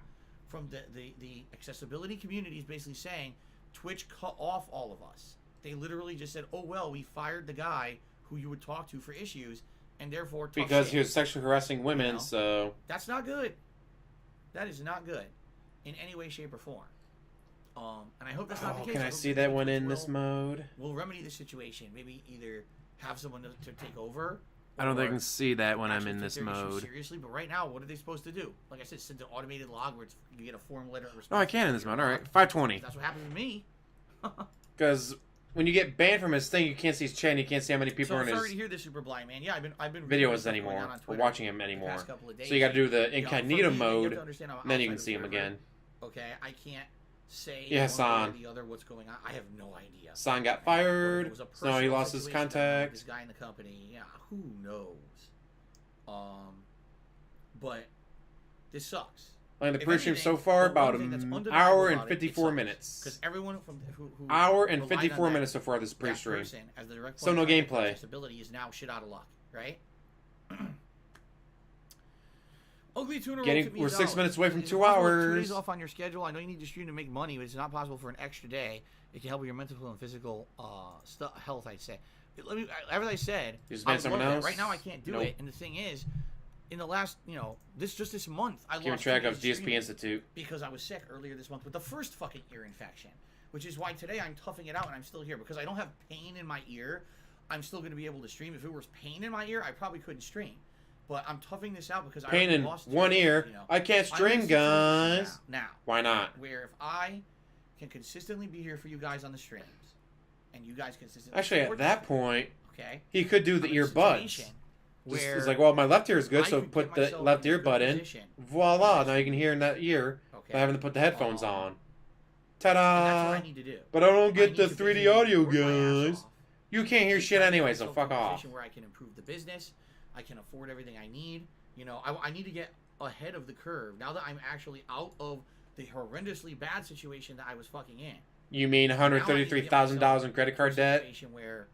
from the accessibility community is basically saying Twitch cut off all of us. They literally just said, "Oh well, we fired the guy who you would talk to for issues, and therefore tough Because shit." he was sexually harassing women, You know? so... That's not good. That is not good in any way, shape, or form. And I hope that's not the Oh, case. can I hope see that that one Twitch in this mode? will remedy the situation. Maybe either have someone to take over. I don't think I or can see that when I'm actually in take this their issue mode. Seriously, but right now, what are they supposed to do? Like I said, send an automated log where you get a form letter. Oh, I can in this mode. All right, 520. That's what happened to me. Because when you get banned from his thing, you can't see his chat, and you can't see how many people So are I'm in sorry to his hear this, Super Blind Man. Yeah, I've been reading videos stuff going anymore, on or Twitter watching him the anymore. past couple of days. So you got to do the You know, for incognito me, you have mode, to understand I'm and then you outside can see him observer. again. Okay, I can't say Yeah, one way San. or the other what's going on. I have no idea. San got Whether it fired, was a so now he personal lost his situation going on with contact. This guy in the company, yeah, who knows? But this sucks. Playing the If pre-stream anything, so far, the one about thing that's an undeniable hour and about it, it 54 sucks. minutes. Because everyone who Hour and relied on 54 that- minutes so far this that pre-stream. person as the direct So point no of contact for gameplay. accessibility is now shit out of luck, right? Ugly Tuner We're 6 minutes away from Is it 2 possible with 2 hours. days off on your schedule. I know you need to stream to make money, but it's not possible for an extra day. It can help with your mental and physical health, I'd say. As I said, You just I ban would someone love that. else? Right now I can't do Nope. it, and the thing is, in the last, this month, I Keeping lost track 2 of days DSP streaming Institute. because I was sick earlier this month with the first fucking ear infection, which is why today I'm toughing it out and I'm still here because I don't have pain in my ear. I'm still going to be able to stream. If it was pain in my ear, I probably couldn't stream. But I'm toughing this out because I Pain already in lost 2 one days, ear. I can't I'm in a stream, situation guys. Now, Why not? where if I can consistently be here for you guys on the streams, and you guys consistently Actually, at support that the point, stream, okay, he could do the I'm in a earbuds. situation Just, where it's like, well, my left ear is good, I so could put get the myself left in a good earbud in. position. Voila! Now you can hear in that ear okay, without having to put the headphones on. and that's what Ta-da! I need to do. But I don't I get need the to 3D basically audio, work my ass guys. off. You can't hear shit Try to anyway, get so myself fuck in a off. position where I can improve the business, I can afford everything I need. I need to get ahead of the curve now that I'm actually out of the horrendously bad situation that I was fucking in. You mean $133,000 in credit card debt? Situation where,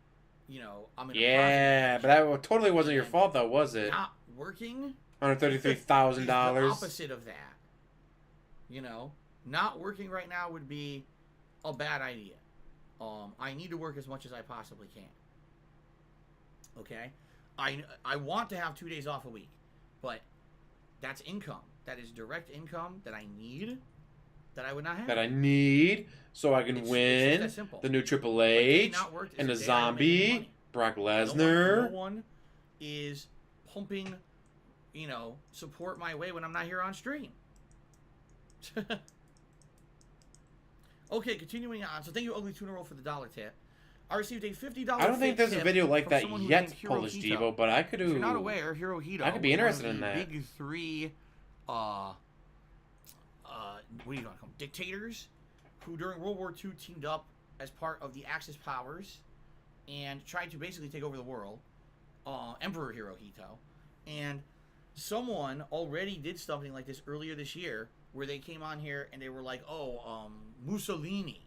you know, I'm in a Yeah, profit but that totally wasn't your and fault, though, was it? not working. $133,000. Is the opposite of that. You know, not working right now would be a bad idea. I need to work as much as I possibly can. Okay, I want to have 2 days off a week, but that's income. That is direct income that I need. That I would not have. That I need so I can It's win that simple. the new Triple But day H not worked is and a the day I'm making zombie, money. Brock No Lesnar. one is pumping, you know, support my way when I'm not here on stream. Okay, continuing on. So thank you, Ugly Tuner Roll, for the $1 tip. I received a $50 I don't think there's a tip video like from that someone who yet, named Polish Hirohito. Devo, but I could If do. you're not aware, Hirohito I could be was one interested of in the that. big three, what do you want to call them? Dictators, who during World War II teamed up as part of the Axis powers and tried to basically take over the world. Emperor Hirohito. And someone already did something like this earlier this year, where they came on here and they were like, Mussolini,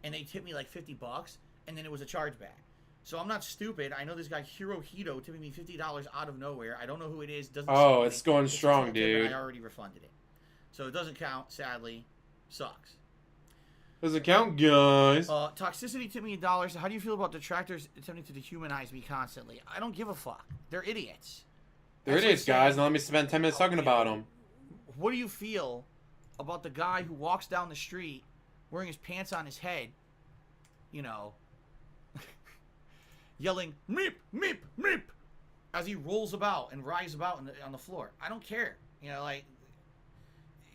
and they tipped me like $50, and then it was a chargeback. So I'm not stupid. I know this guy Hirohito tipping me $50 out of nowhere. I don't know who it is. Doesn't. Oh, say it's anything. going It's a strong, small tip, and dude. I already refunded it, so it doesn't count. Sadly, sucks. Does it count, guys? Toxicity tipped me $1. So how do you feel about detractors attempting to dehumanize me constantly? I don't give a fuck. They're idiots. There That's it like is, guys. saying- Now let me spend 10 minutes talking about them. What do you feel about the guy who walks down the street wearing his pants on his head, you know, yelling, meep, meep, meep, as he rolls about and writhes about on the floor? I don't care. You know, like,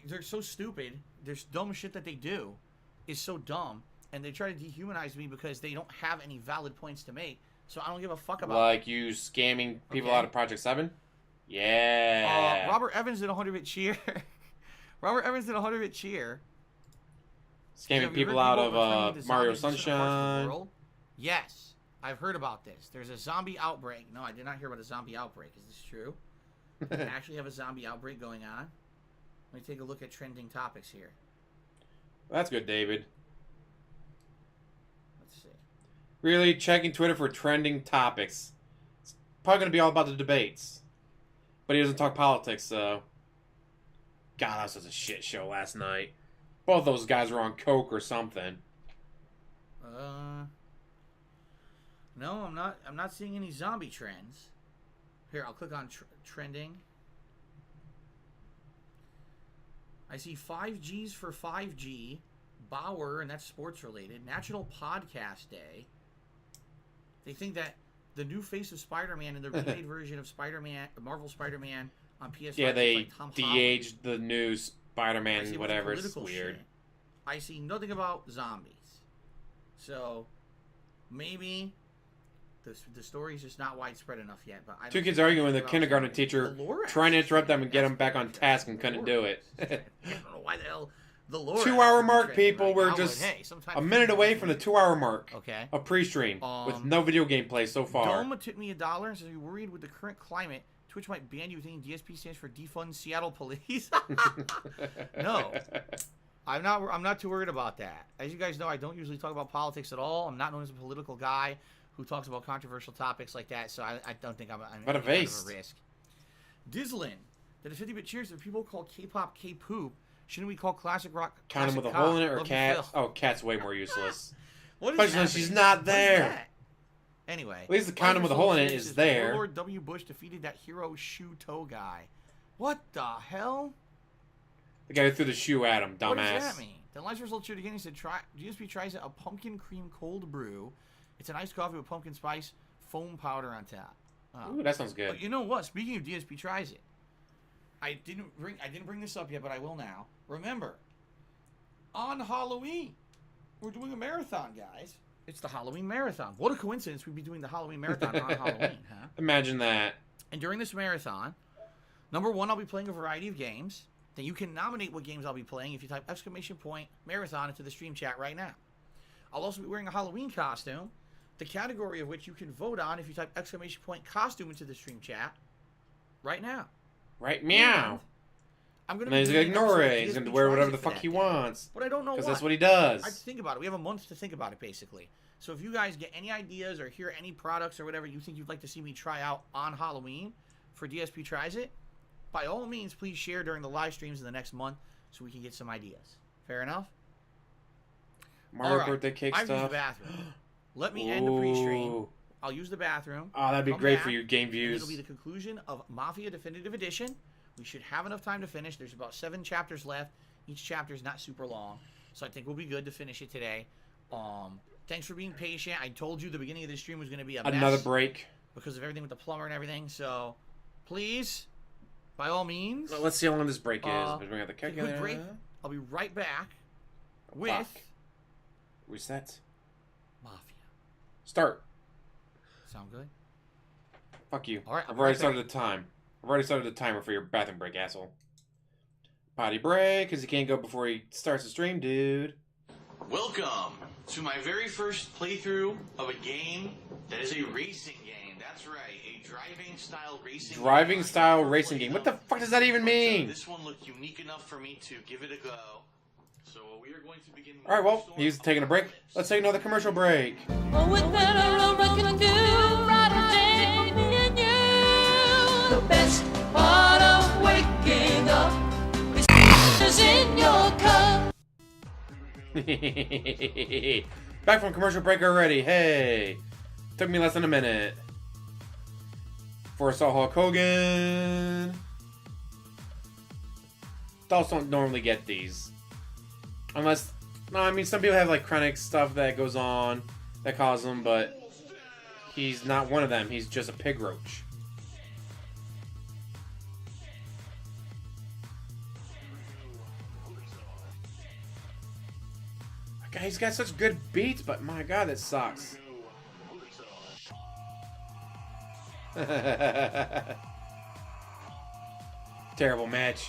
they're so stupid. There's dumb shit that they do is so dumb, and they try to dehumanize me because they don't have any valid points to make, so I don't give a fuck about Like you scamming people Okay. out of Project 7? Yeah. Robert Evans did a 100-bit cheer. Robert Evans did a 100-bit cheer. Scamming Have you people heard out people returning of to Mario zombies in certain parts of the Sunshine. world? Yes, I've heard about this. There's a zombie outbreak. No, I did not hear about a zombie outbreak. Is this true? We actually have a zombie outbreak going on. Let me take a look at trending topics here. That's good, David. Let's see. Really checking Twitter for trending topics. It's probably going to be all about the debates. But he doesn't talk politics, so. God, that was such a shit show last night. Both those guys were on coke or something. No, I'm not. I'm not seeing any zombie trends. Here, I'll click on trending. I see 5Gs for 5G, Bauer, and that's sports related. National Podcast Day. They think that the new face of Spider-Man and the remade version of Spider-Man, Marvel Spider-Man on PS5. Yeah, is they like Tom Holland. de-aged the new I see Spider-Man, a bunch of whatever. It's political weird. shit. I see nothing about zombies. So maybe the story's just not widespread enough yet. But I don't Two kids see arguing with a anything about kindergarten zombies. teacher, The lore trying to actually interrupt them and get that's them back on good. task and couldn't do it. I don't know why the hell the lore. 2 hour actually mark, trending people. right We're now, just but hey, sometimes a minute away from the 2 hour mark Okay. of pre-stream with Um, no video gameplay so far. Dome tipped me $1 and says, "You're worried with the current climate. Twitch might ban you thinking DSP stands for defund Seattle police." No. I'm not too worried about that. As you guys know, I don't usually talk about politics at all. I'm not known as a political guy who talks about controversial topics like that, so I don't think I'm But a any kind vase. of a risk. Dizzlin, that a 50-bit cheers if people call K-pop K-poop, shouldn't we call classic rock Count him classic with a hole in it cock? or Love you, cat? Phil. Oh, cat's way more useless. What is Especially when happening? she's not What is there. that? Anyway. At least the condom with a hole in it is there. Warlord W. Bush defeated that hero shoe toe guy. What the hell? The guy who threw the shoe at him, dumbass. What does that mean? The last result cheered again. He said, GSP tries a pumpkin cream cold brew. It's an iced coffee with pumpkin spice foam powder on top. Oh. Ooh, that sounds good. But you know what? Speaking of DSP tries it, I didn't bring this up yet, but I will now. Remember, on Halloween, we're doing a marathon, guys. It's the Halloween marathon. What a coincidence we'd be doing the Halloween marathon on Halloween, huh? Imagine that. And during this marathon, number one, I'll be playing a variety of games. Then you can nominate what games I'll be playing if you type !marathon into the stream chat right now. I'll also be wearing a Halloween costume, the category of which you can vote on if you type !costume into the stream chat right now. Right, meow. I'm gonna. And then he's be gonna doing an ignore episode it. of He's DSP gonna wear tries whatever it the for fuck that he day. wants. But I don't know Because why. that's what he I have does. to think about it. We have a month to think about it, basically. So if you guys get any ideas or hear any products or whatever you think you'd like to see me try out on Halloween for DSP Tries It, by all means, please share during the live streams in the next month so we can get some ideas. Fair enough? Mario Alright, birthday cake I've used the stuff. bathroom. Let me end the pre-stream. Ooh. I'll use the bathroom. Oh, that'd be come great back, for you game and views. it'll be the conclusion of Mafia Definitive Edition. We should have enough time to finish. There's about 7 chapters left. Each chapter is not super long, so I think we'll be good to finish it today. Thanks for being patient. I told you the beginning of this stream was going to be Another mess break. because of everything with the plumber and everything. So, please, by all means, Well, let's see how long this break is. take We got the a quick calculator. break. I'll be right back with Clock. Reset. Mafia. Start. Sound good? Fuck you. All right, I've I'm already right started the time. I've already started the timer for your bathroom break, asshole. Potty break, because he can't go before he starts the stream, dude. Welcome to my very first playthrough of a game that is a racing game. That's right, a driving style racing Driving game. style I've never racing played game. What them, the fuck does that even but, mean? this one looked unique enough for me to give it a go. So we are going to begin. Alright, well, he's taking a break. Let's take another commercial break. Oh, with that I can do right today, me and you. The best part of waking up is in your cup. Back from commercial break already. Hey. Took me less than a minute. For I saw Hulk Hogan. Dolls don't normally get these. Unless, no, I mean, some people have like chronic stuff that goes on that causes them, but he's not one of them. He's just a pig roach. God, he's got such good beats, but my god, that sucks. Terrible match.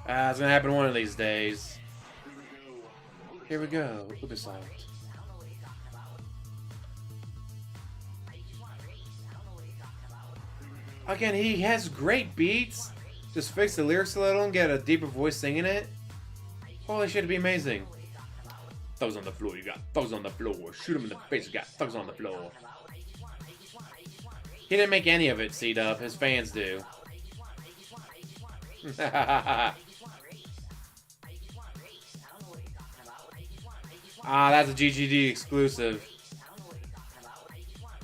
It's gonna happen one of these days. Here we go. Ubisoft. Again, he has great beats. Just fix the lyrics a little and get a deeper voice singing it. Holy shit, it'd be amazing. Thugs on the floor, you got thugs on the floor. Shoot him in the face, you got thugs on the floor. He didn't make any of it, C-Dub. His fans do. That's a GGD exclusive.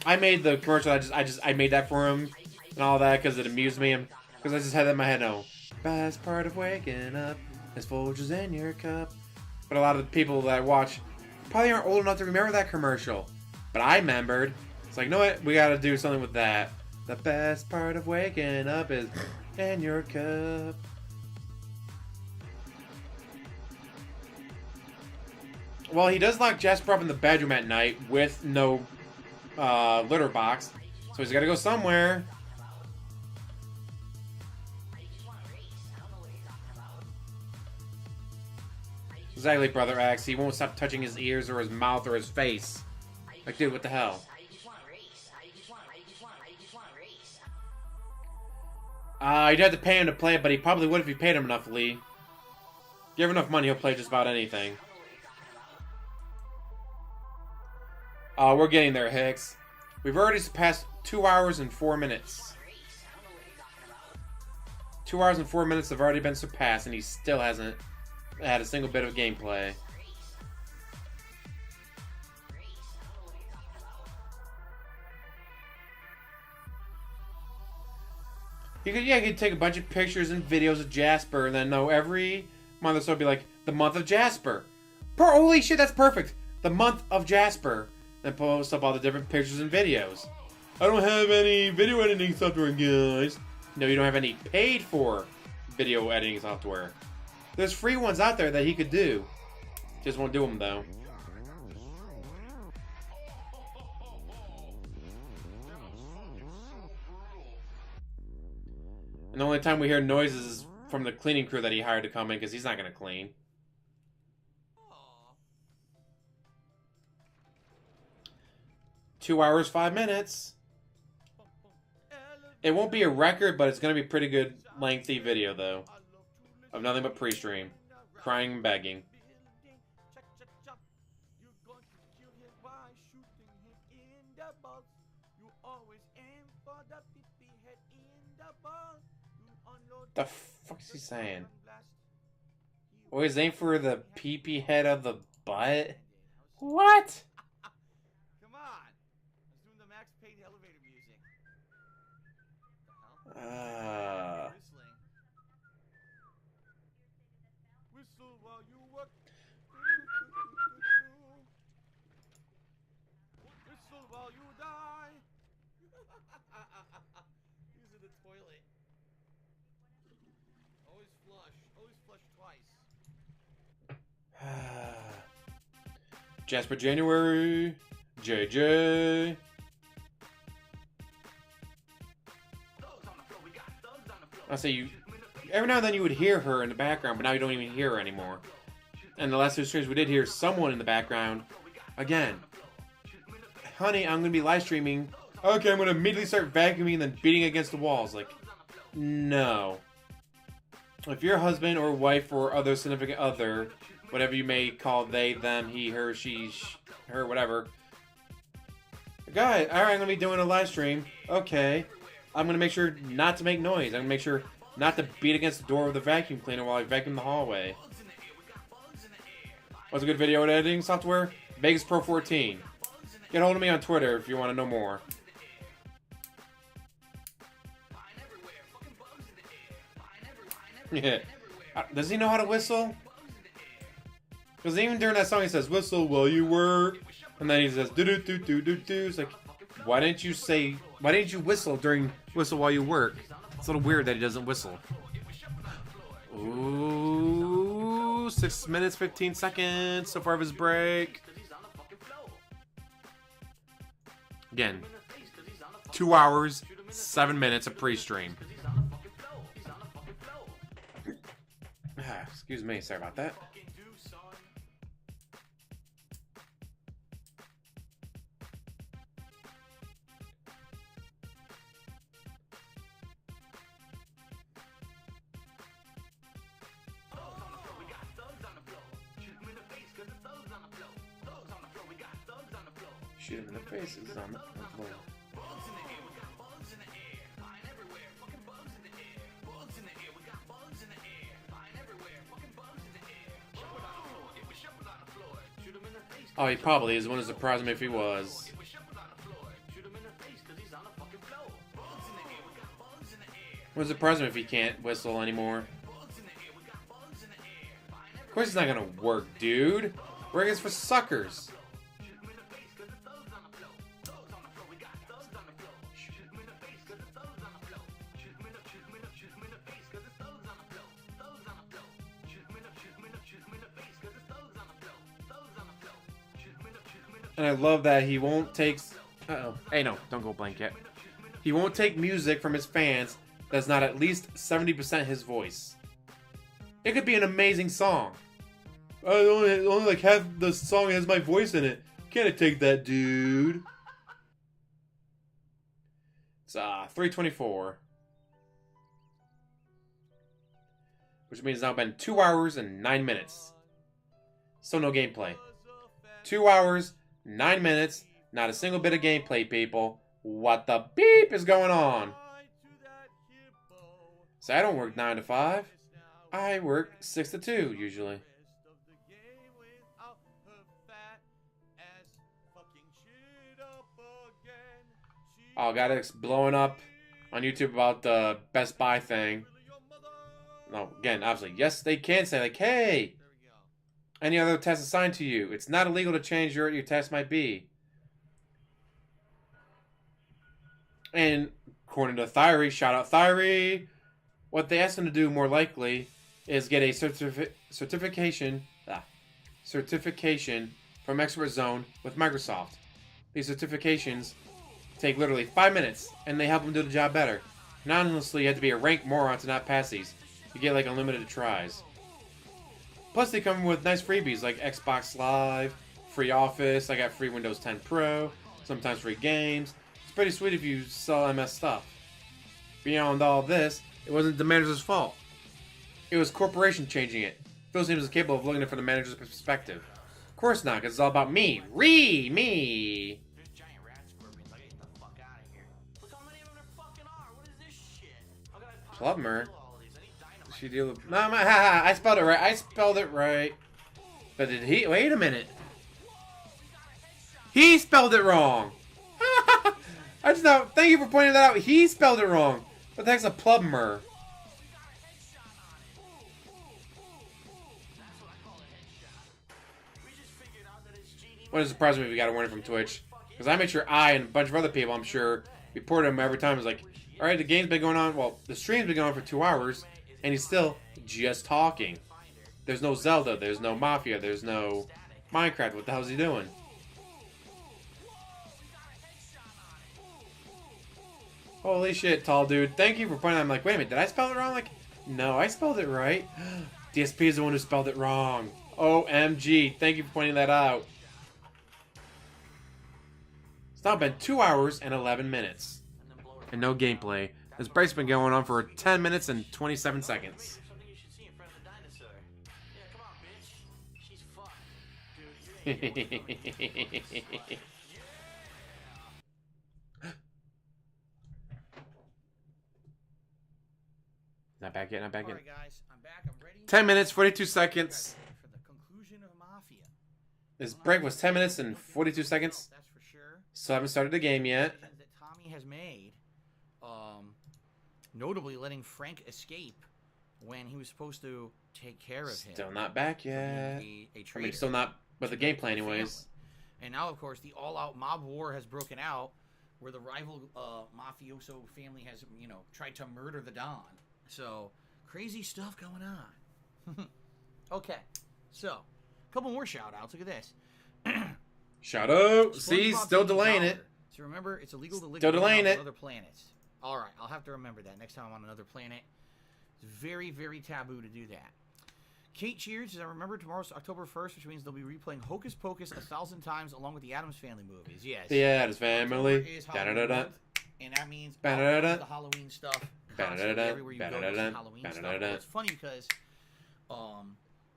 I made the commercial. I made that for him and all that because it amused me. Because I just had that in my head. No, best part of waking up is Folgers in your cup. But a lot of the people that I watch probably aren't old enough to remember that commercial. But I remembered. It's like, you know what? We got to do something with that. The best part of waking up is in your cup. Well, he does lock Jasper up in the bedroom at night with no litter box. So he's got to go somewhere. Exactly, Brother X. He won't stop touching his ears or his mouth or his face. Like, dude, what the hell? You'd have to pay him to play it, but he probably would if you paid him enough, Lee. Give him enough money, he'll play just about anything. We're getting there, Hicks. We've already surpassed 2 hours and 4 minutes. 2 hours and 4 minutes have already been surpassed, and he still hasn't had a single bit of gameplay. You could take a bunch of pictures and videos of Jasper, and then know every month or so be like, the month of Jasper. Holy shit, that's perfect. The month of Jasper. Then post up all the different pictures and videos. I don't have any video editing software, guys. No, you don't have any paid for video editing software. There's free ones out there that he could do. Just won't do them, though. And the only time we hear noises is from the cleaning crew that he hired to come in, because he's not going to clean. 2 hours, 5 minutes. It won't be a record, but it's gonna be a pretty good lengthy video though. Of nothing but pre-stream. Crying and begging. You're going to kill him by shooting him in the balls. You always aim for the pee head in the balls. You unload The fuck is he saying? Always aim for the pee head of the butt? What? Come on. Let's do the max paid elevator music. The hell? Whistling. Whistle while you work. Whistle while you die. Use in the toilet. Always flush. Always flush twice. Jasper January. JJ. I say you. Every now and then you would hear her in the background, but now you don't even hear her anymore. And the last two streams we did hear someone in the background. Again. Honey, I'm going to be live streaming. Okay, I'm going to immediately start vacuuming and then beating against the walls. Like, no. If your husband or wife or other significant other, whatever you may call they, them, he, her, she, her, whatever. Guys, alright, I'm going to be doing a live stream. Okay. I'm going to make sure not to make noise. I'm going to make sure not to beat against the door of the vacuum cleaner while I vacuum the hallway. What's a good video editing software? Vegas Pro 14. Get hold of me on Twitter if you want to know more. Yeah. Does he know how to whistle? Because even during that song he says, whistle while you work. And then he says, do-do-do-do-do-do. It's like, why didn't you whistle during whistle while you work? It's a little weird that he doesn't whistle. Ooh, 6 minutes, 15 seconds so far of his break. Again, 2 hours, 7 minutes of pre-stream. Excuse me, sorry about that. Shoot him in the face, he's on the floor. Oh, he probably is. Wouldn't surprise me if he was. Wouldn't surprise me if he can't whistle anymore. Of course it's not gonna work, dude. Work is for suckers. And I love that he won't take... Uh-oh. Hey, no. Don't go blank yet. He won't take music from his fans that's not at least 70% his voice. It could be an amazing song. Only like half the song has my voice in it. Can't I take that, dude? It's 3:24. Which means it's now been 2 hours and 9 minutes. Still no gameplay. 2 hours... 9 minutes, not a single bit of gameplay, people. What the beep is going on? So I don't work 9 to 5. I work 6 to 2, usually. Oh, God, it's blowing up on YouTube about the Best Buy thing. No, again, obviously, yes, they can say, like, hey... Any other test assigned to you. It's not illegal to change your test might be. And according to Thyri, shout out Thyri, what they asked him to do more likely is get a certification from Expert Zone with Microsoft. These certifications take literally 5 minutes, and they help them do the job better. And honestly, you have to be a rank moron to not pass these. You get like unlimited tries. Plus, they come with nice freebies like Xbox Live, free Office, I got free Windows 10 Pro, sometimes free games. It's pretty sweet if you sell MS stuff. Beyond all this, it wasn't the manager's fault. It was corporation changing it. Phil seems capable of looking at it from the manager's perspective. Of course not, because it's all about me. Me! There's giant rat scorpions. I gotta get the fuck out of here. Look how many of them there fucking are. What is this shit? How can I possibly Plumber. kill all of these? I need dynamite. She deal with... No, I spelled it right. I spelled it right. But did he... Wait a minute. He spelled it wrong. I just know. Thank you for pointing that out. He spelled it wrong. What the heck's a plumber? Wouldn't surprise me if we got a warning from Twitch. Because I make sure I and a bunch of other people, I'm sure, report him every time. It's like, alright, the game's been going on. Well, the stream's been going on for 2 hours. And he's still just talking. There's no Zelda. There's no Mafia. There's no Minecraft. What the hell is he doing? Holy shit, tall dude. Thank you for pointing out. I'm like, wait a minute, did I spell it wrong? Like, no, I spelled it right. DSP is the one who spelled it wrong. OMG. Thank you for pointing that out. It's now been 2 hours and 11 minutes. And no gameplay. This break's been going on for 10 minutes and 27 seconds. Something you should see in front of the dinosaur. Yeah, come on, bitch. She's fucked. Dude, you're gonna get one. Not back yet, not back yet. Alright, guys, I'm back. I'm ready. 10 minutes, 42 seconds. For the conclusion of Mafia. This break was 10 minutes and 42 seconds. That's for sure. So I haven't started the game yet. That Tommy has made, notably letting Frank escape when he was supposed to take care of him. Still not back yet. A I mean, traitor still not with the to gameplay anyways. family. And now, of course, the all-out mob war has broken out, where the rival mafioso family has, tried to murder the Don. So, crazy stuff going on. Okay, so, a couple more shout-outs. Look at this. Shout out. SpongeBob See, still taking delaying dollar. it. So remember, it's illegal to lick Still delaying on it. other planets. All right, I'll have to remember that next time I'm on another planet. It's very, very taboo to do that. Kate Cheers says, I remember tomorrow's October 1st, which means they'll be replaying Hocus Pocus 1,000 times along with the Addams Family movies. Yes. The Addams Family. October is Halloween month, and that means all Ba-da-da-da. the Halloween stuff. Ba-da-da-da. Constantly everywhere you go, there's Ba-da-da-da. Halloween stuff. Ba-da-da-da. But it's funny because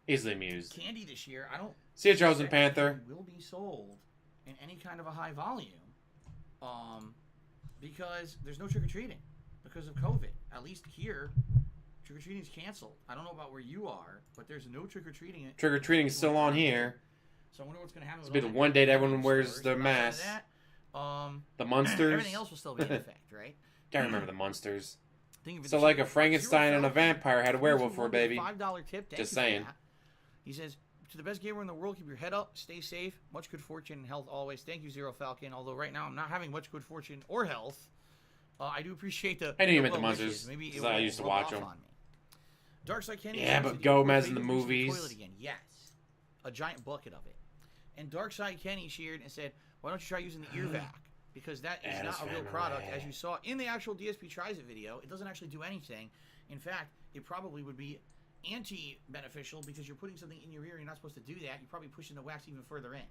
Easily amused. candy this year, I don't See you, Charles and expect Panther. will be sold in any kind of a high volume, because there's no trick or treating because of COVID. At least here, trick or treating is canceled. I don't know about where you are, but there's no trick or treating. Trick or treating is still on here. So I wonder what's going to happen. This will be the one day that everyone wears their mask. The Munsters. Everything else will still be in effect, right? Can't remember the Munsters. Think of it So this like way. a Frankenstein and a vampire had a werewolf for a baby. $5 tip. Thank Just you for saying. that. He says, to the best gamer in the world, keep your head up, stay safe, much good fortune and health always. Thank you, Zero Falcon. Although right now I'm not having much good fortune or health, I do appreciate the. I knew you meant the well wishes. Munsters, Maybe it 'cause I will used to rub watch off them. on me. Darkside Kenny. Yeah, says, but "Did you Gomez play in the Use the movies." Toilet again? Yes, a giant bucket of it. And Darkside Kenny shared and said, "Why don't you try using the ear vac? Because that is Addams not a real Family. product, as you saw in the actual DSP Tries It video. It doesn't actually do anything. In fact, it probably would be anti-beneficial because you're putting something in your ear. You're not supposed to do that. You're probably pushing the wax even further in.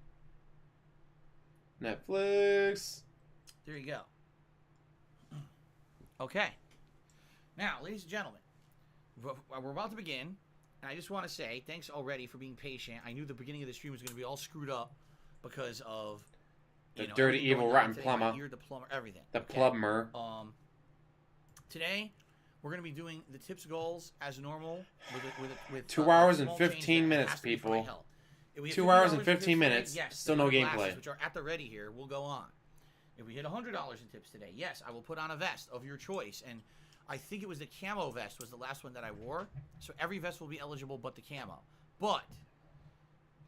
Netflix. There you go. Okay. Now, ladies and gentlemen, we're about to begin, and I just want to say thanks already for being patient. I knew the beginning of the stream was going to be all screwed up because of The dirty, everything evil, going on rotten today, my plumber. ear, the plumber, everything. The Okay? plumber. Today we're going to be doing the tips goals as normal with 2 hours and small change 15 that minutes, has to be for my people. health. If we hit 2 $50 hours and in 15 tips minutes, today, yes, still the no glasses, gameplay. which are at the ready here, we'll go on. If we hit $100 in tips today, yes, I will put on a vest of your choice. And I think it was the camo vest was the last one that I wore. So every vest will be eligible but the camo. But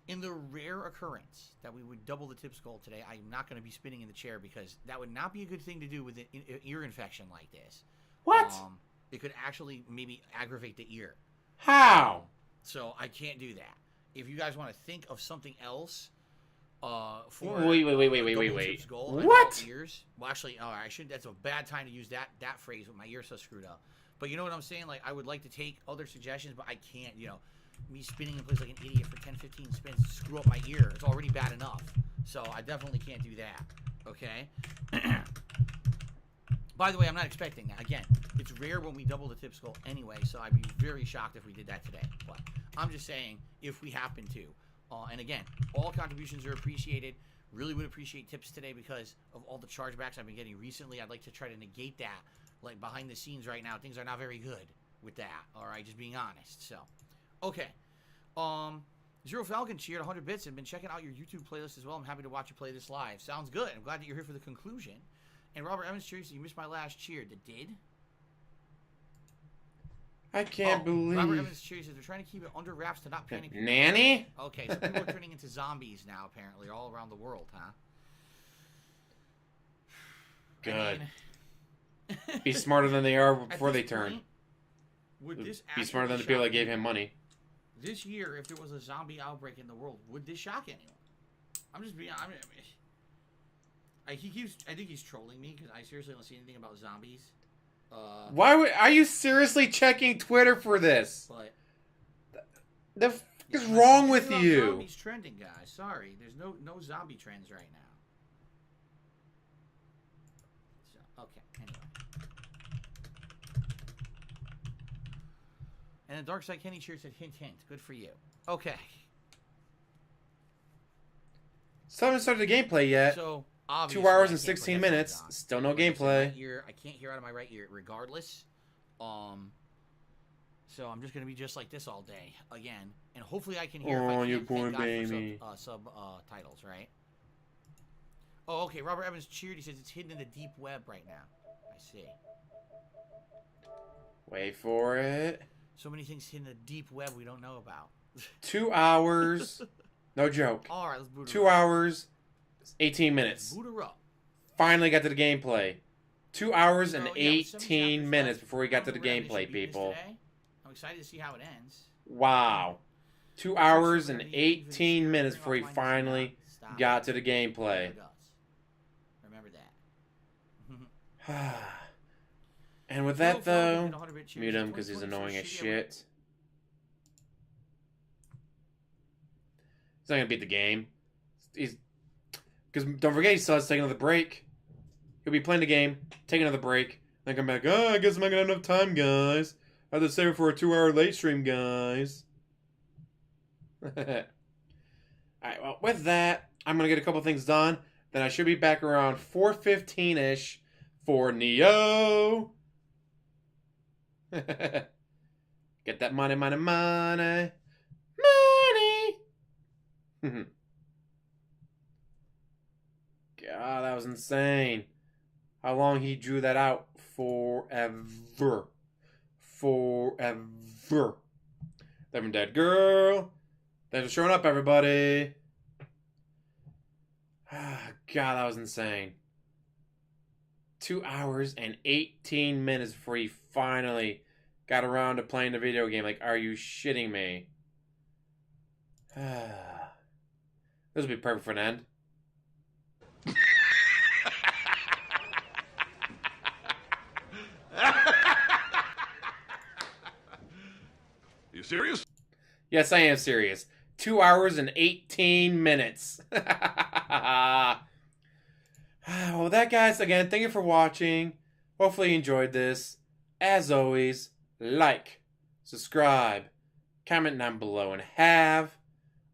in the rare occurrence that we would double the tips goal today, I'm not going to be spinning in the chair because that would not be a good thing to do with an ear infection like this. What? It could actually maybe aggravate the ear. How? So I can't do that. If you guys want to think of something else for Wait. double tips goal, What? about ears. Well, actually, I shouldn't. That's a bad time to use that phrase with my ear so screwed up. But you know what I'm saying? Like I would like to take other suggestions, but I can't. Me spinning in place like an idiot for 10, 15 spins to screw up my ear. It's already bad enough. So I definitely can't do that. Okay. By the way, I'm not expecting that. Again, it's rare when we double the tip skull anyway, so I'd be very shocked if we did that today. But I'm just saying, if we happen to. And again, all contributions are appreciated. Really would appreciate tips today because of all the chargebacks I've been getting recently. I'd like to try to negate that. Like, behind the scenes right now, things are not very good with that. All right, just being honest. So, okay. Zero Falcon cheered 100 bits and been checking out your YouTube playlist as well. I'm happy to watch you play this live. Sounds good. I'm glad that you're here for the conclusion. And Robert Evans cheers, you missed my last cheer. The did? I can't believe. Robert Evans cheers, they're trying to keep it under wraps to not panic. Nanny? Okay, so people are turning into zombies now, apparently, all around the world, huh? Good. I mean, Be smarter than they are at before they this turn. point, would this Be smarter than the actually people that shock gave anyone? him money. This year, if there was a zombie outbreak in the world, would this shock anyone? I'm just being. I think he's trolling me because I seriously don't see anything about zombies. Why would? Are you seriously checking Twitter for this? But The f is yeah, wrong nothing with about you? Zombies trending, guys. Sorry, there's no zombie trends right now. So okay, anyway. And the Dark Side Kenny cheer said hint hint. Good for you. Okay. Still haven't started the gameplay yet. So obviously, 2 hours I and can't put 16 headphones minutes. on. Still no Like I said, my gameplay. ear, I can't hear out of my right ear regardless. So I'm just gonna be just like this all day again, and hopefully I can hear. Oh, if I you can't, poor thank God for baby. subtitles, right? Oh, okay. Robert Evans cheered. He says it's hidden in the deep web right now. I see. Wait for it. So many things hidden in the deep web we don't know about. 2 hours. No joke. All right, let's boot her 2 up. hours, 18 minutes. Boot her up. Finally got to the gameplay. 2 hours So, and yeah, with 7 18 chapters minutes left, before we got to the I'm ready to gameplay, beat this people. today. I'm excited to see how it ends. Wow. 2 hours and 18 minutes before we finally got to the gameplay. Remember that. And with that, though, mute him because he's annoying as shit. He's not going to beat the game. Because don't forget, he still has to take another break. He'll be playing the game, take another break, then come back. Oh, I guess I'm not going to have enough time, guys. I have to save it for a 2-hour late stream, guys. Alright, well, with that, I'm going to get a couple things done. Then I should be back around 4:15-ish for Neo. Get that money, money, money. Money! God, that was insane. How long he drew that out? Forever. Forever. Living Dead Girl. Thanks for showing up, everybody. God, that was insane. 2 hours and 18 minutes before he finally got around to playing the video game. Like, are you shitting me? This would be perfect for an end. You serious? Yes, I am serious. 2 hours and 18 minutes. Well, that, guys, again, thank you for watching. Hopefully you enjoyed this. As always, like, subscribe, comment down below, and have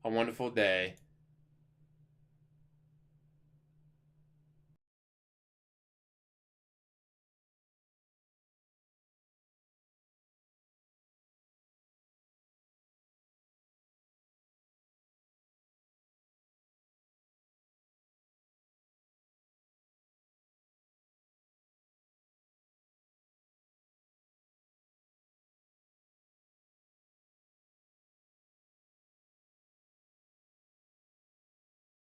a wonderful day.